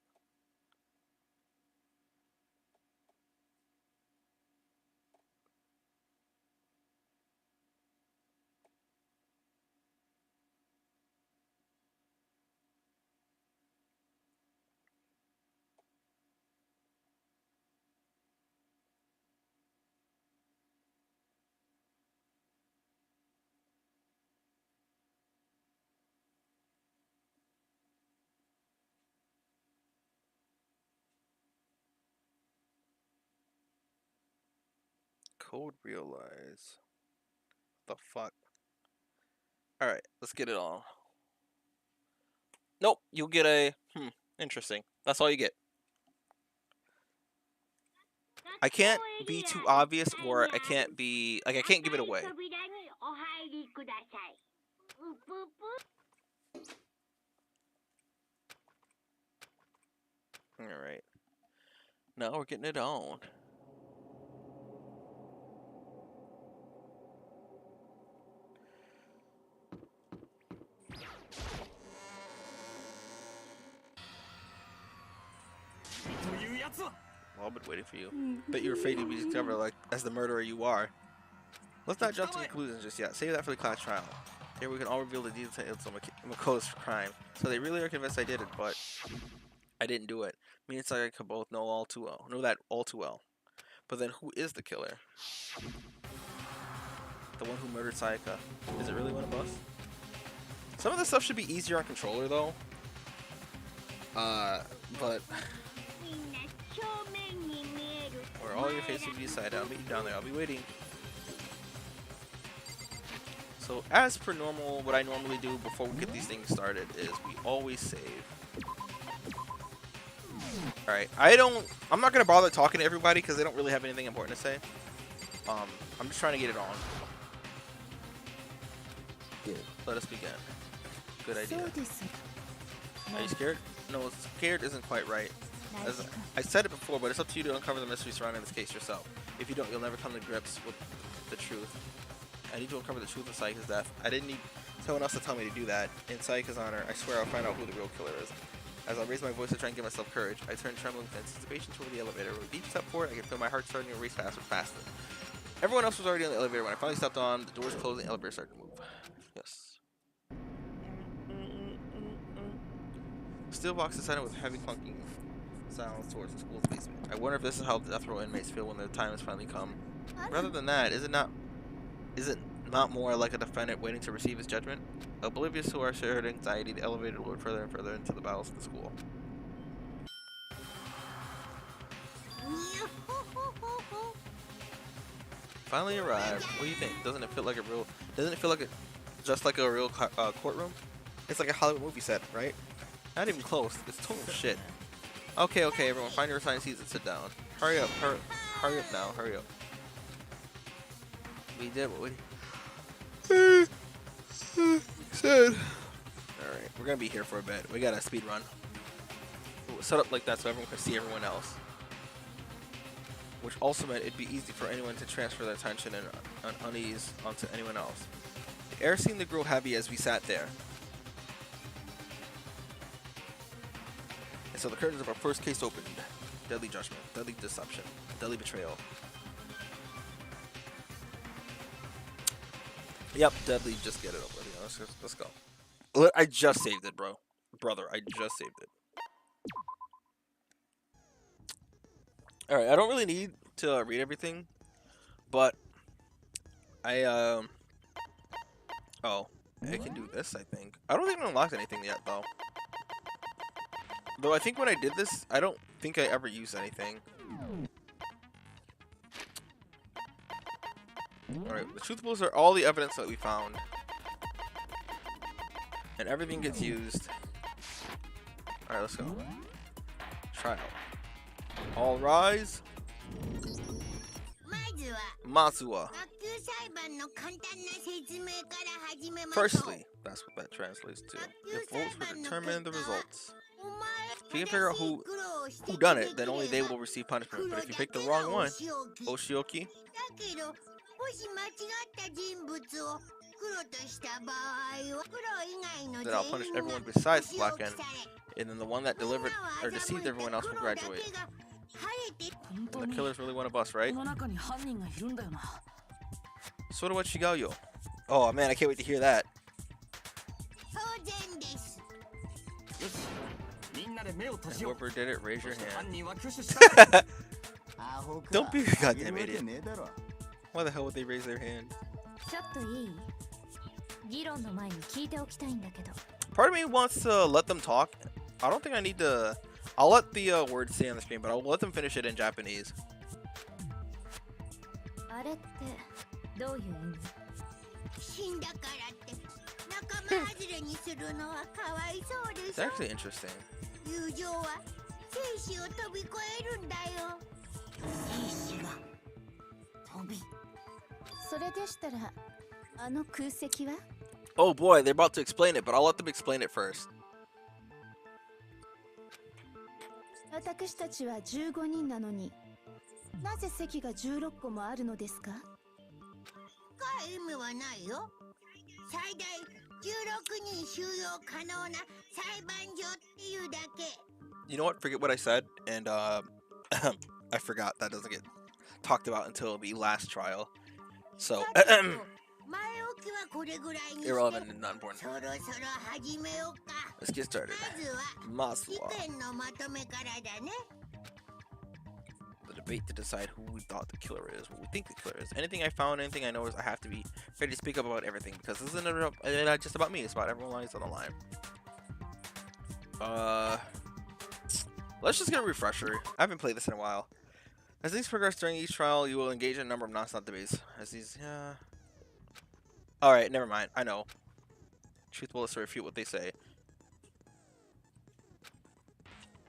Code realize. The fuck? Alright, let's get it on. Nope, you'll get a interesting. That's all you get. I can't be too obvious, or I can't be like I can't give it away. Alright. Now we're getting it on. Well, I've been waiting for you. Bet you're afraid to be discovered like as the murderer you are. Let's not jump to conclusions just yet. Save that for the class trial. Here we can all reveal the details of Makoto's crime. So they really are convinced I did it, but I didn't do it. Me and Sayaka could both know that all too well. But then who is the killer? The one who murdered Sayaka. Is it really one of us? Some of this stuff should be easier on controller though. But where all your face will be decided, I'll meet you down there. I'll be waiting. So as per normal, what I normally do before we get these things started is we always save. Alright, I'm not gonna bother talking to everybody because they don't really have anything important to say. I'm just trying to get it on. Let us begin. Good idea. Are you scared? No, scared isn't quite right. As I said it before, but it's up to you to uncover the mystery surrounding this case yourself. If you don't, you'll never come to grips with the truth. I need to uncover the truth of Saika's death. I didn't need someone else to tell me to do that. In Saika's honor, I swear I'll find out who the real killer is. As I raise my voice to try and give myself courage, I turn trembling with anticipation toward the elevator. With each step forward, I can feel my heart starting to race faster and faster. Everyone else was already on the elevator when I finally stepped on. The doors closed and the elevator started to move. Yes. Steel box is silent with heavy clunking sounds towards the school's basement. I wonder if this is how death row inmates feel when their time has finally come. Rather than that, is it not more like a defendant waiting to receive his judgment? Oblivious to our shared anxiety, the elevator lured further and further into the bowels of the school. Finally arrived. What do you think? Doesn't it feel like a real? Doesn't it feel like just like a real courtroom? It's like a Hollywood movie set, right? Not even close. It's total shit. Okay, everyone, find your assigned seats and sit down. Hurry up, hurry up now, hurry up. We did what we said. Alright, we're gonna be here for a bit. We got a speed run. We'll set up like that so everyone can see everyone else. Which also meant it'd be easy for anyone to transfer their attention and unease onto anyone else. The air seemed to grow heavy as we sat there. And so the curtains of our first case opened. Deadly judgment, deadly deception, deadly betrayal. Yep, deadly, just get it over with. Let's go. I just saved it, bro. Brother, I just saved it. Alright, I don't really need to read everything, but I can do this, I think. I don't think I unlocked anything yet, though. Though I think when I did this, I don't think I ever used anything. Alright, the truthfuls are all the evidence that we found. And everything gets used. Alright, let's go. Trial. All rise. Matsuwa. Firstly, that's what that translates to. If votes will determine the results. If you can figure out who done it, then only they will receive punishment. But if you pick the wrong one, Oshioki, then I'll punish everyone besides the black end, and then the one that delivered or deceived everyone else will graduate. And the killer's really one of us, right? So do what Shigayo. Oh man, I can't wait to hear that. And whoever did it, raise your hand. Don't be a goddamn idiot. Why the hell would they raise their hand? Part of me wants to let them talk. I don't think I need to. I'll let the words stay on the screen, but I'll let them finish it in Japanese. It's actually interesting. Oh boy, they're about to explain it, but I'll let them explain it first. You know what? Forget what I said, and I forgot that doesn't get talked about until the last trial. So, irrelevant and not important. Let's get started. Matsuwa. The debate to decide who we thought the killer is, what we think the killer is. Anything I found, anything I know is I have to be ready to speak up about everything because this isn't not just about me, it's about everyone who's on the line. Let's just get a refresher. I haven't played this in a while. As things progress during each trial, you will engage in a number of non-stop debates. As these, Alright, never mind. I know. Truthful is to refute what they say.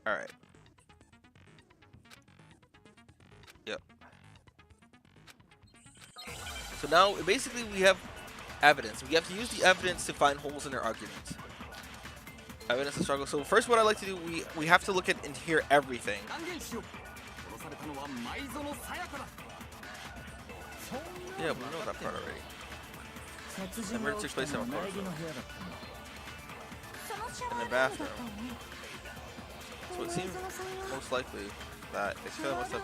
Alright. Yep. So now, basically, we have evidence. We have to use the evidence to find holes in their arguments. Evidence to struggle. So first, what I like to do, we have to look at and hear everything. 断言しよう。殺されたのは前園さやかだ。 Yeah, we know that part already. 殺人が起きたのは苗木の部屋だったの。 In the bathroom. So it seems most likely that this killer must have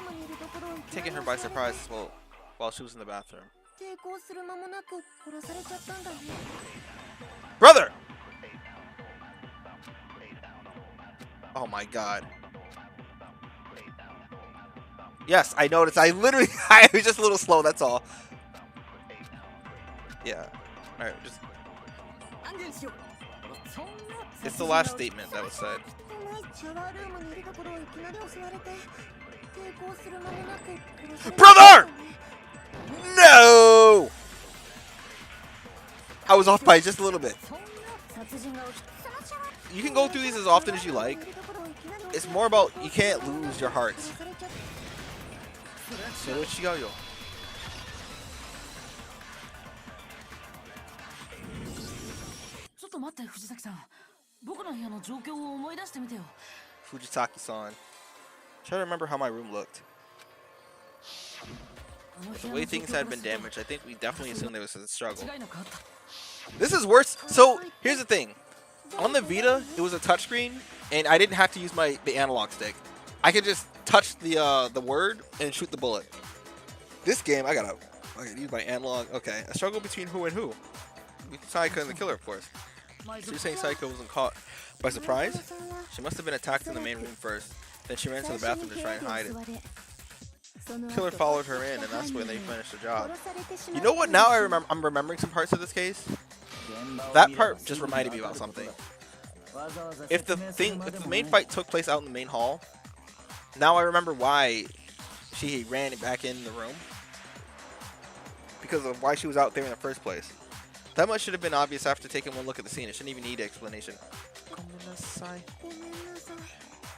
taken her by surprise while she was in the bathroom. 抵抗する間もなく殺されちゃったんだね。 Brother! Oh my god. Yes, I noticed. I literally, I was just a little slow, that's all. Yeah. Alright, just. 断言しよう。そんな It's the last statement that was said. シャワールームにいるところをいきなり襲われて抵抗する間もなく殺されちゃったん Brother! だね。 No! I was off by just a little bit. 殺人が起きた。 You can go through these as often as you like. It's more about you can't lose your hearts. それは違うよ。ちょっと待って藤崎さん。僕の部屋の状況を思い出してみてよ。 Fujitaki-san. Try to remember how my room looked. The way things had been damaged, I think we definitely assumed there was a struggle. 違いなくあった。 This is worse. So here's the thing. On the Vita, it was a touchscreen, and I didn't have to use the analog stick. I could just touch the word and shoot the bullet. This game, I gotta use my analog. Okay, a struggle between who and who? Saika and the killer, of course. So you're saying Saika wasn't caught by surprise? She must have been attacked in the main room first. Then she ran to the bathroom to try and hide it. Killer followed her in, and that's when they finished the job. You know what? Now I'm remembering some parts of this case. That part just reminded me about something. If the main fight took place out in the main hall, now I remember why she ran back in the room. Because of why she was out there in the first place. That much should have been obvious after taking one look at the scene. It shouldn't even need explanation.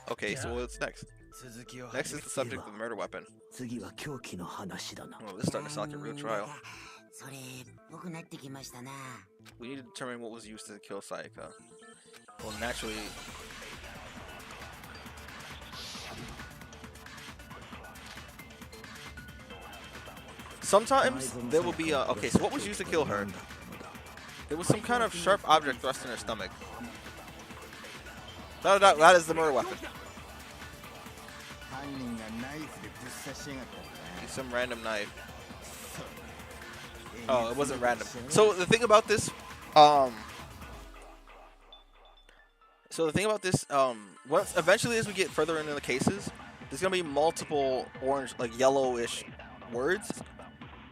Okay, so what's next? Next is the subject of the murder weapon. 次は凶器の話だな。 Oh, this is starting to sound like a real trial. それ僕なってきましたな。 We need to determine what was used to kill Sayaka. Well, naturally... Sometimes there will be a... Okay, so what was used to kill her? There was some kind of sharp object thrust in her stomach. That is the murder weapon. Some random knife. Oh, it wasn't random. So the thing about this, once eventually as we get further into the cases, there's gonna be multiple orange, like yellowish words.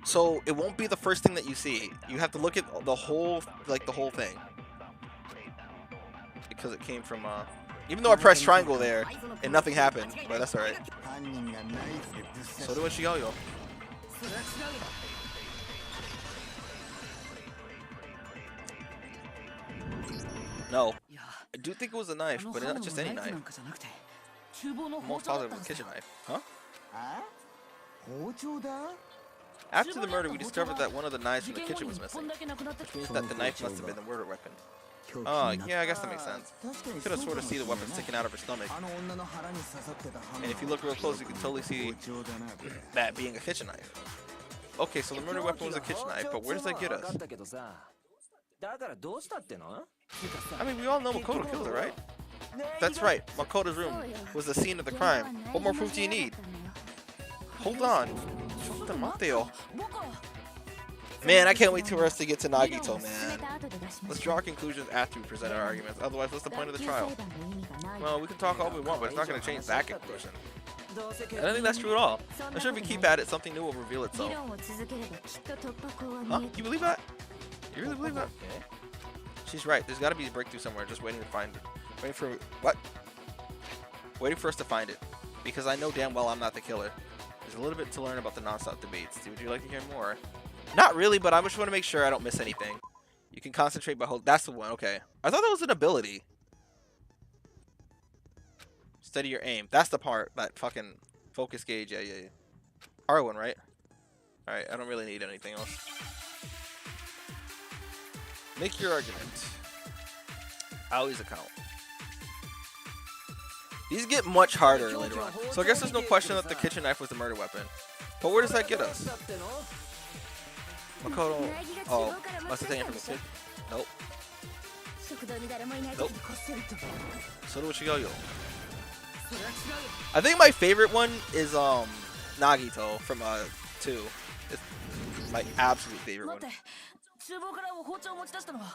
So it won't be the first thing that you see. You have to look at the whole thing. Because it came from, even though I pressed triangle there and nothing happened, but that's alright. So do Shigayo. No. I do think it was a knife, but not just any knife. Most positive it was a kitchen knife. Huh? After the murder, we discovered that one of the knives from the kitchen was missing, which means that the knife must have been the murder weapon. Oh, yeah, I guess that makes sense. You could have sort of see the weapon sticking out of her stomach. And if you look real close, you can totally see that being a kitchen knife. Okay, so the murder weapon was a kitchen knife, but where does that get us? I mean, we all know Makoto killed her, right? That's right, Makoto's room was the scene of the crime. What more proof do you need? Hold on. Man, I can't wait for us to get to Nagito, man. Let's draw conclusions after we present our arguments. Otherwise, what's the point of the trial? Well, we can talk all we want, but it's not going to change that conclusion. I don't think that's true at all. I'm sure if we keep at it, something new will reveal itself. Huh? You believe that? You really believe that? She's right. There's got to be a breakthrough somewhere. Just waiting to find it. Waiting for what? Waiting for us to find it. Because I know damn well I'm not the killer. There's a little bit to learn about the non-stop debates. Would you like to hear more? Not really, but I just want to make sure I don't miss anything. You can concentrate by holding. That's the one. Okay. I thought that was an ability. Steady your aim. That's the part. That fucking focus gauge. Yeah. R1, right? Alright, I don't really need anything else. Make your argument. Ali's account. These get much harder later on. So I guess there's no question that the kitchen knife was the murder weapon. But where does that get us? Makoto. Oh, must have taken it from the kid. Nope. Nope. So do yo. I think my favorite one is Nagito from 2. It's my absolute favorite one.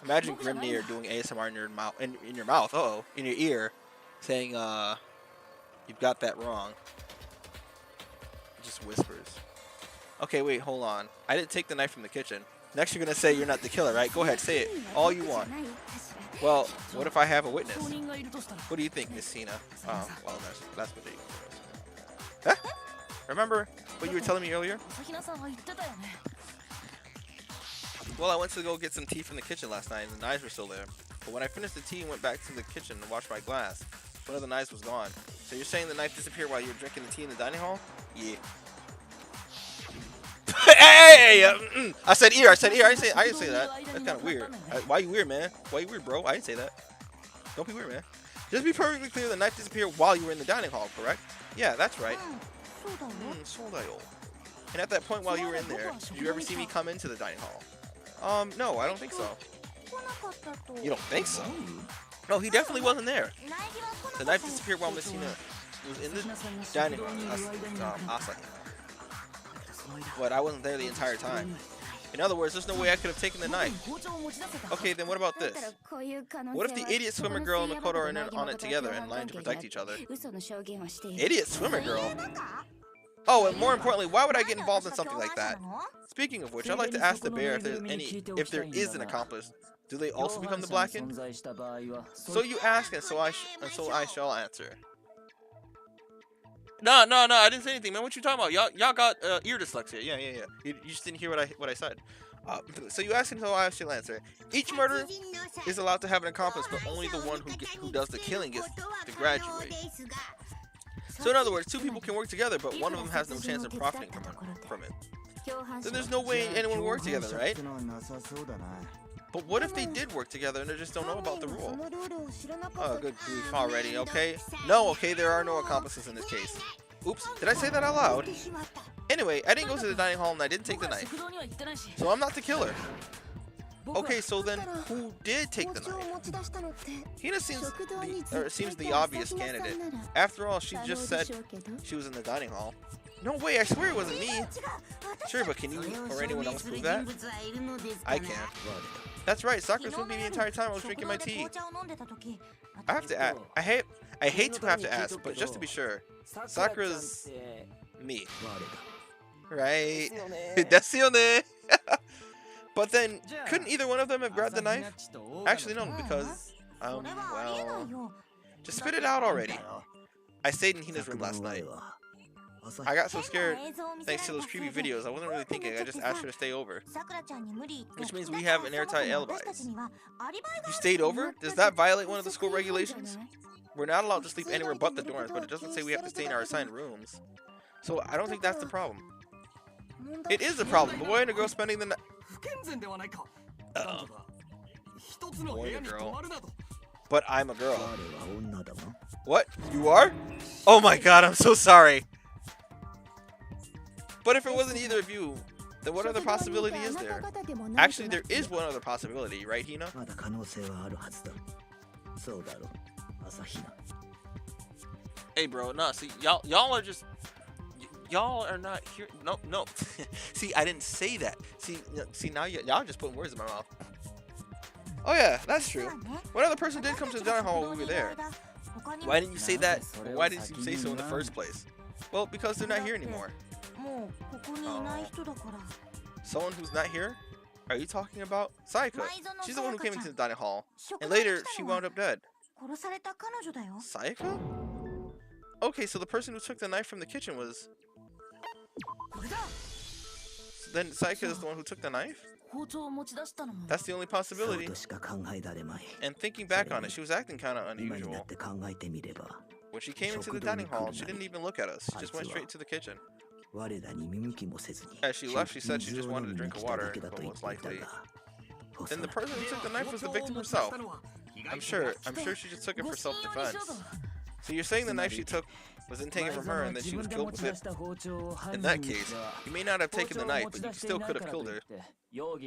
Imagine Grimnir doing ASMR in your mouth, in your mouth, in your ear, saying you've got that wrong. It just whispers. Okay, wait, hold on. I didn't take the knife from the kitchen. Next you're gonna say you're not the killer, right? Go ahead, say it all you want. Well, what if I have a witness? What do you think, Miss Cena? Oh, well, that's what they. Huh? Remember what you were telling me earlier? Well, I went to go get some tea from the kitchen last night, and the knives were still there. But when I finished the tea and went back to the kitchen to wash my glass, one of the knives was gone. So you're saying the knife disappeared while you were drinking the tea in the dining hall? Yeah. Hey! I said ear. I didn't say that. That's kind of weird. Why you weird, man? Why you weird, bro? I didn't say that. Don't be weird, man. Just be perfectly clear, the knife disappeared while you were in the dining hall, correct? Yeah, that's right. And at that point while you were in there, did you ever see me come into the dining hall? No, I don't think so. You don't think so? No, he definitely wasn't there. The knife disappeared while Miss Cena was in the dining hall. Asahi. But I wasn't there the entire time. In other words, there's no way I could have taken the knife. Okay, then what about this? What if the idiot swimmer girl and Makoto are on it together and lying to protect each other? Idiot swimmer girl? Oh, and more importantly, why would I get involved in something like that? Speaking of which, I'd like to ask the bear if there is an accomplice. Do they also become the Blackened? So you ask, and so I shall answer. No, I didn't say anything, man. What you talking about? Y'all got ear dyslexia. Yeah. You just didn't hear what I said. So you ask, and so I shall answer. Each murder is allowed to have an accomplice, but only the one who does the killing gets to graduate. So in other words, two people can work together, but one of them has no chance of profiting from it. Then there's no way anyone will work together, right? But what if they did work together and they just don't know about the rule? Oh, good grief already, okay? No, okay, there are no accomplices in this case. Oops, did I say that out loud? Anyway, I didn't go to the dining hall and I didn't take the knife. So I'm not the killer. Okay, so then who did take the knife? Hina seems the obvious candidate. After all, she just said she was in the dining hall. No way, I swear it wasn't me. Sure, but can you or anyone else prove that? I can't. That's right, Sakura's with me the entire time I was drinking my tea. I have to ask. I hate to have to ask, but just to be sure, Sakura's me. Right? Desu But then, couldn't either one of them have grabbed the knife? Actually, no, because, well, just spit it out already. I stayed in Hina's room last night. I got so scared thanks to those creepy videos. I wasn't really thinking. I just asked her to stay over. Which means we have an airtight alibi. You stayed over? Does that violate one of the school regulations? We're not allowed to sleep anywhere but the dorms, but it doesn't say we have to stay in our assigned rooms. So I don't think that's the problem. It is a problem. The boy and the girl spending the night. Boy and a girl. But I'm a girl. What? You are? Oh my god, I'm so sorry. But if it wasn't either of you, then what other possibility is there? Actually, there is one other possibility, right, Hina? Hey, bro, no, see, y'all are just... Y'all are not here. No. See, I didn't say that. See, now y'all just putting words in my mouth. Oh yeah, that's true. One other person did come to the dining hall while we were there. Why didn't you say that? Or why didn't you say so in the first place? Well, because they're not here anymore. Someone who's not here? Are you talking about Sayaka? She's the one who came into the dining hall, and later she wound up dead. Sayaka? Okay, so the person who took the knife from the kitchen was... Then Sayaka is the one who took the knife? That's the only possibility. And thinking back on it, she was acting kind of unusual. When she came into the dining hall, she didn't even look at us. She just went straight to the kitchen. 我らに見向きもせずに As she left, she said she 水 just を飲 wanted み to に drink 来 a た water, だけだと but 言っ most ていた likely. がお Then そ the らく person who took the knife was the victim herself. I'm sure she just took it for self-defense. So you're saying the knife she took wasn't taken from her and then she was killed with it? In that case, you may not have taken the knife, but you still could have killed her. Well,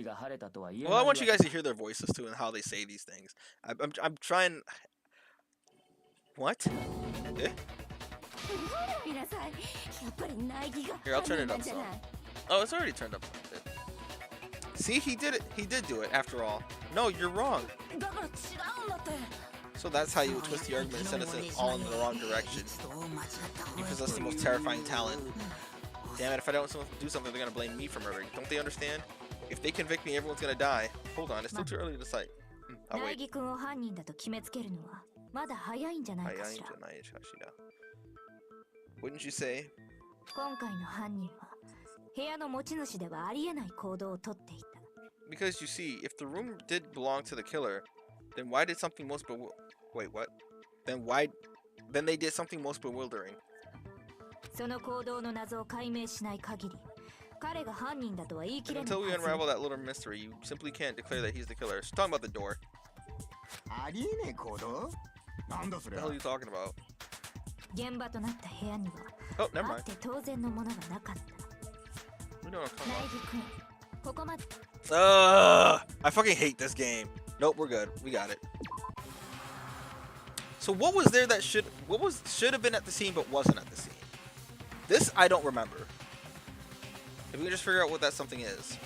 I want you guys to hear their voices too and how they say these things. I'm trying... What? Eh? Here, I'll turn it up some. Oh, it's already turned up a bit. See, he did it. He did do it after all. No, you're wrong. So that's how you would twist the argument and send us all in the wrong direction. You possess the most terrifying talent. Damn it, if I don't do something, they're gonna blame me for murdering. Don't they understand? If they convict me, everyone's gonna die. Hold on, it's still too early to decide. I'll wait. Wouldn't you say? Because you see, if the room did belong to the killer, then why did something most wait, what? Then they did something most bewildering. And until we unravel that little mystery, you simply can't declare that he's the killer. She's talking about the door. What the hell are you talking about? Oh, never mind. We know what I'm talking about. I fucking hate this game. Nope, we're good. We got it. So what was there that should have been at the scene but wasn't at the scene? This I don't remember. If we can just figure out what that something is.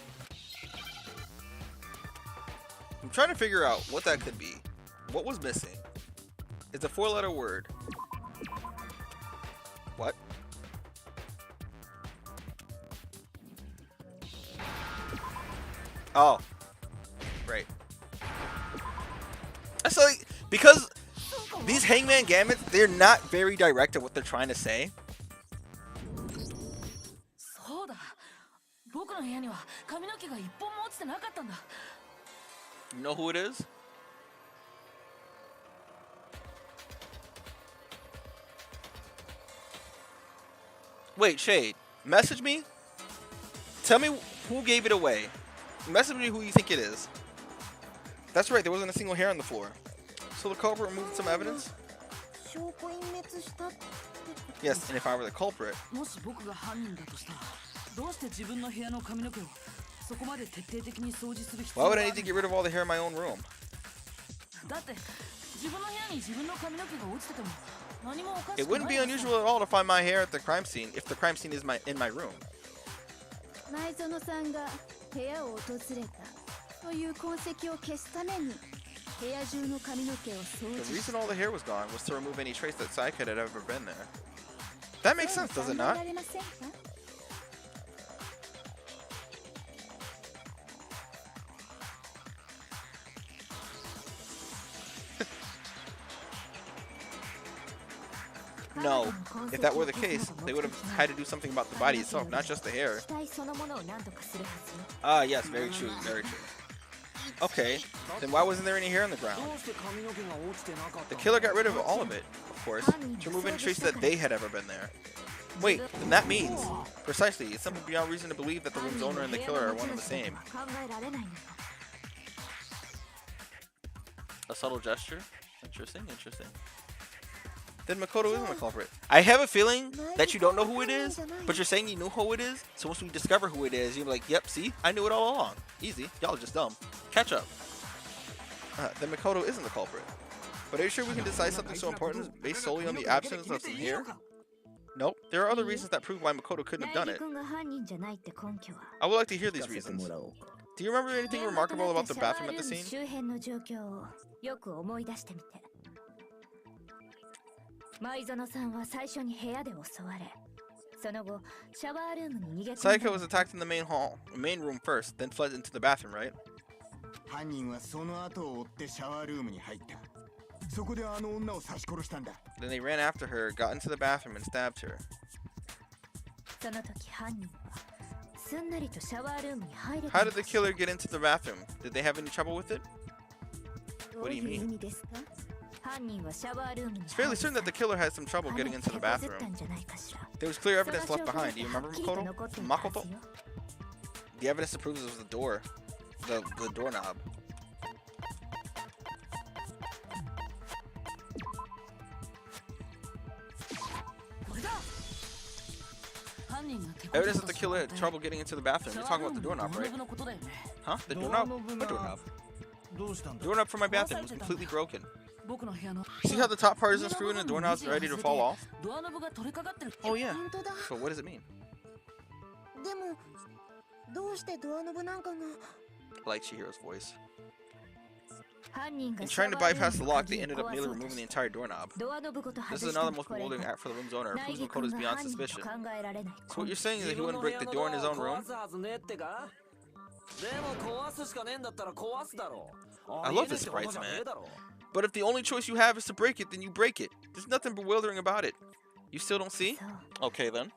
I'm trying to figure out what that could be. What was missing? It's a 4-letter word. What? Oh. Right. That's like, because these Hangman Gambits, they're not very direct at what they're trying to say. You know who it is? Wait, Shade, message me? Tell me who gave it away. Message me who you think it is. That's right, there wasn't a single hair on the floor. So the culprit removed some evidence? Yes, and if I were the culprit... Why would I need to get rid of all the hair in my own room? It wouldn't be unusual at all to find my hair at the crime scene if the crime scene is in my room. The reason all the hair was gone was to remove any trace that Saika had ever been there. That makes sense, does it not? No, if that were the case, they would have had to do something about the body itself, not just the hair. Ah, yes, very true, very true. Okay, then why wasn't there any hair on the ground? The killer got rid of all of it, of course, to remove any trace that they had ever been there. Wait, then that means, precisely, it's simply beyond reason to believe that the room's owner and the killer are one and the same. A subtle gesture? Interesting, interesting. Then Makoto isn't the culprit. I have a feeling that you don't know who it is, but you're saying you know who it is, so once we discover who it is, you'll be like, yep, see? I knew it all along. Easy. Y'all are just dumb. Catch up. Then Makoto isn't the culprit. But are you sure we can decide something so important based solely on the absence of some hair? Nope. There are other reasons that prove why Makoto couldn't have done it. I would like to hear these reasons. Do you remember anything remarkable about the bathroom at the scene? Saika was attacked in the main room first, then fled into the bathroom, right? Then they ran after her, got into the bathroom, and stabbed her. How did the killer get into the bathroom? Did they have any trouble with it? What do you mean? It's fairly certain that the killer had some trouble getting into the bathroom. There was clear evidence left behind. Do you remember Makoto? The evidence that proves it was the door. The doorknob. Evidence that the killer had trouble getting into the bathroom. You're talking about the doorknob, right? Huh? The doorknob? What doorknob? Doorknob for my bathroom was completely broken. See how the top part is unscrewed and the doorknob's ready to fall off? Oh yeah. So what does it mean? I like Chihiro's voice. In trying to bypass the lock, they ended up nearly removing the entire doorknob. This is another most bewildering act for the room's owner. It proves Makoto's beyond suspicion. So what you're saying is that he wouldn't break the door in his own room? I love his sprites, man. But if the only choice you have is to break it, then you break it. There's nothing bewildering about it. You still don't see? Okay then.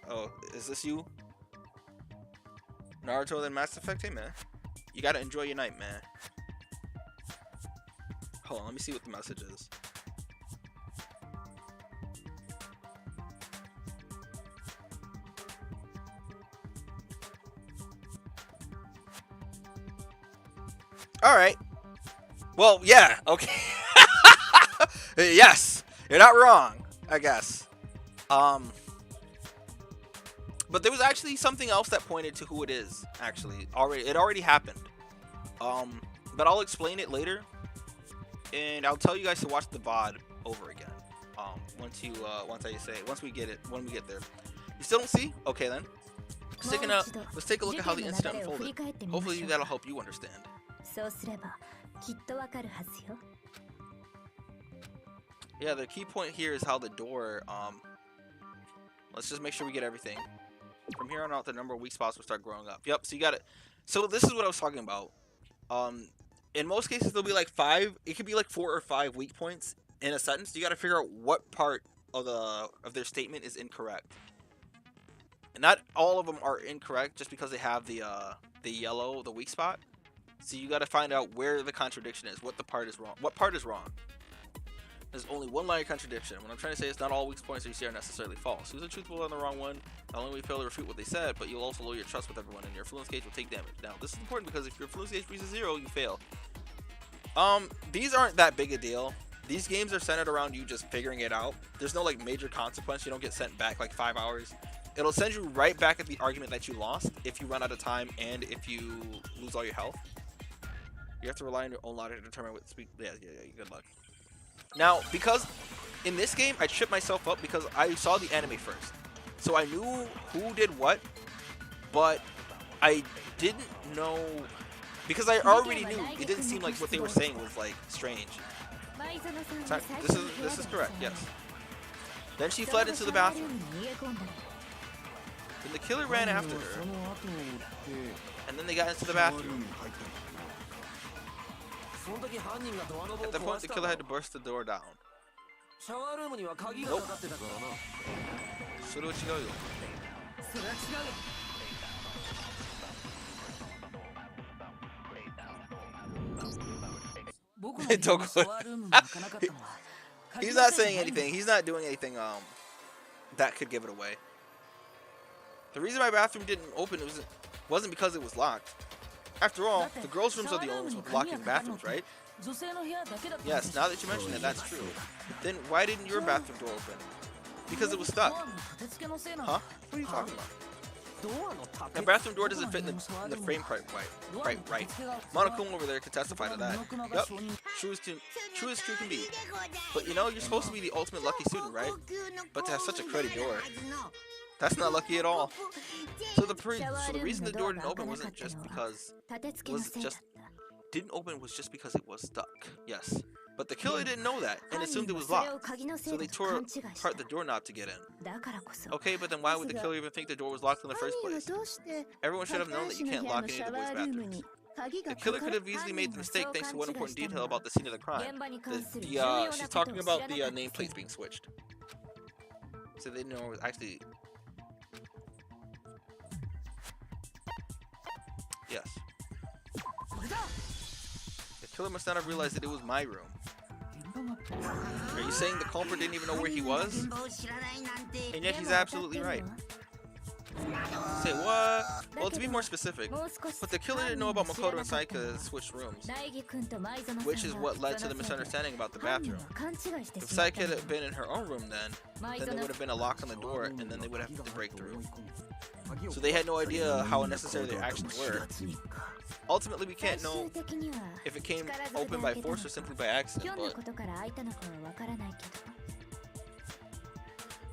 Oh, is this you? Naruto then Mass Effect? Hey man, you gotta enjoy your night, man. Hold on, let me see what the message is. Alright. Well, yeah, okay. Yes, you're not wrong, I guess. But there was actually something else that pointed to who it is, actually. It already happened. But I'll explain it later. And I'll tell you guys to watch the VOD over again. Once we get there. You still don't see? Okay then. Let's take a look at how the incident unfolded. Hopefully that'll help you understand. Yeah, the key point here is how the door, let's just make sure we get everything. From here on out, the number of weak spots will start growing up. Yep, so you got it. So this is what I was talking about. In most cases, there'll be like 5. It could be like 4 or 5 weak points in a sentence. You got to figure out what part of their statement is incorrect. And not all of them are incorrect just because they have the yellow, the weak spot. So you got to find out where the contradiction is. What part is wrong? What part is wrong? There's only one line of contradiction. What I'm trying to say is not all weak points that you see are necessarily false. Who's the truthful on the wrong one? Not only will you fail to refute what they said, but you'll also lower your trust with everyone, and your influence gauge will take damage. Now, this is important because if your influence gauge reaches 0, you fail. These aren't that big a deal. These games are centered around you just figuring it out. There's no like major consequence. You don't get sent back like 5 hours. It'll send you right back at the argument that you lost if you run out of time and if you lose all your health. You have to rely on your own logic to determine what speed. Yeah, good luck. Now, because in this game, I tripped myself up because I saw the anime first. So I knew who did what, but I didn't know, because I already knew, it didn't seem like what they were saying was like strange. Sorry, this is correct, yes. Then she fled into the bathroom. Then the killer ran after her. And then they got into the bathroom. At that point, the killer had to burst the door down. Nope. それは違うよ。He's not saying anything. He's not doing anything that could give it away. The reason my bathroom didn't open wasn't because it was locked. After all, the girls' rooms are the only ones with locking bathrooms, right? Yes, now that you mention it, that's true. Then why didn't your bathroom door open? Because it was stuck. Huh? What are you talking about? The bathroom door doesn't fit in the frame quite right. Monokuma over there could testify to that. Yup, true as true can be. But you know, you're supposed to be the ultimate lucky student, right? But to have such a cruddy door, that's not lucky at all. So the reason the door didn't open was just because it was stuck. Yes. But the killer didn't know that and assumed it was locked. So they tore apart the doorknob to get in. Okay, but then why would the killer even think the door was locked in the first place? Everyone should have known that you can't lock any of the boys' bathrooms. The killer could have easily made the mistake thanks to one important detail about the scene of the crime. She's talking about the nameplates being switched. So they didn't know it was actually... Yes. The killer must not have realized that it was my room. Are you saying the culprit didn't even know where he was? And yet he's absolutely right. Say what? Well, to be more specific, but the killer didn't know about Makoto and Saika switched rooms, which is what led to the misunderstanding about the bathroom. If Saika had been in her own room then there would have been a lock on the door and then they would have to break through. So they had no idea how unnecessary their actions were. Ultimately, we can't know if it came open by force or simply by accident, but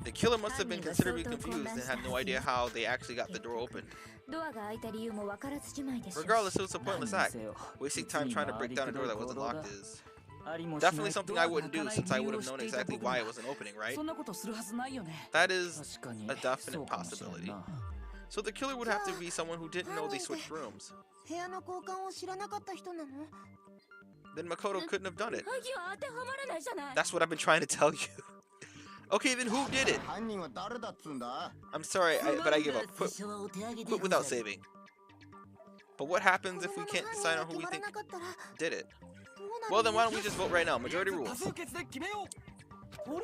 the killer must have been considerably confused and had no idea how they actually got the door open. Regardless, it was a pointless act. Wasting time trying to break down a door that wasn't locked is definitely something I wouldn't do, since I would have known exactly why it wasn't opening, right? That is a definite possibility. So the killer would have to be someone who didn't know they switched rooms. Then Makoto couldn't have done it. That's what I've been trying to tell you. Okay, then who did it? I'm sorry, but I give up. Quit without saving. But what happens if we can't decide on who we think did it? Well, then why don't we just vote right now? Majority rules.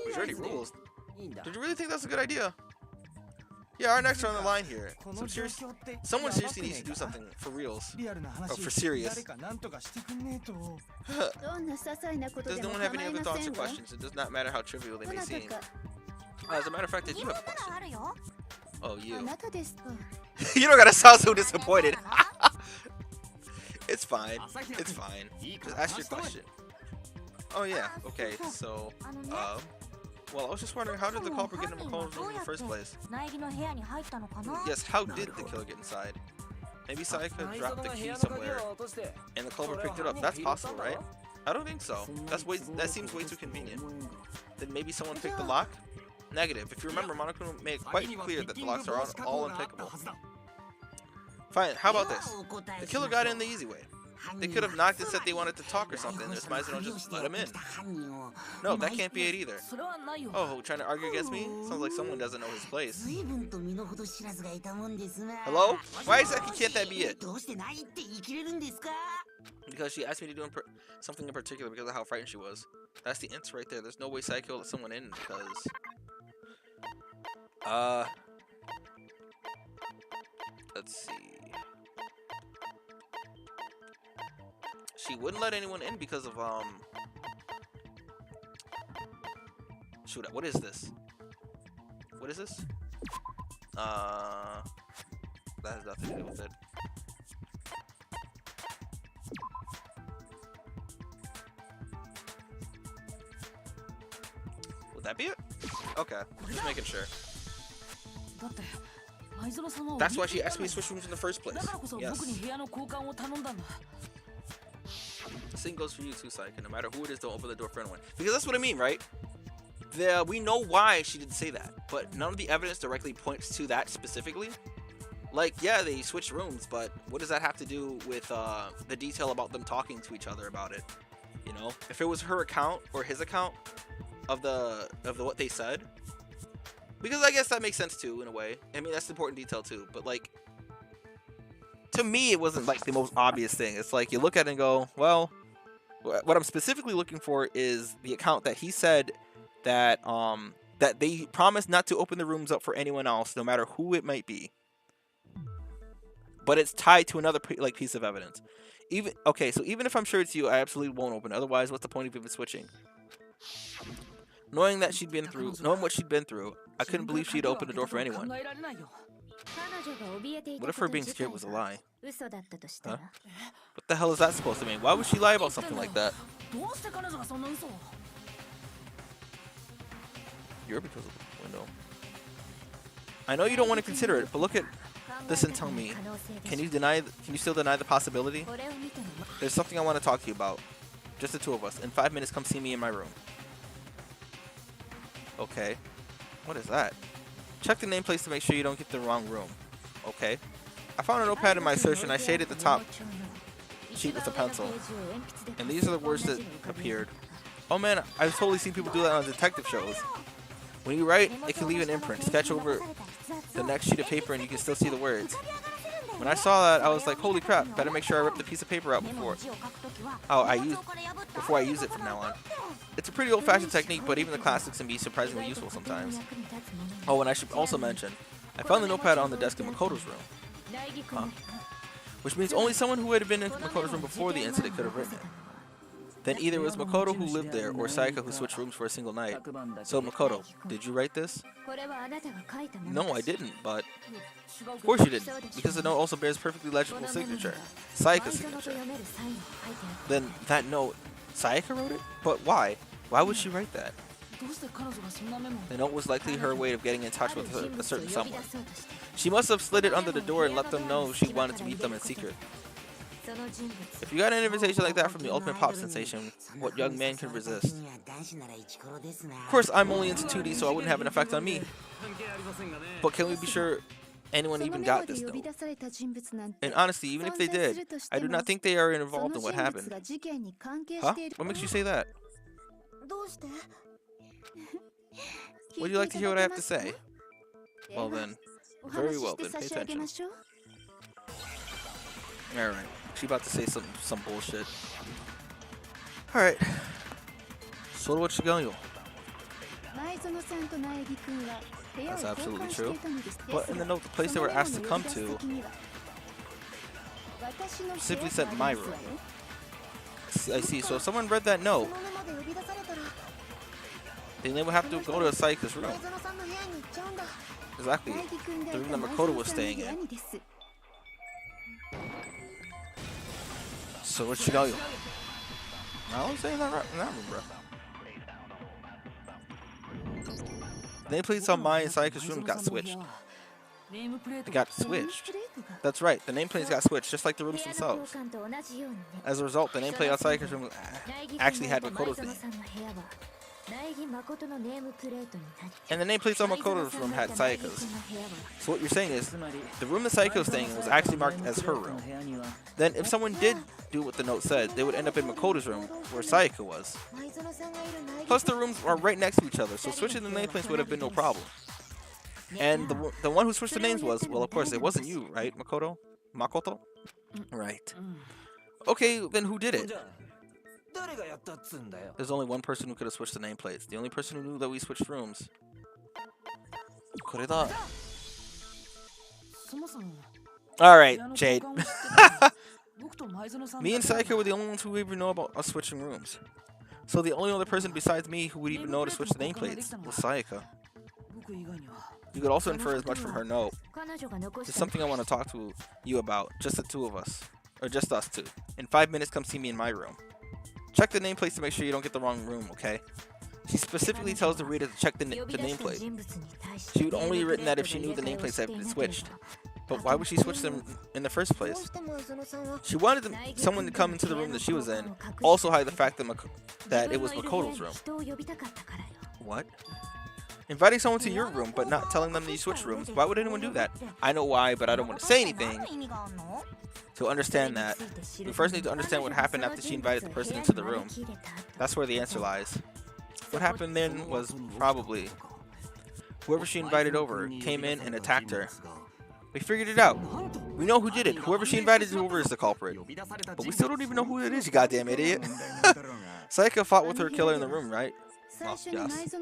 Majority rules? Did you really think that's a good idea? Yeah, our necks are on the line here. Someone seriously needs to do something for reals. Oh, for serious. Does no one have any other thoughts or questions? It does not matter how trivial they may seem. As a matter of fact, I do have a question. Oh, you. You don't gotta sound so disappointed. It's fine. It's fine. Just ask your question. Oh, yeah. Okay, so, well, I was just wondering, how did the culprit get into Makoto's room in the first place? Yes, how did the killer get inside? Maybe Saika dropped the key somewhere, and the culprit picked it up. That's possible, right? I don't think so. That seems way too convenient. Then maybe someone picked the lock? Negative. If you remember, Monokuma made it quite clear that the locks are all unpickable. Fine, how about this? The killer got in the easy way. They could have knocked and said they wanted to talk or something. There's might as well just let him in. No, that can't be it either. Oh, trying to argue against me? Sounds like someone doesn't know his place. Hello? Why exactly can't that be it? Because she asked me to do something in particular because of how frightened she was. That's the answer right there. There's no way Saika let someone in because... Let's see... She wouldn't let anyone in because of, Shoot, what is this? What is this? That has nothing to do with it. Would that be it? Okay, just making sure. That's why she asked me to switch rooms in the first place. Yes. The same goes for you too, Saika. No matter who it is, don't open the door for anyone. Because that's what I mean, right? We know why she didn't say that, but none of the evidence directly points to that specifically. Like, yeah, they switched rooms, but what does that have to do with the detail about them talking to each other about it? You know, if it was her account or his account of what they said, because I guess that makes sense too in a way. I mean, that's an important detail too. But like, to me, it wasn't like the most obvious thing. It's like you look at it and go, well, what I'm specifically looking for is the account that he said that that they promised not to open the rooms up for anyone else, no matter who it might be. But it's tied to another piece of evidence. Okay, so even if I'm sure it's you, I absolutely won't open. Otherwise, what's the point of even switching? Knowing what she'd been through, I couldn't believe she'd open the door for anyone. What if her being scared was a lie? Huh? What the hell is that supposed to mean? Why would she lie about something like that? You're because of the window. I know you don't want to consider it, but look at this and tell me. Can you still deny the possibility? There's something I want to talk to you about. Just the two of us. In 5 minutes, come see me in my room. Okay. What is that? Check the nameplates to make sure you don't get the wrong room. Okay. I found a notepad in my search and I shaded the top sheet with a pencil. And these are the words that appeared. Oh man, I've totally seen people do that on detective shows. When you write, it can leave an imprint. Sketch over the next sheet of paper and you can still see the words. When I saw that, I was like, holy crap, better make sure I rip the piece of paper out before I use it from now on. It's a pretty old-fashioned technique, but even the classics can be surprisingly useful sometimes. Oh, and I should also mention, I found the notepad on the desk in Makoto's room. Huh. Which means only someone who had been in Makoto's room before the incident could have written it. Then either it was Makoto who lived there, or Sayaka who switched rooms for a single night. So Makoto, did you write this? No, I didn't, but... Of course you didn't, because the note also bears perfectly legible signature. Sayaka's signature. Then that note, Sayaka wrote it? But why? Why would she write that? The note was likely her way of getting in touch with a certain someone. She must have slid it under the door and let them know she wanted to meet them in secret. If you got an invitation like that from the ultimate pop sensation, what young man could resist? Of course, I'm only into 2D, so it wouldn't have an effect on me. But can we be sure anyone even got this note? And honestly, even if they did, I do not think they are involved in what happened. Huh? What makes you say that? Would you like to hear what I have to say? Well then, very well then, pay attention. Alright, she about to say some bullshit. Alright. So what you going? That's absolutely true. But in the note, the place they were asked to come to simply said my room. I see, so if someone read that note, then they would have to go to Sayaka's room. Exactly. The room that Makoto was staying in. So what you got? I was saying that right in that room, bro. Nameplates on my and Sayaka's room got switched. It got switched. That's right, the nameplates got switched, just like the rooms themselves. As a result, the nameplate on Sayaka's room actually had Makoto's name. And the nameplates on Makoto's room had Sayaka's. So what you're saying is, the room that Sayaka was staying in was actually marked as her room. Then if someone did do what the note said, they would end up in Makoto's room, where Sayaka was. Plus the rooms are right next to each other, so switching the nameplates would have been no problem. And the one who switched the names was, well, of course, it wasn't you, right, Makoto? Makoto? Right. Okay, then who did it? There's only one person who could have switched the nameplates. The only person who knew that we switched rooms. Alright, Jade. Me and Sayaka were the only ones who even know about us switching rooms. So the only other person besides me who would even know to switch the nameplates was Sayaka. You could also infer as much from her note. There's something I want to talk to you about, just the two of us. Or just us two. In 5 minutes, come see me in my room. Check the nameplates to make sure you don't get the wrong room, okay? She specifically tells the reader to check the nameplate. She would only have written that if she knew the nameplates had been switched. But why would she switch them in the first place? She wanted someone to come into the room that she was in, also hide the fact that it was Makoto's room. What? Inviting someone to your room, but not telling them that you switched rooms. Why would anyone do that? I know why, but I don't want to say anything. To understand that, we first need to understand what happened after she invited the person into the room. That's where the answer lies. What happened then was probably whoever she invited over came in and attacked her. We figured it out. We know who did it. Whoever she invited over is the culprit. But we still don't even know who it is, you goddamn idiot. Sayaka fought with her killer in the room, right? Well, yes.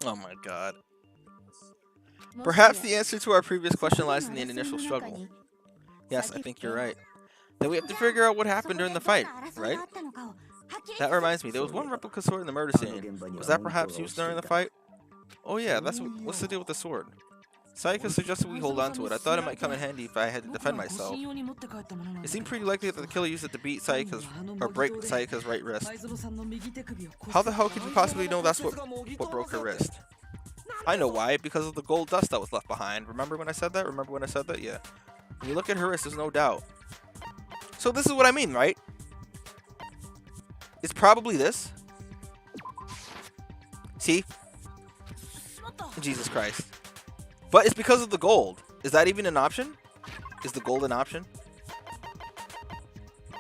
Oh my god. Perhaps the answer to our previous question lies in the initial struggle. Yes, I think you're right. Then we have to figure out what happened during the fight, right? That reminds me, there was one replica sword in the murder scene. Was that perhaps used during the fight? Oh yeah, what's the deal with the sword? Sayaka suggested we hold on to it. I thought it might come in handy if I had to defend myself. It seemed pretty likely that the killer used it to beat Sayaka's, or break Sayaka's right wrist. How the hell could you possibly know that's what broke her wrist? I know why, because of the gold dust that was left behind. Remember when I said that? Yeah. When you look at her wrist, there's no doubt. So this is what I mean, right? It's probably this. See? Jesus Christ. But it's because of the gold. Is that even an option? Is the gold an option?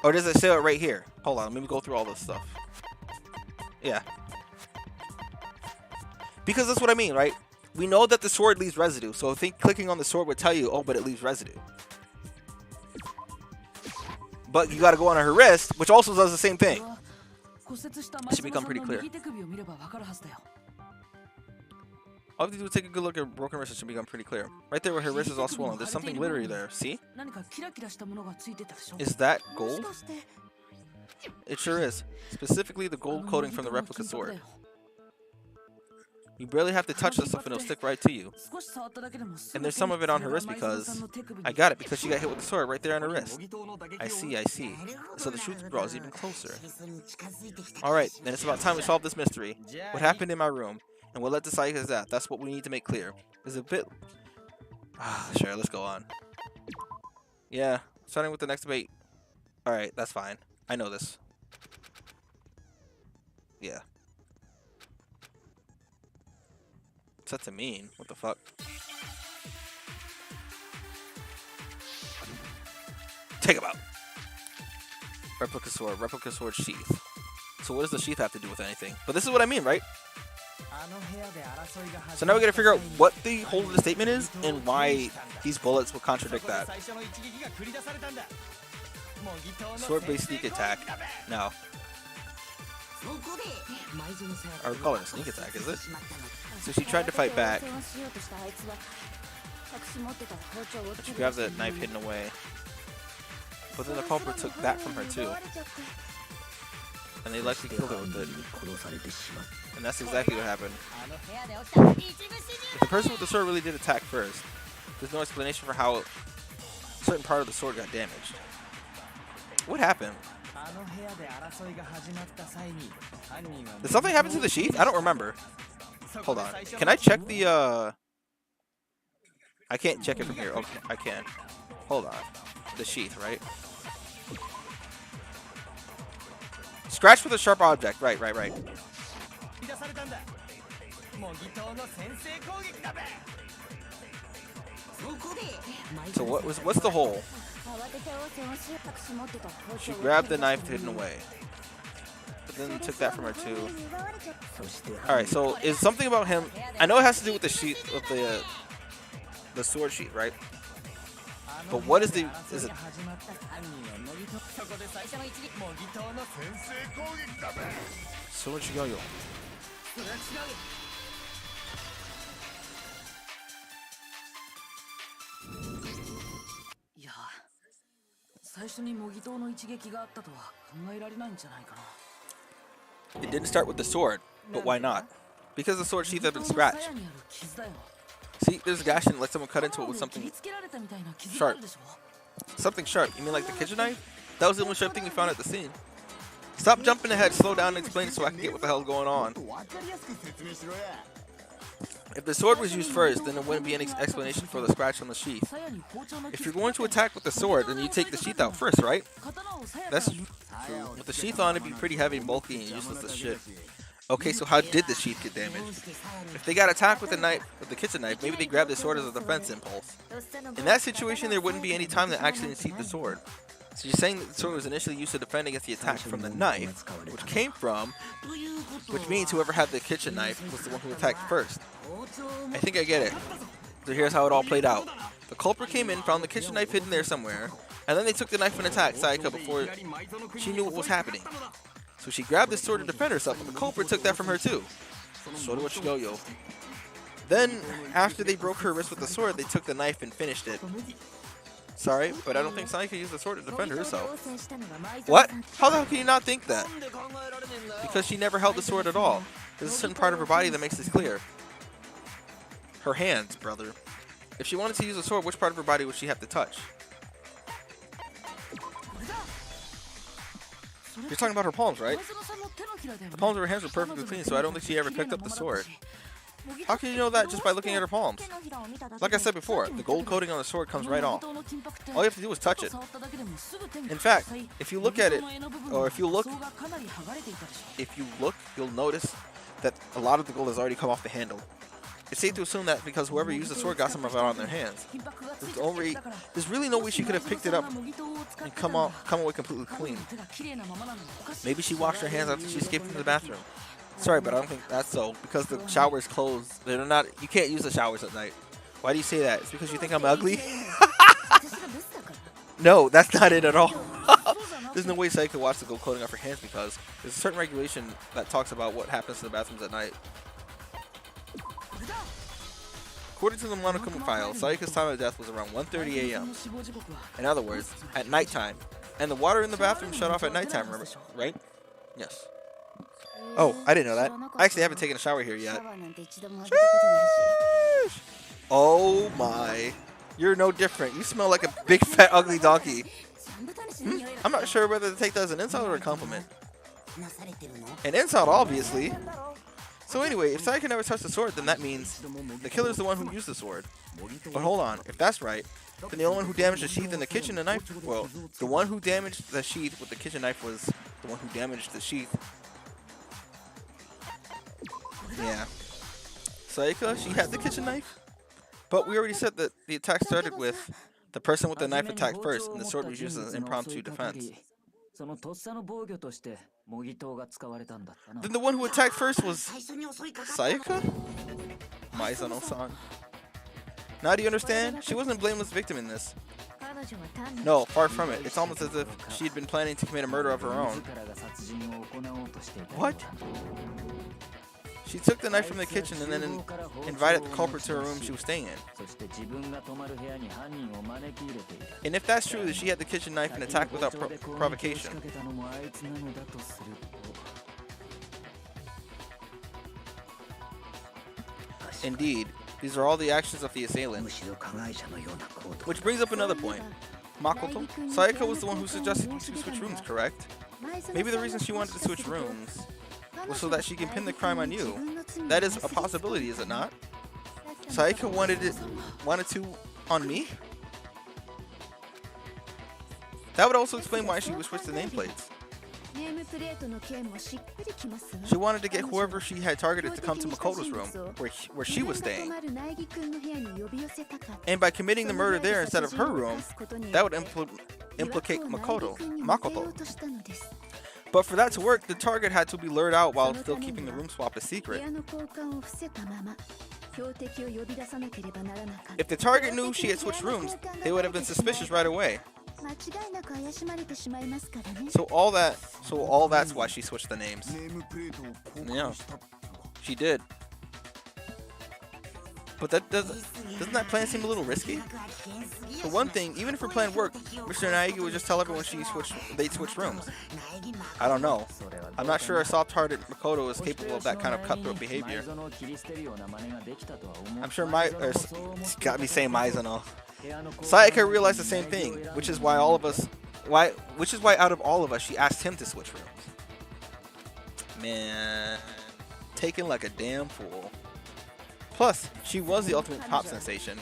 Or does it say it right here? Hold on, let me go through all this stuff. Yeah. Because that's what I mean, right? We know that the sword leaves residue, so I think clicking on the sword would tell you, oh, but it leaves residue. But you gotta go on her wrist, which also does the same thing. It should become pretty clear. All you have to do is take a good look at broken wrist, it should become pretty clear. Right there where her wrist is all swollen, there's something glittery there, see? Is that gold? It sure is. Specifically the gold coating from the replica sword. You barely have to touch this stuff and it'll stick right to you. And there's some of it on her wrist because... I got it, because she got hit with the sword right there on her wrist. I see, I see. So the truth draws even closer. Alright, then it's about time we solve this mystery. What happened in my room? And we'll let the psych as that. That's what we need to make clear. It's a bit... sure, let's go on. Yeah, starting with the next debate. Alright, that's fine. I know this. Yeah. What's that to mean? What the fuck? Take him out. Replica sword sheath. So what does the sheath have to do with anything? But this is what I mean, right? So now we gotta figure out what the whole of the statement is and why these bullets will contradict that. Sword-based sneak attack. No. I would call it a sneak attack, is it? So she tried to fight back. She grabbed the knife hidden away. But then the culprit took that from her too. And they likely killed her with it. And that's exactly what happened. If the person with the sword really did attack first, there's no explanation for how a certain part of the sword got damaged. What happened? Did something happen to the sheath? I don't remember. Hold on. Can I check the, I can't check it from here. Okay, I can. Hold on. The sheath, right? Scratch with a sharp object. Right. So what's the hole? She grabbed the knife hidden away. But then took that from her too. Alright, so is something about him... I know it has to do with the sheath, with the sword sheath, right? But what is the... Is it... Sword Shigoyo. It didn't start with the sword, but why not? Because the sword sheath had been scratched. See, there's a gash and let someone cut into it with something sharp. Something sharp? You mean like the kitchen knife? That was the only sharp thing you found at the scene. Stop jumping ahead, slow down and explain it so I can get what the hell's going on. If the sword was used first, then there wouldn't be any explanation for the scratch on the sheath. If you're going to attack with the sword, then you take the sheath out first, right? That's true. With the sheath on, it'd be pretty heavy and bulky and useless as shit. Okay, so how did the sheath get damaged? If they got attacked with the knife, with the kitchen knife, maybe they grabbed the sword as a defense impulse. In that situation, there wouldn't be any time to actually sheath the sword. So you're saying that the sword was initially used to defend against the attack from the knife, which means whoever had the kitchen knife was the one who attacked first. I think I get it. So here's how it all played out. The culprit came in, found the kitchen knife hidden there somewhere, and then they took the knife and attacked Sayaka before she knew what was happening. So she grabbed the sword to defend herself, and the culprit took that from her too. So do what you go, yo. Then, after they broke her wrist with the sword, they took the knife and finished it. Sorry, but I don't think Sayaka used the sword to defend herself. What? How the hell can you not think that? Because she never held the sword at all. There's a certain part of her body that makes this clear. Her hands, brother. If she wanted to use a sword, which part of her body would she have to touch? You're talking about her palms, right? The palms of her hands were perfectly clean, so I don't think she ever picked up the sword. How can you know that just by looking at her palms? Like I said before, the gold coating on the sword comes right off. All you have to do is touch it. In fact, if you look at it, or if you look, you'll notice that a lot of the gold has already come off the handle. It's safe to assume that because whoever used the sword got some of it on their hands. There's really no way she could have picked it up and come away completely clean. Maybe she washed her hands after she escaped from the bathroom. Sorry, but I don't think that's so because the shower's closed. They're not. You can't use the showers at night. Why do you say that? It's because you think I'm ugly? No, that's not it at all. There's no way Sae could watch the gold clothing off her hands because there's a certain regulation that talks about what happens to the bathrooms at night. According to the Monokuma file, Sayaka's time of death was around 1:30 a.m. In other words, at nighttime. And the water in the bathroom shut off at nighttime, remember? Right? Yes. Oh, I didn't know that. I actually haven't taken a shower here yet. Sheesh. Oh my. You're no different. You smell like a big fat ugly donkey. I'm not sure whether to take that as an insult or a compliment. An insult, obviously. So anyway, if Sayaka never touched the sword, then that means the killer's the one who used the sword. But hold on, if that's right, then the only one who damaged the sheath and the kitchen knife, well, the one who damaged the sheath with the kitchen knife was the one who damaged the sheath. Yeah. Sayaka, she had the kitchen knife? But we already said that the attack started with the person with the knife attacked first, and the sword was used as an impromptu defense. Then the one who attacked first was Sayaka? Maizano-san. Now do you understand? She wasn't a blameless victim in this. No, far from it. It's almost as if she'd been planning to commit a murder of her own. What? She took the knife from the kitchen and then invited the culprit to her room she was staying in. And if that's true, that she had the kitchen knife and attacked without provocation. Indeed, these are all the actions of the assailant. Which brings up another point. Makoto, Sayaka was the one who suggested you to switch rooms, correct? Maybe the reason she wanted to switch rooms was so that she can pin the crime on you. That is a possibility, is it not? Sayaka wanted to on me? That would also explain why she would switch the nameplates. She wanted to get whoever she had targeted to come to Makoto's room, where she was staying. And by committing the murder there instead of her room, that would implicate Makoto. But for that to work, the target had to be lured out while still keeping the room swap a secret. If the target knew she had switched rooms, they would have been suspicious right away. So all that's why she switched the names. Yeah, she did. But doesn't that plan seem a little risky? For one thing, even if her plan worked, Mr. Naegi would just tell everyone they'd switch rooms. I don't know. I'm not sure a soft-hearted Makoto is capable of that kind of cutthroat behavior. I'm sure it's got me saying Maizano. Sayaka realized the same thing, which is why out of all of us, she asked him to switch rooms. Man, taken like a damn fool. Plus, she was the ultimate pop sensation.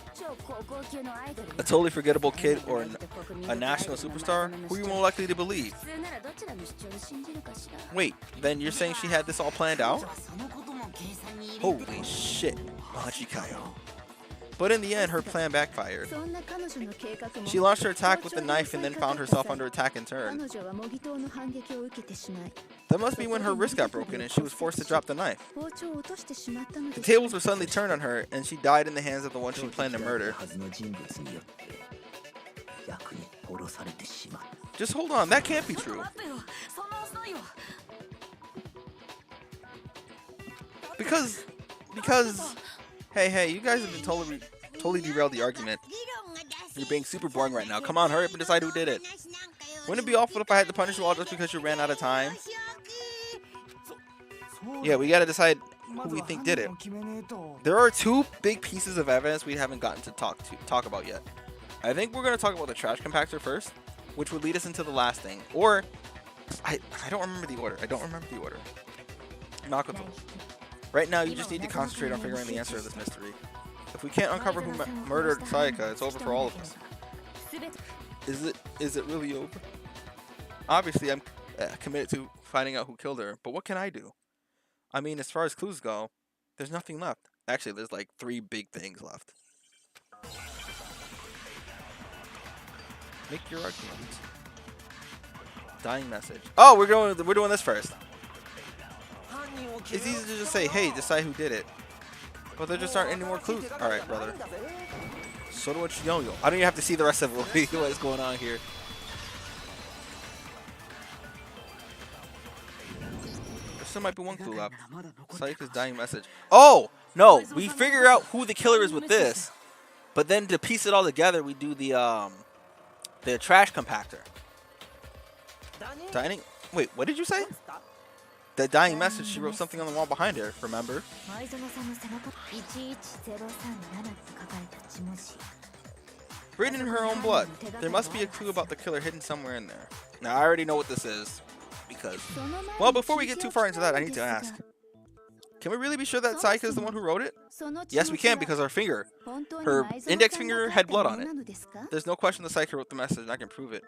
A totally forgettable kid or a national superstar? Who are you more likely to believe? Wait, then you're saying she had this all planned out? Holy shit, Machikayo. But in the end, her plan backfired. She launched her attack with the knife and then found herself under attack in turn. That must be when her wrist got broken and she was forced to drop the knife. The tables were suddenly turned on her and she died in the hands of the one she planned to murder. Just hold on, that can't be true. Because hey, you guys have been totally derailed the argument. You're being super boring right now. Come on, hurry up and decide who did it. Wouldn't it be awful if I had to punish you all just because you ran out of time? Yeah, we gotta decide who we think did it. There are two big pieces of evidence we haven't gotten to talk about yet. I think we're gonna talk about the trash compactor first, which would lead us into the last thing. Or I don't remember the order. Makoto. Right now, you just need to concentrate on figuring the answer to this mystery. If we can't uncover who murdered Sayaka, it's over for all of us. Is it really over? Obviously, I'm committed to finding out who killed her, but what can I do? I mean, as far as clues go, there's nothing left. Actually, there's like 3 big things left. Make your argument. Dying message. Oh, we're doing this first. It's easy to just say, hey, decide who did it. But there just aren't any more clues. Alright, brother. So do what yo. I don't even have to see the rest of what is going on here. There still might be one clue left. Sayaka's dying message. Oh! No! We figure out who the killer is with this. But then to piece it all together, we do the trash compactor. Dining? Wait, what did you say? The dying message, she wrote something on the wall behind her, remember? Written in her own blood. There must be a clue about the killer hidden somewhere in there. Now, I already know what this is. Because... Well, before we get too far into that, I need to ask. Can we really be sure that Sayaka is the one who wrote it? Yes, we can, because her finger. Her index finger had blood on it. There's no question that Sayaka wrote the message, and I can prove it.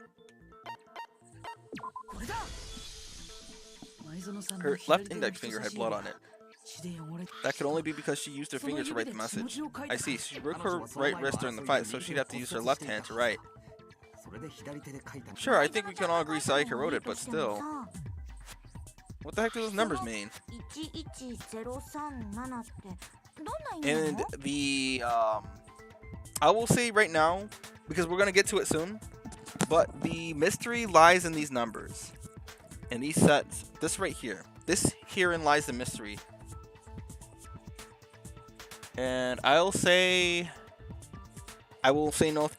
Her left index finger had blood on it. That could only be because she used her finger to write the message. I see, she broke her right wrist during the fight, so she'd have to use her left hand to write. Sure, I think we can all agree Sayaka wrote it, but still. What the heck do those numbers mean? And the, I will say right now, because we're going to get to it soon, but the mystery lies in these numbers. And these sets, this right here. This herein lies the mystery. And I will say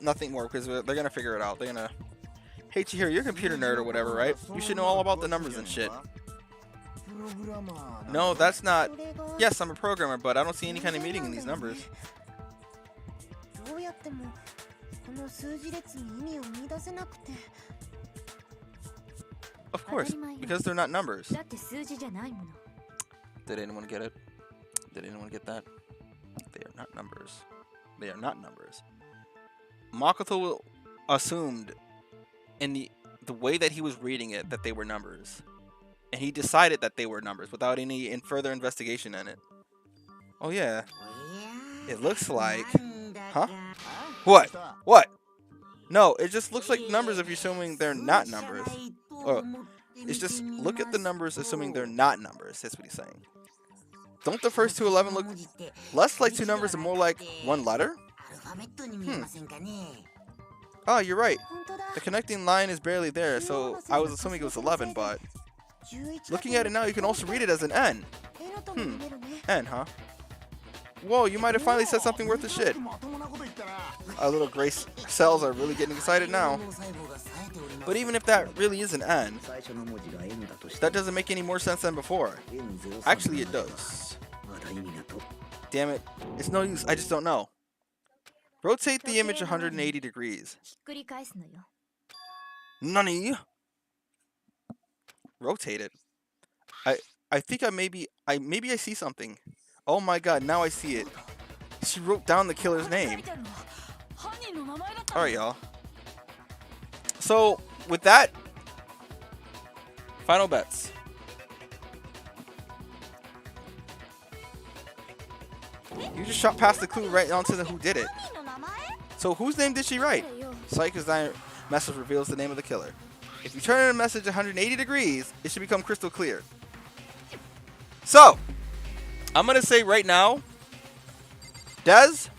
nothing more because they're going to figure it out. They're going to, hey Chihiro, you're a computer nerd or whatever, right? You should know all about the numbers and shit. No, that's not. Yes, I'm a programmer, but I don't see any kind of meaning in these numbers. Of course, because they're not numbers. Did anyone get it? Did anyone get that? They are not numbers. They are not numbers. Makoto assumed in the way that he was reading it that they were numbers. And he decided that they were numbers without any further investigation in it. Oh yeah. It looks like... Huh? What? What? No, it just looks like numbers if you're assuming they're not numbers. Or, it's just look at the numbers assuming they're not numbers. That's what he's saying. Don't the first two 11 look less like two numbers and more like one letter? Oh, you're right. The connecting line is barely there, so I was assuming it was 11, but... Looking at it now, you can also read it as an N. N, huh? Whoa, you might have finally said something worth a shit. Our little gray cells are really getting excited now. But even if that really is an N, that doesn't make any more sense than before. Actually, it does. Damn it. It's no use, I just don't know. Rotate the image 180 degrees. Nani? Rotate it. I think maybe I see something. Oh my god, now I see it. She wrote down the killer's name. Alright, y'all. So, with that, final bets. You just shot past the clue right onto the who did it. So, whose name did she write? Sayaka's message reveals the name of the killer. If you turn in a message 180 degrees, it should become crystal clear. So, I'm going to say right now, Dez,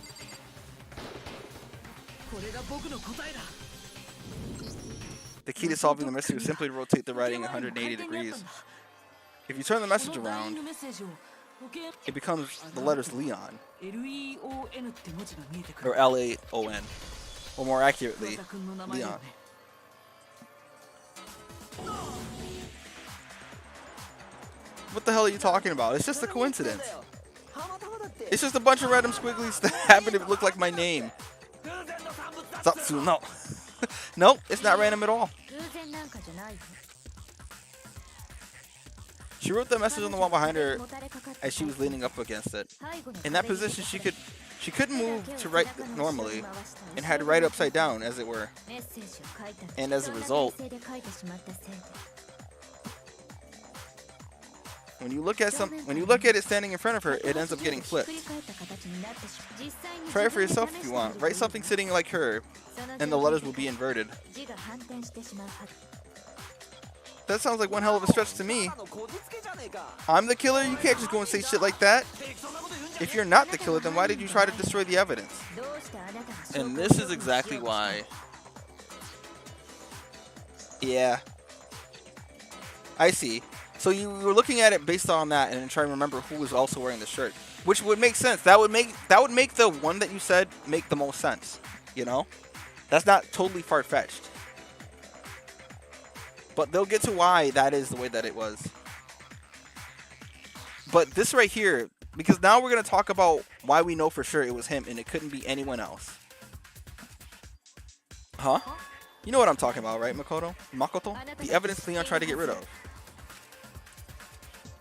the key to solving the mystery is simply to rotate the writing 180 degrees. If you turn the message around, it becomes the letters Leon, or L-A-O-N, or more accurately, Leon. What the hell are you talking about? It's just a coincidence. It's just a bunch of random squigglies that happen to look like my name. Zatsu, no. Nope, it's not random at all. She wrote the message on the wall behind her as she was leaning up against it. In that position, she couldn't move to write normally and had to write upside down, as it were. And as a result, when you look at it standing in front of her, it ends up getting flipped. Try it for yourself if you want. Write something sitting like her, and the letters will be inverted. That sounds like one hell of a stretch to me. I'm the killer? You can't just go and say shit like that. If you're not the killer, then why did you try to destroy the evidence? And this is exactly why. Yeah. I see. So you were looking at it based on that and then trying to remember who was also wearing the shirt. Which would make sense. That would make the one that you said make the most sense. You know? That's not totally far-fetched. But they'll get to why that is the way that it was. But this right here, because now we're going to talk about why we know for sure it was him and it couldn't be anyone else. Huh? You know what I'm talking about, right, Makoto? The evidence Leon tried to get rid of.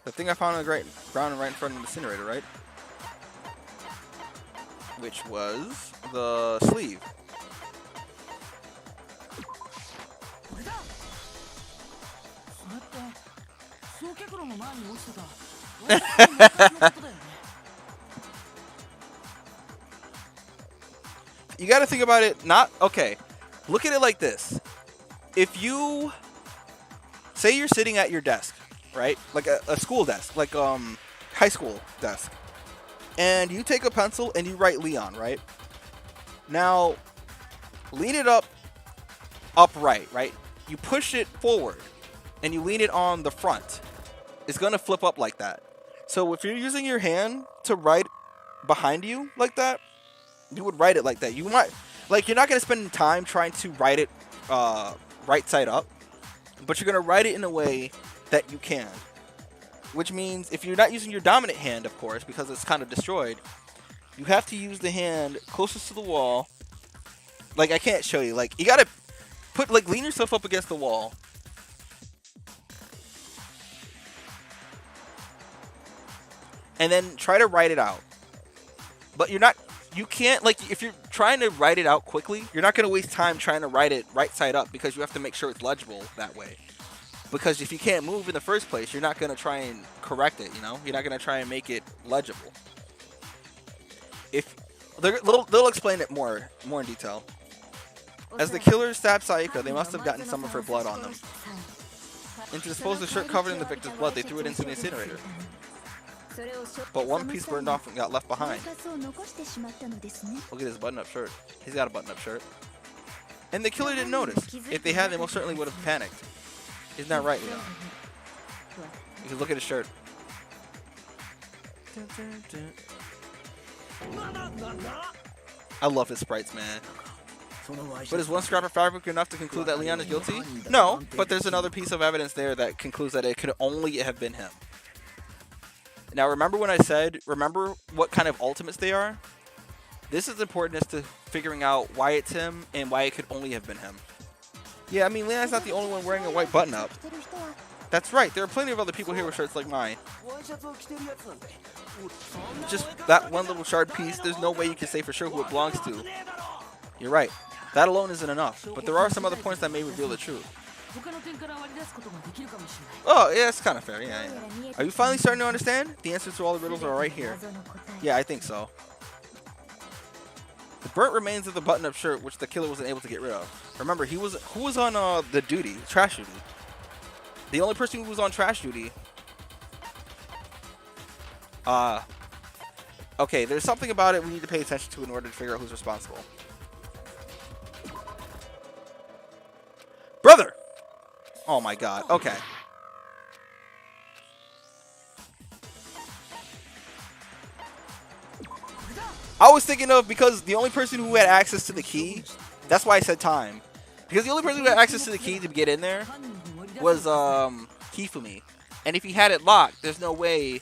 The thing I found on the ground right in front of the incinerator, right? Which was the sleeve. You got to think about it. Okay. Look at it like this. If you say you're sitting at your desk, right? Like a school desk, like high school desk. And you take a pencil and you write Leon, right? Now, lean it upright, right? You push it forward and you lean it on the front. It's going to flip up like that. So if you're using your hand to write behind you like that, you would write it like that. You might, like, you're not going to spend time trying to write it right side up, but you're going to write it in a way that you can. Which means if you're not using your dominant hand, of course, because it's kind of destroyed, you have to use the hand closest to the wall. Like, I can't show you. Like, you got to lean yourself up against the wall. And then try to write it out. But you can't, like, if you're trying to write it out quickly, you're not going to waste time trying to write it right side up because you have to make sure it's legible that way. Because if you can't move in the first place, you're not going to try and correct it, you know? You're not going to try and make it legible. They'll explain it more in detail. As the killers stabbed Sayaka, they must have gotten some of her blood on them. And to dispose of the shirt covered in the victim's blood, they threw it into the incinerator. But one piece burned off and got left behind. Look at his button-up shirt. He's got a button-up shirt. And the killer didn't notice. If they had, they most certainly would have panicked. Isn't that right, Leon? You can look at his shirt. I love his sprites, man. But is one scrap of fabric enough to conclude that Leon is guilty? No, but there's another piece of evidence there that concludes that it could only have been him. Now, remember when I said, remember what kind of ultimates they are? This is important as to figuring out why it's him and why it could only have been him. Yeah, I mean, Leon's not the only one wearing a white button-up. That's right, there are plenty of other people here with shirts like mine. Just that one little shard piece, there's no way you can say for sure who it belongs to. You're right, that alone isn't enough, but there are some other points that may reveal the truth. Oh, yeah, it's kind of fair, yeah. Are you finally starting to understand? The answers to all the riddles are right here. Yeah, I think so. The burnt remains of the button-up shirt, which the killer wasn't able to get rid of. Remember, who was on the duty, trash duty? The only person who was on trash duty. Okay, there's something about it we need to pay attention to in order to figure out who's responsible. Brother! Oh my god, okay. I was thinking of, because the only person who had access to the key, that's why I said time. Because the only person who had access to the key to get in there was Hifumi. And if he had it locked, there's no way.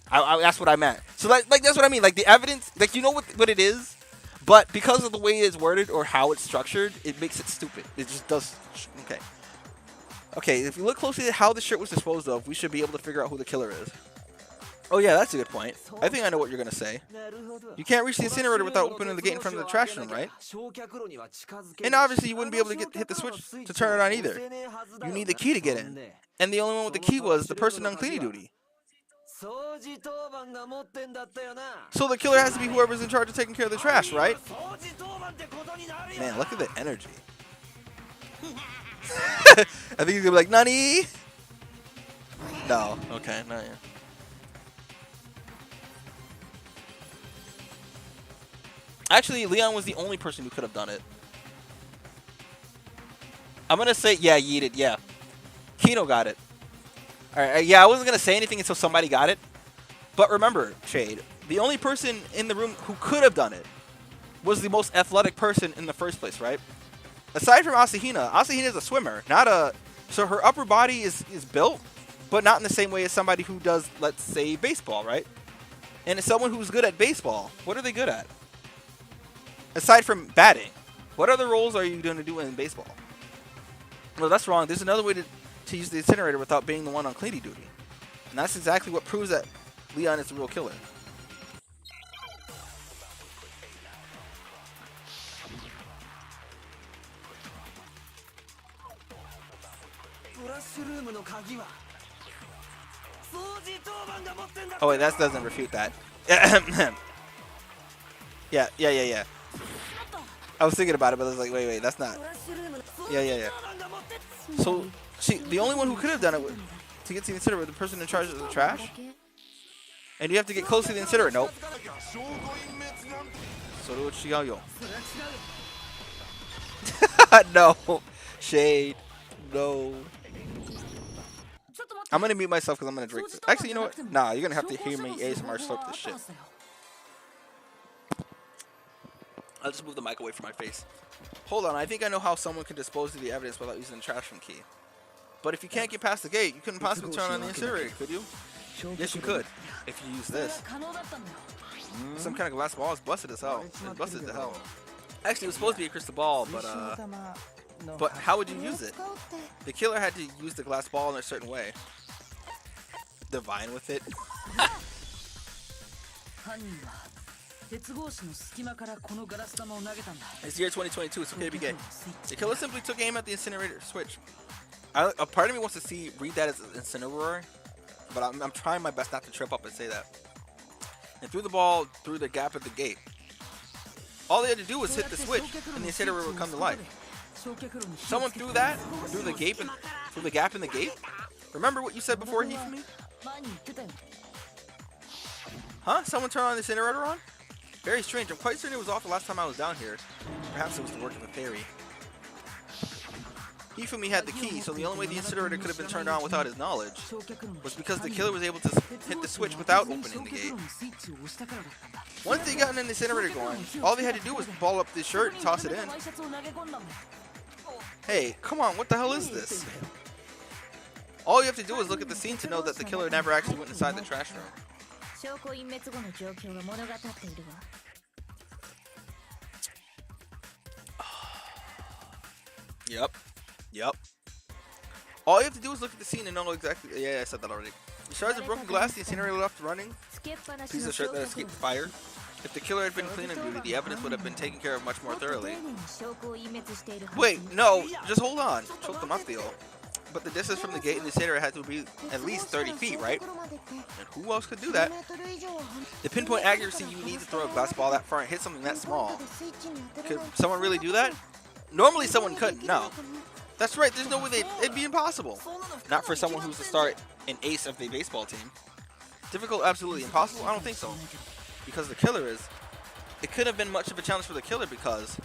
That's what I meant. So that's what I mean. Like the evidence, like you know what it is, but because of the way it's worded or how it's structured, it makes it stupid. It just does. Okay. Okay, if you look closely at how the shirt was disposed of, we should be able to figure out who the killer is. Oh yeah, that's a good point. I think I know what you're going to say. You can't reach the incinerator without opening the gate in front of the trash room, right? And obviously you wouldn't be able to hit the switch to turn it on either. You need the key to get in. And the only one with the key was the person on cleaning duty. So the killer has to be whoever's in charge of taking care of the trash, right? Man, look at the energy. I think he's gonna be like, Nani? No. Okay, not yet. Actually, Leon was the only person who could have done it. I'm gonna say, yeah, yeeted, yeah. Kino got it. Alright, yeah, I wasn't gonna say anything until somebody got it. But remember, Shade, the only person in the room who could have done it was the most athletic person in the first place, right? Aside from Asahina, Asahina is a swimmer, not a... So her upper body is built, but not in the same way as somebody who does, let's say, baseball, right? And as someone who's good at baseball, what are they good at? Aside from batting, what other roles are you going to do in baseball? Well, that's wrong. There's another way to use the incinerator without being the one on cleaning duty. And that's exactly what proves that Leon is the real killer. Oh wait, that doesn't refute that. Yeah. I was thinking about it, but I was like, wait, that's not. Yeah. So, see, the only one who could have done it to get to the incinerator, the person in charge of the trash. And you have to get close to the incinerator. Nope. No. Shade. No. I'm gonna mute myself because I'm gonna drink this. Actually, you know what? Nah, you're gonna have to hear me ASMR slurp this shit. I'll just move the mic away from my face. Hold on, I think I know how someone can dispose of the evidence without using the trash room key. But if you can't get past the gate, you couldn't possibly turn on the incinerator, could you? Yes, you could. If you use this. Some kind of glass ball is busted as hell. It's busted to hell. Actually, it was supposed to be a crystal ball, but how would you use it? The killer had to use the glass ball in a certain way. Divine with it. It's year 2022. It's okay to be gay. The killer simply took aim at the incinerator switch. A part of me wants to read that as Incinerator, but I'm trying my best not to trip up and say that. And threw the ball through the gap at the gate. All they had to do was hit the switch, and the incinerator would come to life. Someone threw that through the gap in the gate. Remember what you said before, Hifumi? Huh? Someone turned on the incinerator on? Very strange. I'm quite certain it was off the last time I was down here. Perhaps it was the work of a fairy. Hifumi had the key, so the only way the incinerator could have been turned on without his knowledge was because the killer was able to hit the switch without opening the gate. Once they got an incinerator going, all they had to do was ball up this shirt and toss it in. Hey, come on, what the hell is this? All you have to do is look at the scene to know that the killer never actually went inside the trash room. Yep. All you have to do is look at the scene and know exactly. Yeah, I said that already. The shards of broken glass, the incinerator left running. Piece of shirt that escaped the fire. If the killer had been clean and duty, the evidence would have been taken care of much more thoroughly. Wait, no, just hold on. Choke the mouth deal. But the distance from the gate and the incinerator had to be at least 30 feet, right? And who else could do that? The pinpoint accuracy you need to throw a glass ball that far and hit something that small. Could someone really do that? Normally someone couldn't, no. That's right, there's no way it'd be impossible. Not for someone who's to start an ace of the baseball team. Difficult, absolutely impossible? I don't think so. Because the killer is. It couldn't have been much of a challenge for the killer because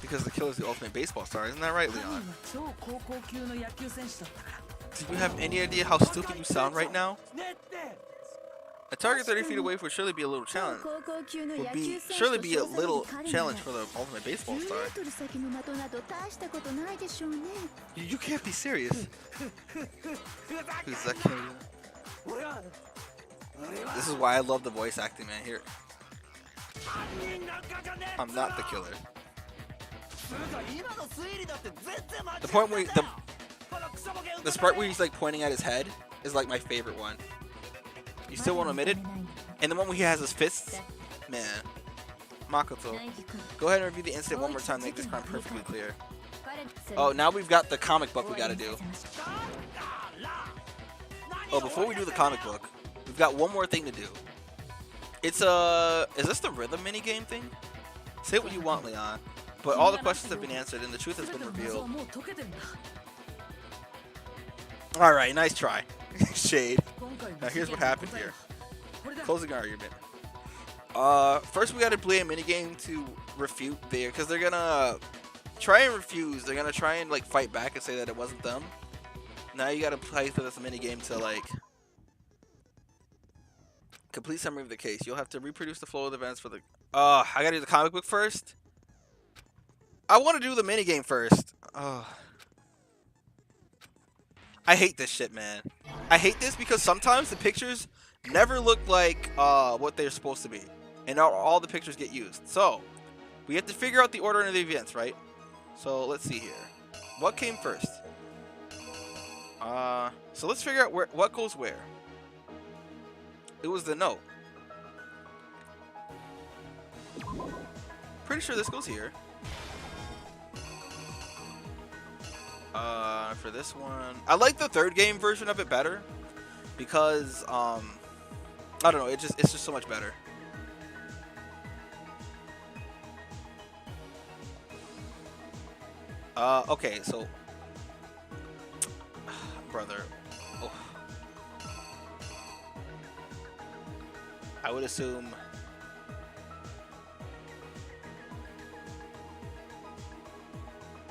the killer's the ultimate baseball star, isn't that right, Leon? Do you have any idea how stupid you sound right now? A target 30 feet away would surely be a little challenge. Surely be a little challenge for the ultimate baseball star. You can't be serious. Who's that killer? This is why I love the voice acting, man. Here, I'm not the killer. The point where the part where he's like pointing at his head is like my favorite one. You still won't admit it? And the one where he has his fists? Man. Makoto. Go ahead and review the incident one more time to make this crime perfectly clear. Oh, now we've got the comic book we gotta do. Oh, before we do the comic book, we've got one more thing to do. It's is this the rhythm minigame thing? Say what you want, Leon. But all the questions have been answered and the truth has been revealed. Alright, nice try. Shade. Now here's what happened here. Closing argument. First we gotta play a minigame to refute there, because they're gonna try and refuse. They're gonna try and like fight back and say that it wasn't them. Now you gotta play through this minigame to like complete summary of the case. You'll have to reproduce the flow of the events for the I gotta do the comic book first. I wanna do the minigame first. I hate this shit, man. I hate this because sometimes the pictures never look like what they're supposed to be. And all the pictures get used. So, we have to figure out the order of the events, right? So, let's see here. What came first? So let's figure out what goes where. It was the note. Pretty sure this goes here. For this one, I like the third game version of it better because I don't know, it's just so much better. Okay, so brother, I would assume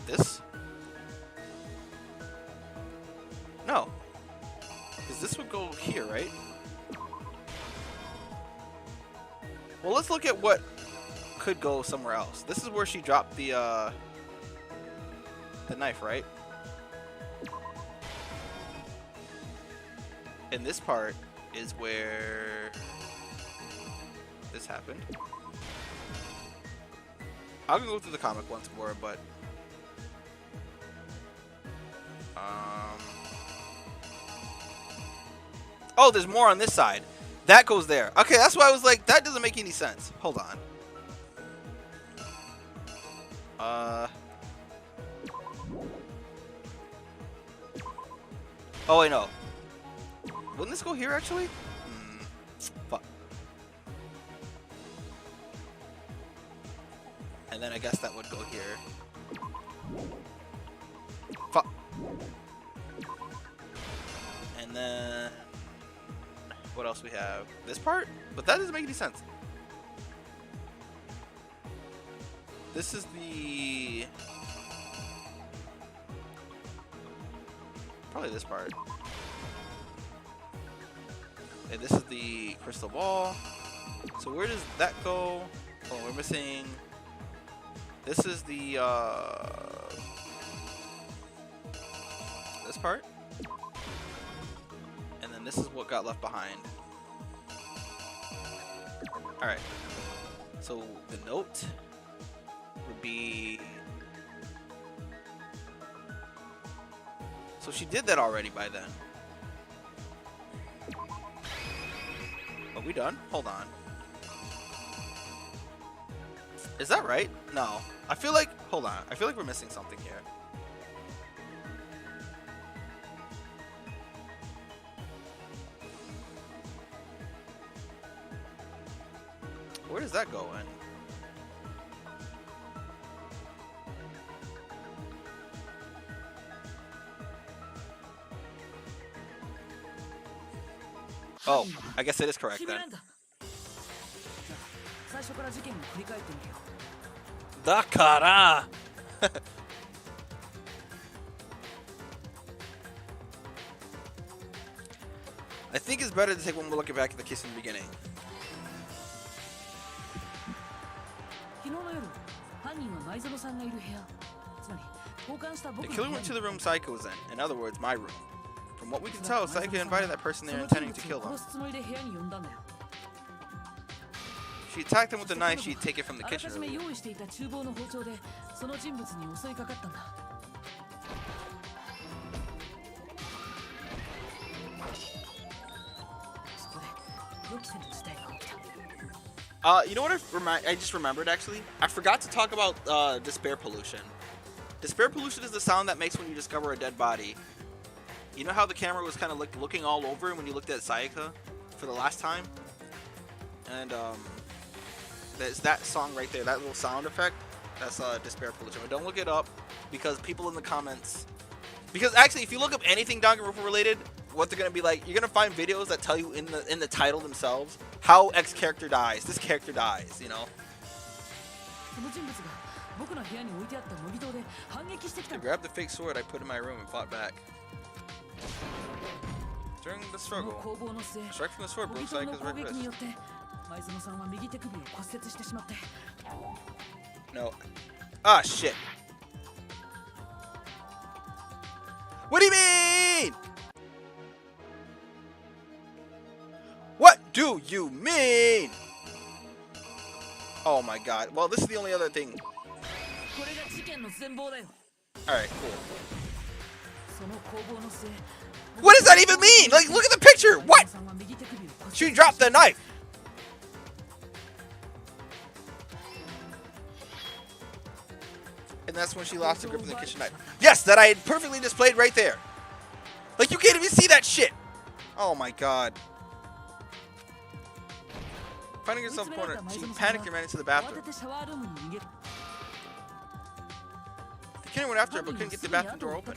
this. No, because this would go here, right? Well, let's look at what could go somewhere else. This is where she dropped the knife, right? And this part is where this happened. I'm gonna go through the comic once more, but oh, there's more on this side. That goes there. Okay, that's why I was like, that doesn't make any sense. Hold on. Oh, wait, no. Wouldn't this go here, actually? Fuck. And then I guess that would go here. Fuck. And then what else we have? This part? But that doesn't make any sense. This is the... probably this part. And this is the crystal ball. So where does that go? Oh, we're missing... This is the, this part. And then this is what got left behind. Alright. So the note would be... So she did that already by then. Are we done? Hold on. Is that right? No. I feel like... Hold on. I feel like we're missing something here. Where does that go in? Oh, I guess it is correct then. 最初から事件を振り返ってみてよ。だからI think it's better to take one more look back at the kiss in the beginning. 昨日の夜、犯人は前園さんがいる部屋。つまり、交換した僕 The の killer 部屋 went に to the room Psycho was in. In other words, my room. From what we can tell, Psycho invited that person there intending to kill them. 殺すつもりで部屋に呼んだんだよ。 She attacked him with a knife she'd taken from the あら kitchen かじめ earlier. 用意していた厨房の包丁でその人物に襲いかかったんだ。そこで予期せぬ事態が起きた。You know what I just remembered actually? I forgot to talk about despair pollution. Despair pollution is the sound that makes when you discover a dead body. You know how the camera was kind of like looking all over when you looked at Sayaka for the last time? And there's that song right there, that little sound effect. That's disparate legitimate. Don't look it up because people in the comments. Because actually, if you look up anything Danganronpa related, what they're gonna be like, you're gonna find videos that tell you in the title themselves how X character dies, this character dies. You know. その人物が僕の部屋に置いてあった模擬刀で反撃してきた I んだ grabbed the fake sword I put in my room and fought back. During the その struggle, 攻防の末 strike from the sword 模 broke 擬刀 Sayaka's の攻 right 撃によっ wrist. て前園さんは右手首を骨折してしまって No. Ah, shit. What do you mean? What do you mean? Oh my god. Well, this is the only other thing. これが事件の全貌だよ Alright, cool. その攻防の末 What does that even mean? Like, look at the picture. What? 前園さんは右手首を骨折 She dropped the knife. And that's when she lost her grip on the kitchen knife. Yes, that I had perfectly displayed right there. Like, you can't even see that shit. Oh my god. Finding herself cornered, she panicked and ran into the 慌 bathroom. ててシャワールームに逃げる The killer went after her but couldn't get the bathroom door open.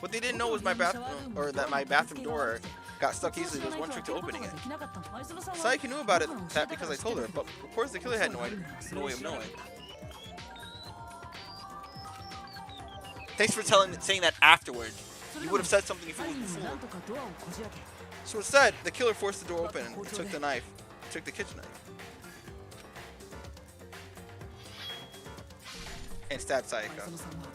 What they didn't know was my bathroom, or that my bathroom door got stuck easily. There was one trick to opening it. Sayaka knew about it that because I told her, but of course the killer had no way of knowing. Thanks for saying that afterward. You would have said something if you wasn't 犯人は fooled. なんとかドアをこじ開け So instead, the killer forced the door open and took the knife, took the kitchen knife, and stabbed 前 Sayaka. 園さんは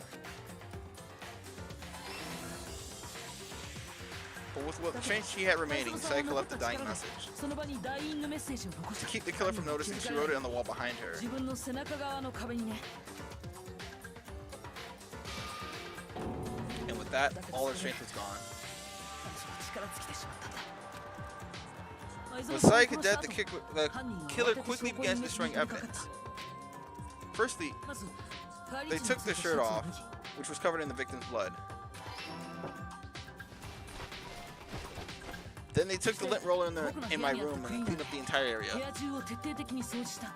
But with what strength she had remaining, Sayaka left a dying message. その場にダイイングメッセージを残し To た keep the killer from noticing, she wrote it on the wall behind her. 自分の背中側の壁にね And with that, all her strength was gone. 彼女は力尽きてしまったんだ With Sayaka dead, the killer quickly began destroying evidence. Firstly, まず they took the shirt off, which was covered in the victim's blood. Then they took the lint roller in my room and cleaned up the entire 部 area. 屋中を徹底的に掃除した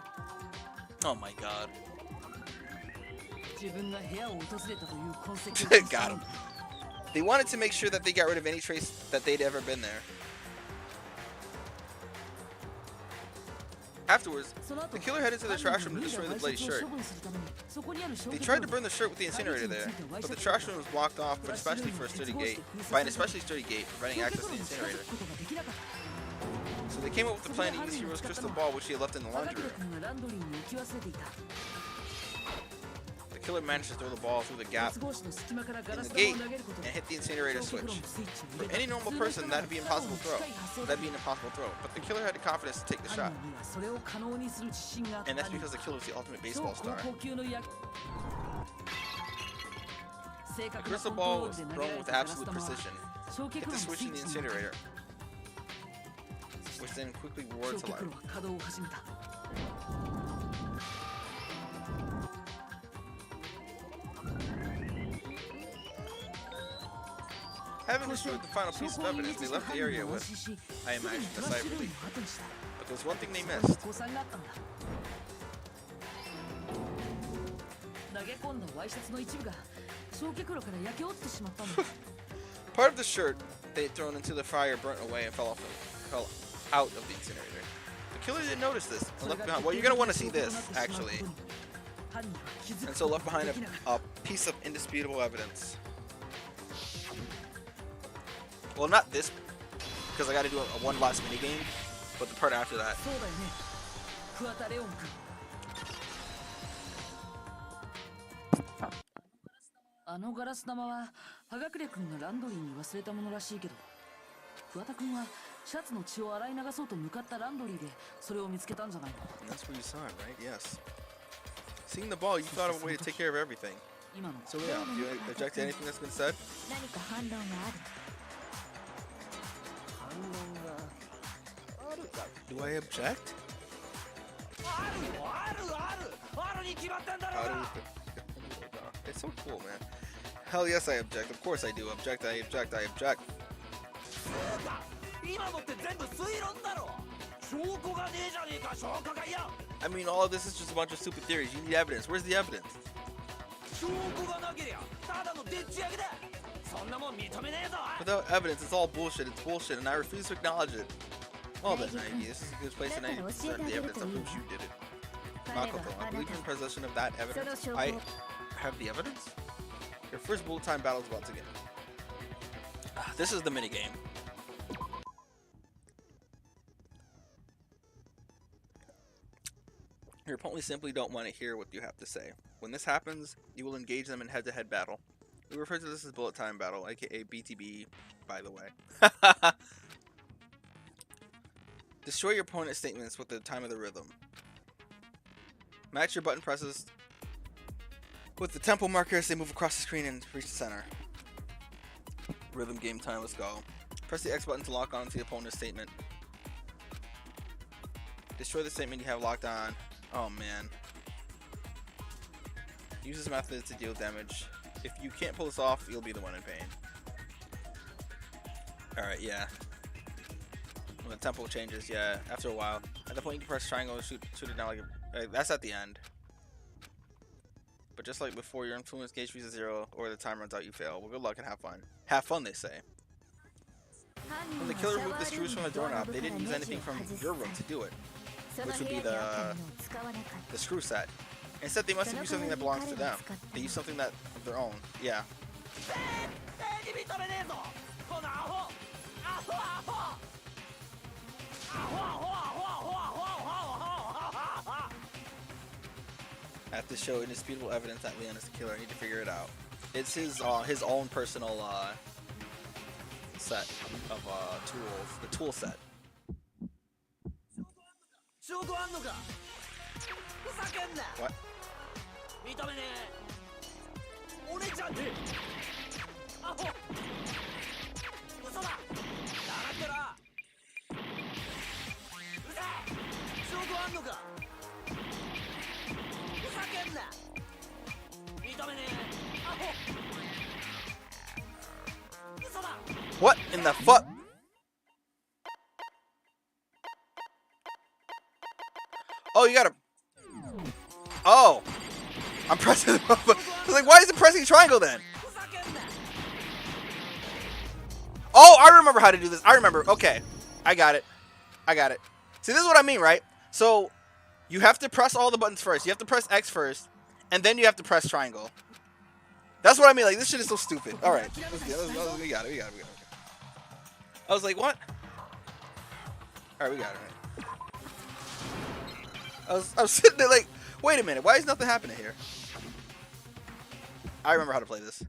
Oh my god. 自分が部屋を訪れたという痕跡を Got him. They wanted to make sure that they got rid of any trace that they'd ever been there. Afterwards, その後 the killer headed to the trash room to destroy the bloody shirt. 処分するためにそこにある焼 They 却 tried to 炉 burn the shirt with the incinerator there, but the trash room was blocked off, but especially for a sturdy gate, by an especially sturdy gate, preventing 焼 access 却 to 炉 the に近づ incinerator. くことができなかった So they came up with the plan to use Hero's crystal ball, which he had left in the 高 laundry 倉 room. 君がランドリーに置き忘れていた The killer managed to throw the ball through the gap 鉄格子の隙間からガ in ラ the ス玉を gate 投げること and で hit the incinerator 焼却炉 switch. のスイッチを For 入れ any た normal 普通の person, 人なら that'd be 不可能 impossible に throw. 近い発想だ That'd be an impossible throw. But the killer had the confidence to take the 犯 shot, 人にはそれを可能にする自信があった and that's 兄 because the killer was the ultimate 超 baseball 高 star. 校級の野 正 The 確なコ crystal ントロ ball ー was ルで投げ thrown られ with たガラス absolute 玉は precision. 焼却 Hit 炉 the の switch スイ in ッ the チに incinerator, which then quickly roared 焼 to 却 life. 炉は稼働を始めた Having destroyed the final piece of evidence, they left the area with, I imagine, a sigh of relief. But there was one thing they missed. 誤算があったんだ投げ込んだワイシャツの一部が焼却炉から焼け落ちてしまったんだ Part of the shirt they had thrown into the fire burnt away and fell out of the incinerator. The killer didn't notice this and left behind. Well, you're gonna want to see this actually, 犯人は気づく and こ so と left が behind できなかった a piece of indisputable evidence. Well, not this, because I got to do a one last mini game, but the part after that. そうだよね桑田レオン君あのガラス玉は葉隠君がランドリーに忘れたものらしいけど桑田君はシャツの血を洗い流そうと向かったランドリーでそれを見つけたんじゃないの That's where you saw it, right? Yes. Seeing the ball, you thought of a way to take care of everything. 今の So yeah, do you object to anything that's been said? 何か反論がある Do I object? あるに決まってんだろうが It's so cool, man. Hell yes, I object. Of course I do. Object, I object, I object. 今のって全部推論だろ I mean, all of this is just a bunch of stupid theories. You need evidence. Where's the evidence? Without evidence, it's all bullshit. It's bullshit, and I refuse to acknowledge it. Well then, Naegi, this is a good place to discern the evidence that proves you did it. Makoto, I believe you're in possession of that evidence. I have the evidence? Your first bullet time battle is about to begin. This is the minigame. Your opponents simply don't want to hear what you have to say. When this happens, you will engage them in head-to-head battle. We refer to this as bullet time battle, aka BTB, by the way. Destroy your opponent's statements with the time of the rhythm. Match your button presses with the tempo marker as they move across the screen and reach the center. Rhythm game time, let's go. Press the X button to lock on to the opponent's statement. Destroy the statement you have locked on. Oh man. Use this method to deal damage. If you can't pull this off, you'll be the one in pain. Alright, yeah. When the tempo changes, yeah, after a while. At the point you can press triangle and shoot it down like that's at the end. But just like before, your influence gauge reaches 0 or the time runs out, you fail. Well, good luck and have fun. Have fun, they say. When the killer removed the screws from the doorknob, they didn't use anything from your room to do it, which would be the screw set. Instead, they must have used something that belongs to them. They used something that of their own. Yeah. At this show, indisputable evidence that Leon is the killer. I need to figure it out. It's his own personal set of tools. The tool set. What? What in the fuck? Oh, you gotta. Oh, I'm pressing. I was like, why is it pressing triangle then? Oh, I remember how to do this. I remember. Okay, I got it. I got it. See, this is what I mean, right? So, you have to press all the buttons first. You have to press X first, and then you have to press triangle. That's what I mean. Like, this shit is so stupid. All right, we got it. We got it. I was like, what? All right, we got it. Right? I was sitting there like, wait a minute. Why is nothing happening here? I remember how to play this.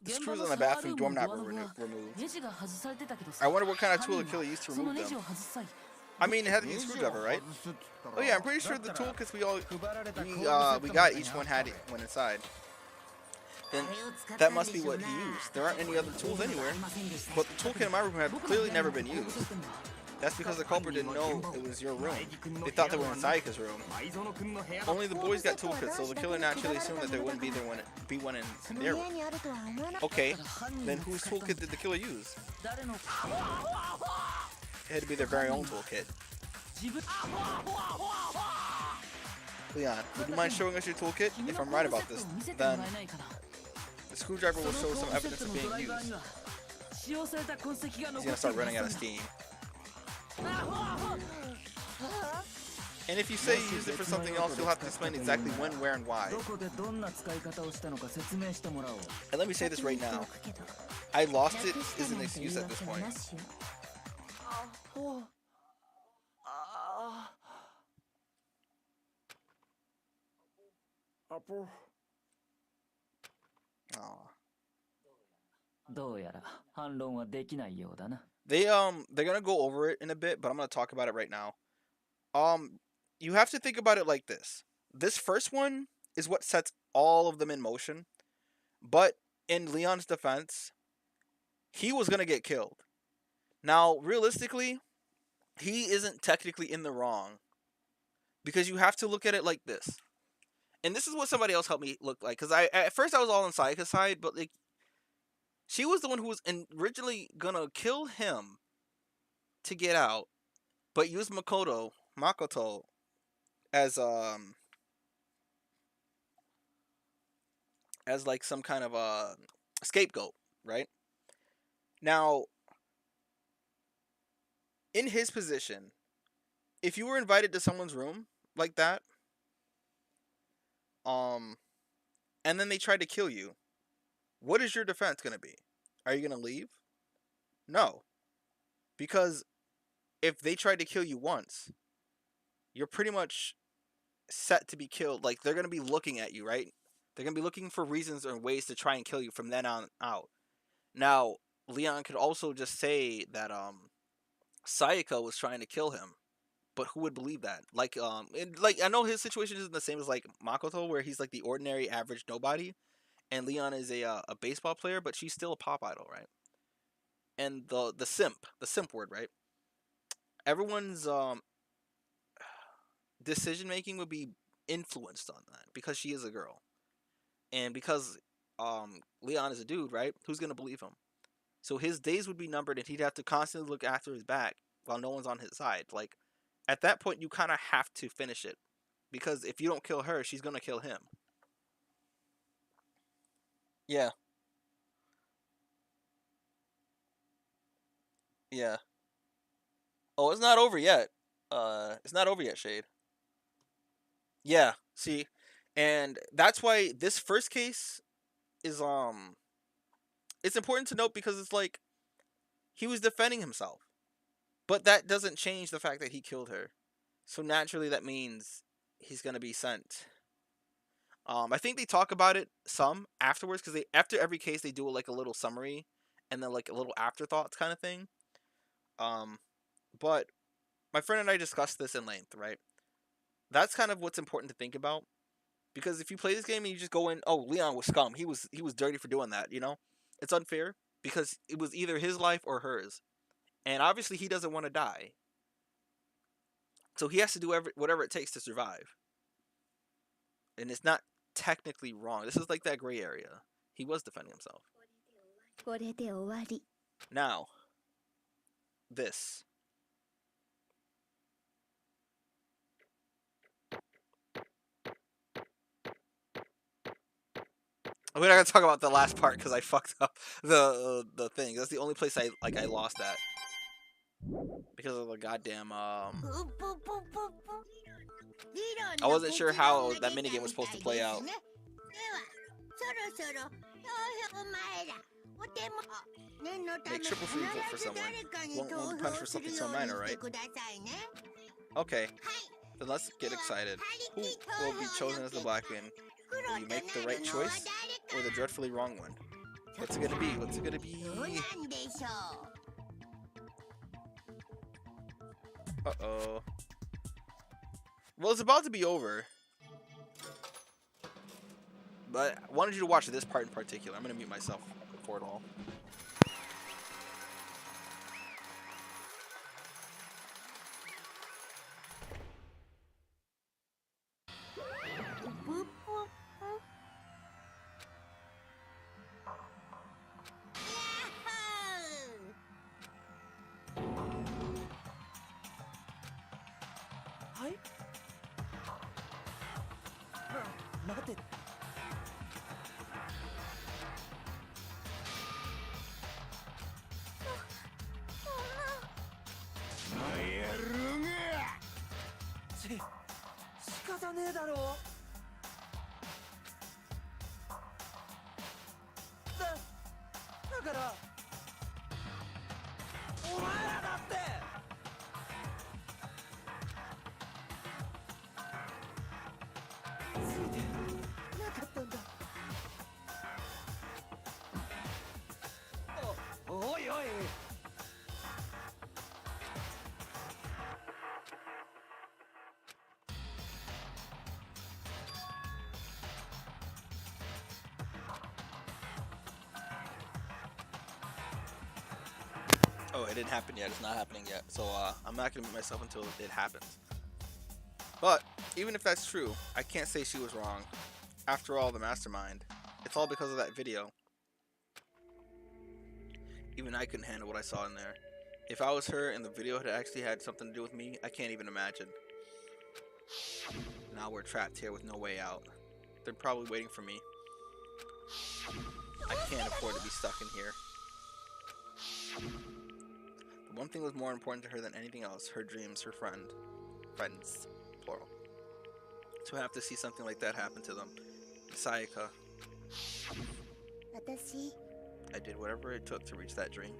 The screws on the bathroom doorknob were removed. I wonder what kind of tool the killer used to remove them. I mean, it had to be a screwdriver, right? Oh yeah, I'm pretty sure the toolkits we got, each one had one inside. Then that must be what he used. There aren't any other tools anywhere. But the toolkit in my room had clearly never been used. That's because the culprit didn't know it was your room. They thought they were in Sayaka's room. Only the boys got toolkits, so the killer naturally assumed that there wouldn't be one in their room. Okay, then whose toolkit did the killer use? It had to be their very own toolkit. Leon, would you mind showing us your toolkit? If I'm right about this, then the screwdriver will show some evidence of being used. He's gonna start running out of steam. And if you say you used it for something else, you'll have to explain exactly when, where, and why. どこでどんな使い方をしたのか説明してもらおう。 And let me say this right now. I lost it is an excuse at this point. どうやら反論はできないようだな。 They're gonna go over it in a bit, but I'm gonna talk about it right now. You have to think about it like this. This first one is what sets all of them in motion. But in Leon's defense, he was gonna get killed. Now, realistically, he isn't technically in the wrong. Because you have to look at it like this. And this is what somebody else helped me look like. Because at first I was all on Sayaka's side, but like she was the one who was originally gonna kill him to get out, but use Makoto as like some kind of a scapegoat, right? Now, in his position, if you were invited to someone's room like that, and then they tried to kill you, what is your defense gonna be? Are you gonna leave? No. Because if they tried to kill you once, you're pretty much set to be killed. Like, they're gonna be looking at you, right? They're gonna be looking for reasons or ways to try and kill you from then on out. Now, Leon could also just say that Sayaka was trying to kill him. But who would believe that? Like, I know his situation isn't the same as like Makoto, where he's like the ordinary average nobody, and Leon is a baseball player, but she's still a pop idol, right? And the simp word, right? Everyone's decision making would be influenced on that because she is a girl, and because Leon is a dude, right? Who's gonna believe him? So his days would be numbered, and he'd have to constantly look after his back while no one's on his side. Like, at that point, you kind of have to finish it. Because if you don't kill her, she's going to kill him. Yeah. Yeah. Oh, it's not over yet. It's not over yet, Shade. Yeah, see? And that's why this first case is, it's important to note because it's like, he was defending himself. But that doesn't change the fact that he killed her. So naturally that means he's going to be sent. I think they talk about it some afterwards because after every case they do like a little summary and then like a little afterthoughts kind of thing. But my friend and I discussed this in length, right? That's kind of what's important to think about. Because if you play this game and you just go in, oh, Leon was scum. He was dirty for doing that, you know? It's unfair because it was either his life or hers. And obviously he doesn't want to die. So he has to do whatever it takes to survive. And it's not technically wrong. This is like that gray area. He was defending himself. Now, this. We're not gonna talk about the last part because I fucked up the thing. That's the only place I lost at. Because of the goddamn I wasn't sure how that minigame was supposed to play out. Make triple free vote for someone. Won't punish for something so minor, right? Okay. Then let's get excited. Who will be chosen as the black man? Will you make the right choice or the dreadfully wrong one? What's it gonna be? What's it gonna be? Uh-oh. Well, it's about to be over. But I wanted you to watch this part in particular. I'm gonna mute myself for it all. じゃねえだろ。だからお前らだって。ついてなかったんだ。おいおい。Oh, it didn't happen yet. It's not happening yet. So I'm not gonna mute myself until it happens. But even if that's true, I can't say she was wrong. After all, the mastermind. It's all because of that video. Even I couldn't handle what I saw in there. If I was her and the video had actually had something to do with me, I can't even imagine. Now we're trapped here with no way out. They're probably waiting for me. I can't afford to be stuck in here. The one thing was more important to her than anything else, her dreams, her friends, plural. To have to see something like that happen to them. Sayaka. 私 I did whatever it took to reach that dream.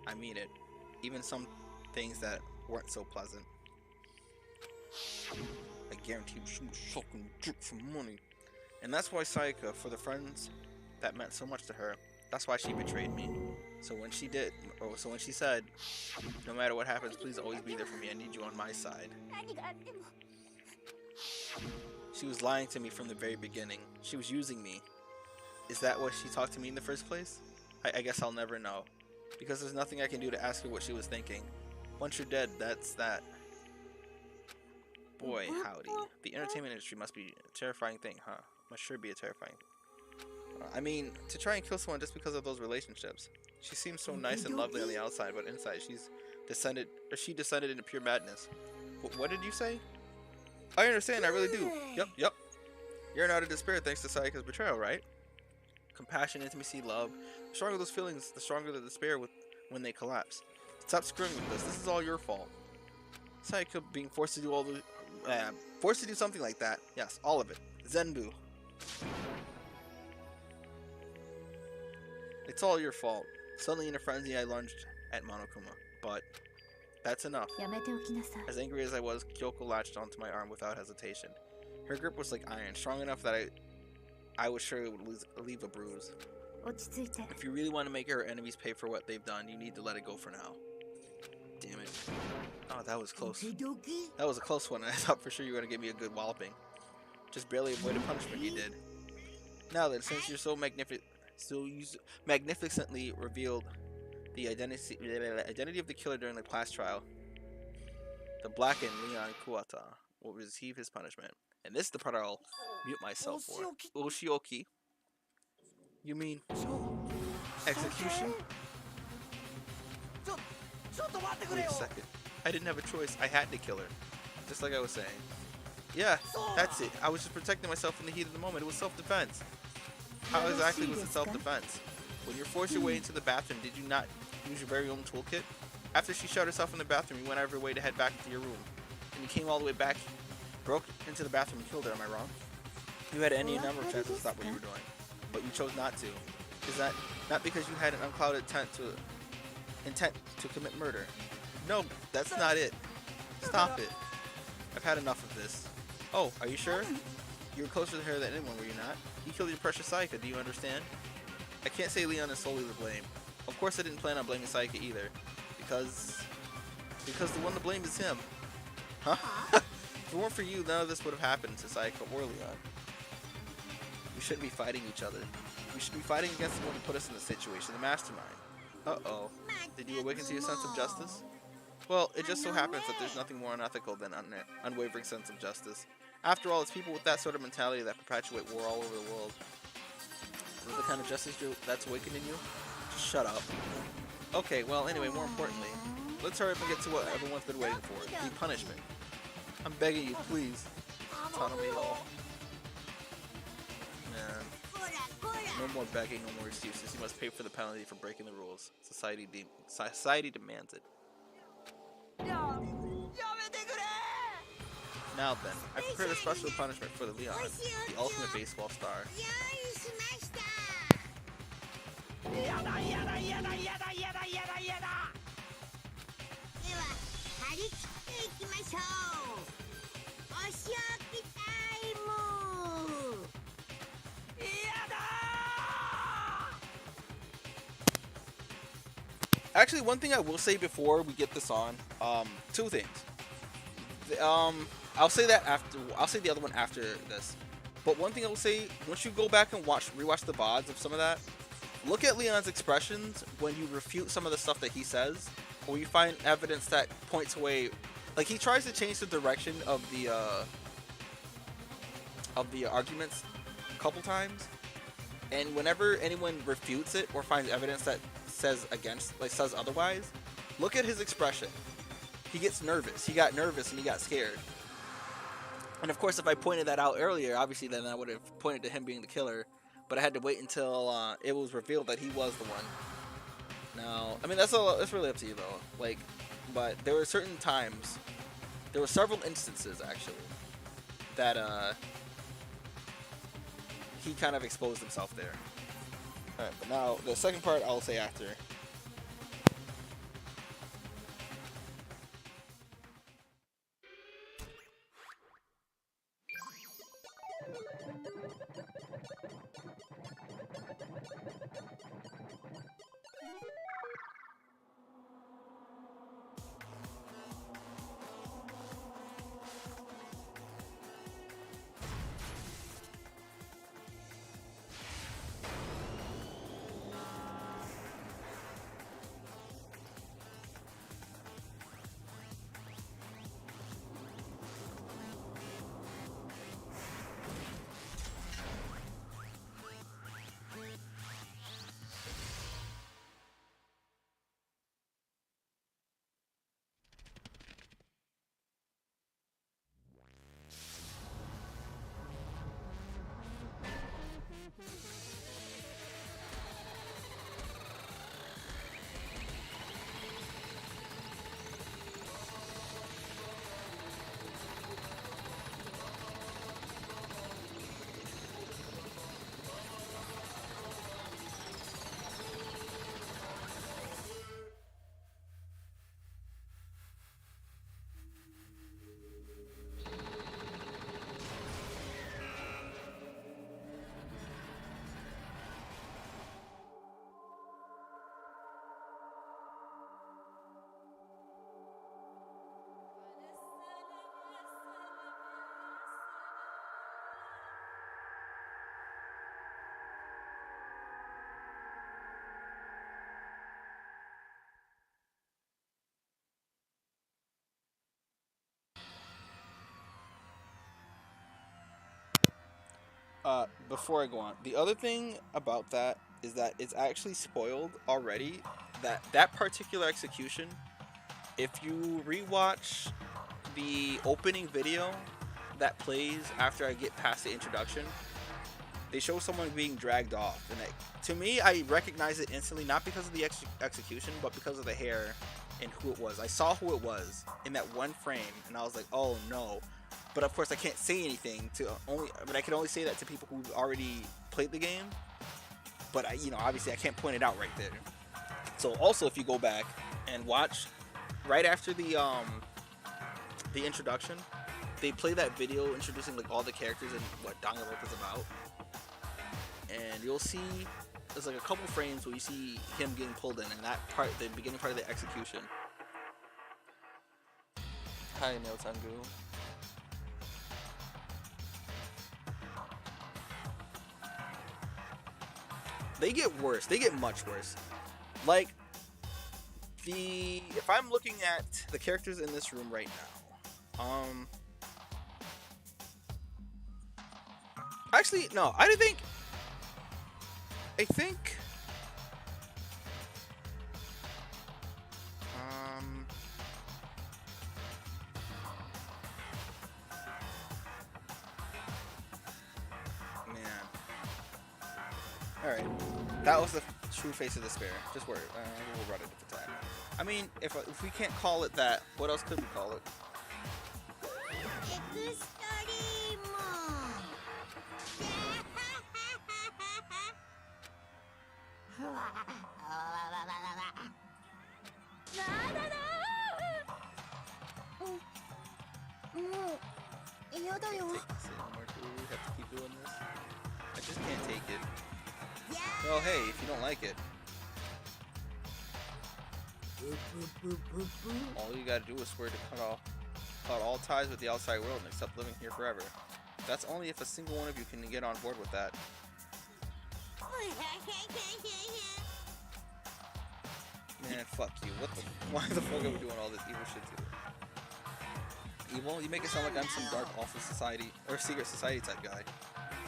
I mean it. Even some things that weren't so pleasant. I guarantee she was sucking dick for money. And that's why Sayaka, for the friends that meant so much to her, that's why she betrayed me. So when she said, no matter what happens, please always be there for me. I need you on my side. 何があっても She was lying to me from the very beginning. She was using me. Is that why she talked to me in the first place? I guess I'll never know. Because there's nothing I can do to ask her what she was thinking. Once you're dead, that's that. Boy, howdy. The entertainment industry must be a terrifying thing, huh? Must sure be a terrifying thing. I mean, to try and kill someone just because of those relationships. She seems so nice and lovely on the outside, but inside she descended into pure madness. What did you say? I understand, I really do. Yep. You're not in despair thanks to Sayaka's betrayal, right? Compassion, intimacy, love. The stronger those feelings, the stronger the despair when they collapse. Stop screwing with us. This is all your fault. Sayaka being forced to do something like that. Yes, all of it. Zenbu. It's all your fault. Suddenly in a frenzy, I lunged at Monokuma, but that's enough. やめておきなさい As angry as I was, Kyoko latched onto my arm without hesitation. Her grip was like iron, strong enough that I was sure it would leave a bruise. 落ち着いて If you really want to make her enemies pay for what they've done, you need to let it go for now. Damn it. Oh, that was close. That was a close one. I thought for sure you were going to give me a good walloping. Just barely avoided punishment, you did. Now then, since you're so magnificently revealed the identity of the killer during the class trial, the blackened Leon Kuwata will receive his punishment. And this is the part I'll mute myself for. Oshioki? You mean execution? Wait a second. I didn't have a choice. I had to kill her. Just like I was saying. Yeah, that's it. I was just protecting myself in the heat of the moment. It was self-defense. How exactly was it self-defense? When you forced your way into the bathroom, did you not use your very own toolkit? After she shut herself in the bathroom, you went out of your way to head back to your room. And you came all the way back, broke into the bathroom and killed her, am I wrong? You had any number of chances to stop what you were doing, but you chose not to. Is that not because you had an unclouded intent to commit murder? No, that's not it. Stop it. I've had enough of this. Oh, are you sure? You were closer to her than anyone, were you not? You killed your precious Sayaka, do you understand? I can't say Leon is solely to blame. Of course I didn't plan on blaming Sayaka either. Because the one to blame is him. Huh? If it weren't for you, none of this would have happened to Sayaka or Leon. We shouldn't be fighting each other. We should be fighting against the one who put us in this situation, the mastermind. Uh-oh. Did you awaken to your sense of justice? Well, it just so happens that there's nothing more unethical than an unwavering sense of justice. After all, it's people with that sort of mentality that perpetuate war all over the world. Is the kind of justice that's awakened in you? Just shut up. Okay, well, anyway, more importantly, let's hurry up and get to what everyone's been waiting for, the punishment. I'm begging you, please. Tunnel me all. Man. No more begging, no more excuses. You must pay for the penalty for breaking the rules. Society demands it. Now then, I prepared a special punishment for the Leon, the ultimate baseball star. 用意しました。やだやだやだやだやだやだやだ。では張り切っていきましょう。お仕置きタイム。やだ Actually, one thing I will say before we get this on, two things. I'll say that after. I'll say the other one after this. But one thing I will say, once you go back and rewatch the VODs of some of that, look at Leon's expressions when you refute some of the stuff that he says, or you find evidence that points away. Like, he tries to change the direction of the arguments a couple times, and whenever anyone refutes it or finds evidence that says otherwise, look at his expression. He gets nervous. He got nervous and he got scared. And of course, if I pointed that out earlier, obviously then I would have pointed to him being the killer. But I had to wait until it was revealed that he was the one. Now, I mean, that's really up to you though. Like, but there were certain times, there were several instances actually, that he kind of exposed himself there. All right, but now the second part I'll say after. Before I go on, the other thing about that is that it's actually spoiled already. That particular execution, if you rewatch the opening video that plays after I get past the introduction, they show someone being dragged off, and to me, I recognize it instantly, not because of the execution, but because of the hair and who it was. I saw who it was in that one frame, and I was like, oh no. But of course, I can't say anything but I can only say that to people who've already played the game. But obviously, I can't point it out right there. So also, if you go back and watch right after the introduction, they play that video introducing like all the characters and what Danganronpa is about, and you'll see there's like a couple frames where you see him getting pulled in, and that part, the beginning part of the execution. Hi, Neo Tengu. They get worse. They get much worse. Like, if I'm looking at the characters in this room right now, actually, no, I think, man, all right. That was the true face of despair. Just worry. We'll run it at the time. I mean, if we can't call it that, what else could we call it? クストリームもう嫌だよ Say no more, do we have to keep doing this? I just can't take it. Well, hey, if you don't like it, all you gotta do is swear to cut all ties with the outside world and accept living here forever. That's only if a single one of you can get on board with that. Man, fuck you. Why the fuck are we doing all this evil shit to you? Evil? You make it sound like I'm some dark, awful society, or secret society type guy.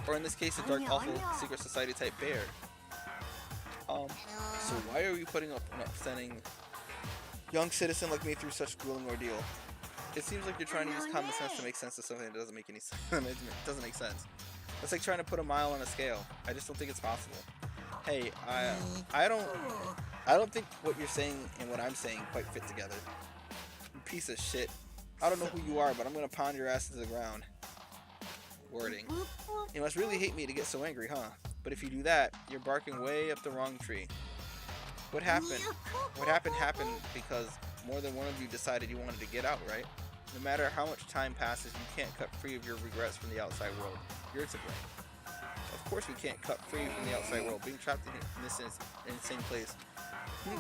Or in this case, a dark, awful, secret society type bear. So why are you putting up an upsetting young citizen like me through such grueling ordeal? It seems like you're trying to use common sense to make sense of something that doesn't make any sense. It doesn't make sense. It's like trying to put a mile on a scale. I just don't think it's possible. Hey, I don't think what you're saying and what I'm saying quite fit together. You piece of shit. I don't know who you are, but I'm gonna pound your ass to the ground. Wording. You must really hate me to get so angry, huh? But if you do that, you're barking way up the wrong tree. What happened? What happened because more than one of you decided you wanted to get out, right? No matter how much time passes, you can't cut free of your regrets from the outside world. You're to blame. Of course we can't cut free from the outside world. Being trapped in this insane place.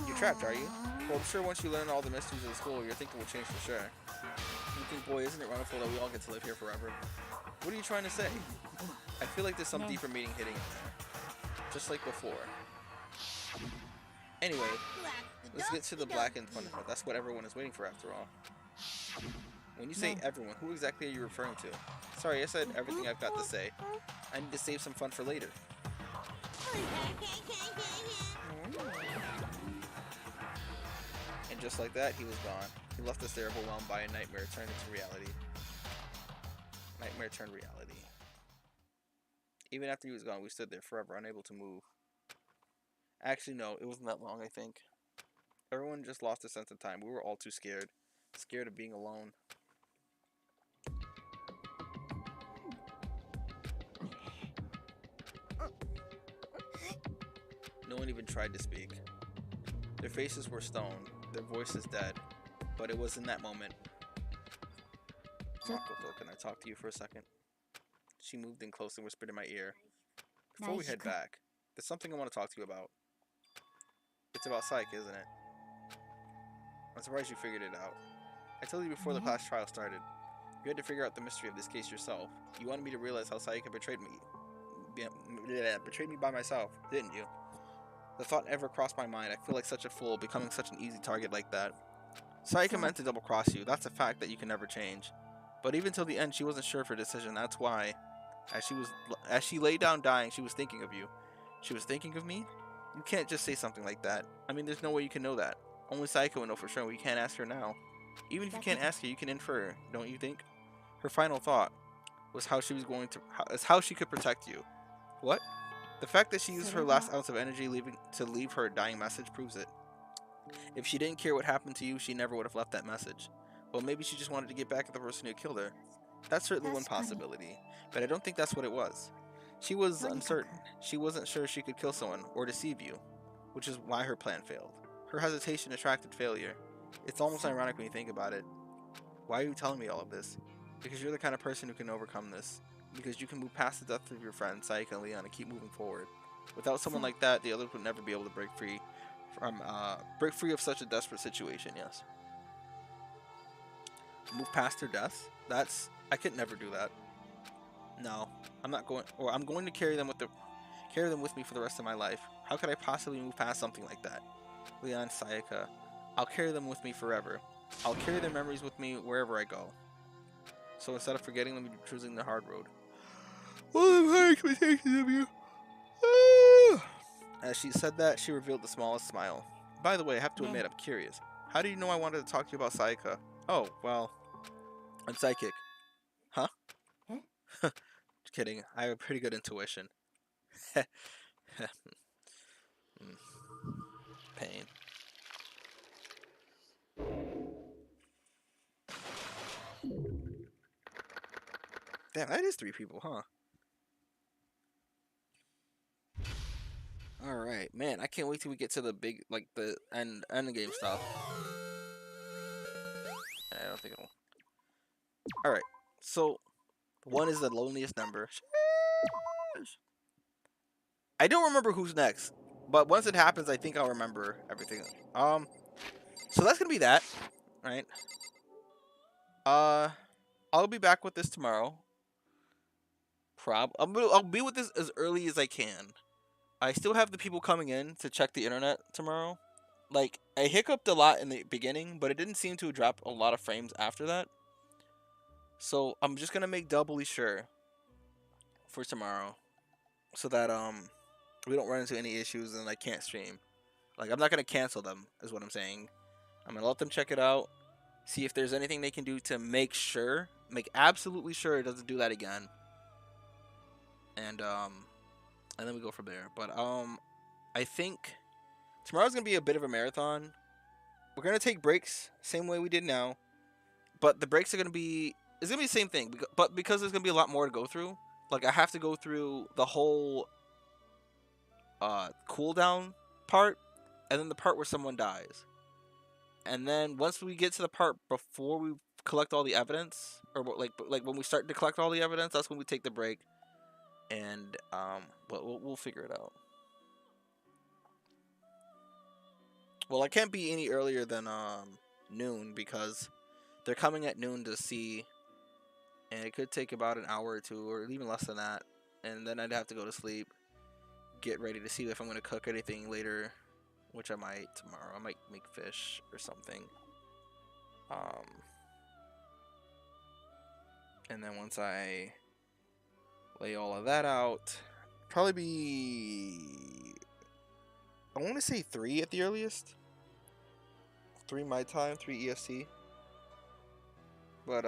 You're trapped, are you? Well, I'm sure once you learn all the mysteries of the school, your thinking will change for sure. You think, boy, isn't it wonderful that we all get to live here forever? What are you trying to say? I feel like there's some deeper meaning hitting in there. Just like before. Anyway, let's get to the black and fun. That's what everyone is waiting for after all. When you say everyone, who exactly are you referring to? Sorry, I said everything I've got to say. I need to save some fun for later. And just like that, he was gone. He left us there overwhelmed by a nightmare turned into reality. Nightmare turned reality. Even after he was gone, we stood there forever, unable to move. Actually, no, it wasn't that long, I think. Everyone just lost a sense of time. We were all too scared. Scared of being alone. No one even tried to speak. Their faces were stone, their voices dead. But it was in that moment. Makoto, can I talk to you for a second? She moved in close and whispered in my ear. Before we head back, there's something I want to talk to you about. It's about Psyche, isn't it? I'm surprised you figured it out. I told you before the class trial started. You had to figure out the mystery of this case yourself. You wanted me to realize how Psyche betrayed me by myself, didn't you? The thought never crossed my mind. I feel like such a fool, becoming such an easy target like that. Psyche meant to double-cross you. That's a fact that you can never change. But even till the end, she wasn't sure of her decision. That's why, as she lay down dying, she was thinking of you. She was thinking of me? You can't just say something like that. I mean, there's no way you can know that. Only Psyche will know for sure. We can't ask her now. Even if you can't ask her, you can infer, don't you think? Her final thought was how she could protect you. What? The fact that she used her last ounce of energy to leave her dying message proves it. If she didn't care what happened to you, she never would have left that message. Well, maybe she just wanted to get back at the person who killed her. That's certainly one possibility, but I don't think that's what it was. She was uncertain. She wasn't sure she could kill someone or deceive you, which is why her plan failed. Her hesitation attracted failure. It's almost ironic when you think about it. Why are you telling me all of this? Because you're the kind of person who can overcome this. Because you can move past the death of your friends, Psyche and Leon, and keep moving forward. Without someone like that, the others would never be able to break free of such a desperate situation. Yes. Move past their deaths? I could never do that. No, I'm not going. Or I'm going to carry them with me for the rest of my life. How could I possibly move past something like that? Leon, Sayaka, I'll carry them with me forever. I'll carry their memories with me wherever I go. So instead of forgetting them, you're choosing the hard road. Well, I have high expectations of you. As she said that, she revealed the smallest smile. By the way, I have to admit, I'm curious. How do you know I wanted to talk to you about Sayaka? Oh, well, I'm psychic. Huh? Just kidding. I have a pretty good intuition. Pain. Damn, that is 3 people, huh? All right, man. I can't wait till we get to the big, like the end game stuff. I don't think it'll. All right, so 1 is the loneliest number. I don't remember who's next, but once it happens, I think I'll remember everything. So that's gonna be that, right? I'll be back with this tomorrow. I'll be with this as early as I can. I still have the people coming in to check the internet tomorrow. Like, I hiccuped a lot in the beginning, but it didn't seem to drop a lot of frames after that. So I'm just gonna make doubly sure for tomorrow, so that we don't run into any issues and I can't stream. Like, I'm not gonna cancel them, is what I'm saying. I'm gonna let them check it out, see if there's anything they can do to make absolutely sure it doesn't do that again. And then we go from there. But I think tomorrow's gonna be a bit of a marathon. We're gonna take breaks, same way we did now, but the breaks are gonna be the same thing. But because there's gonna be a lot more to go through, like I have to go through the whole cooldown part, and then the part where someone dies, and then once we get to the part before we collect all the evidence, or like when we start to collect all the evidence, that's when we take the break, and but we'll figure it out. Well, I can't be any earlier than noon because they're coming at noon to see, and it could take about an hour or 2, or even less than that, and then I'd have to go to sleep, get ready to see if I'm going to cook anything later, which I might tomorrow. I might make fish or something. And then once I lay all of that out, probably be, I want to say 3 at the earliest. 3 my time, 3 EST. But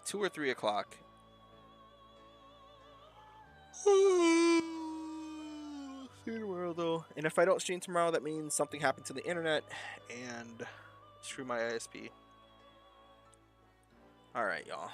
2 or 3 o'clock. See you tomorrow, though. And if I don't stream tomorrow, that means something happened to the internet and screw my ISP. Alright, y'all.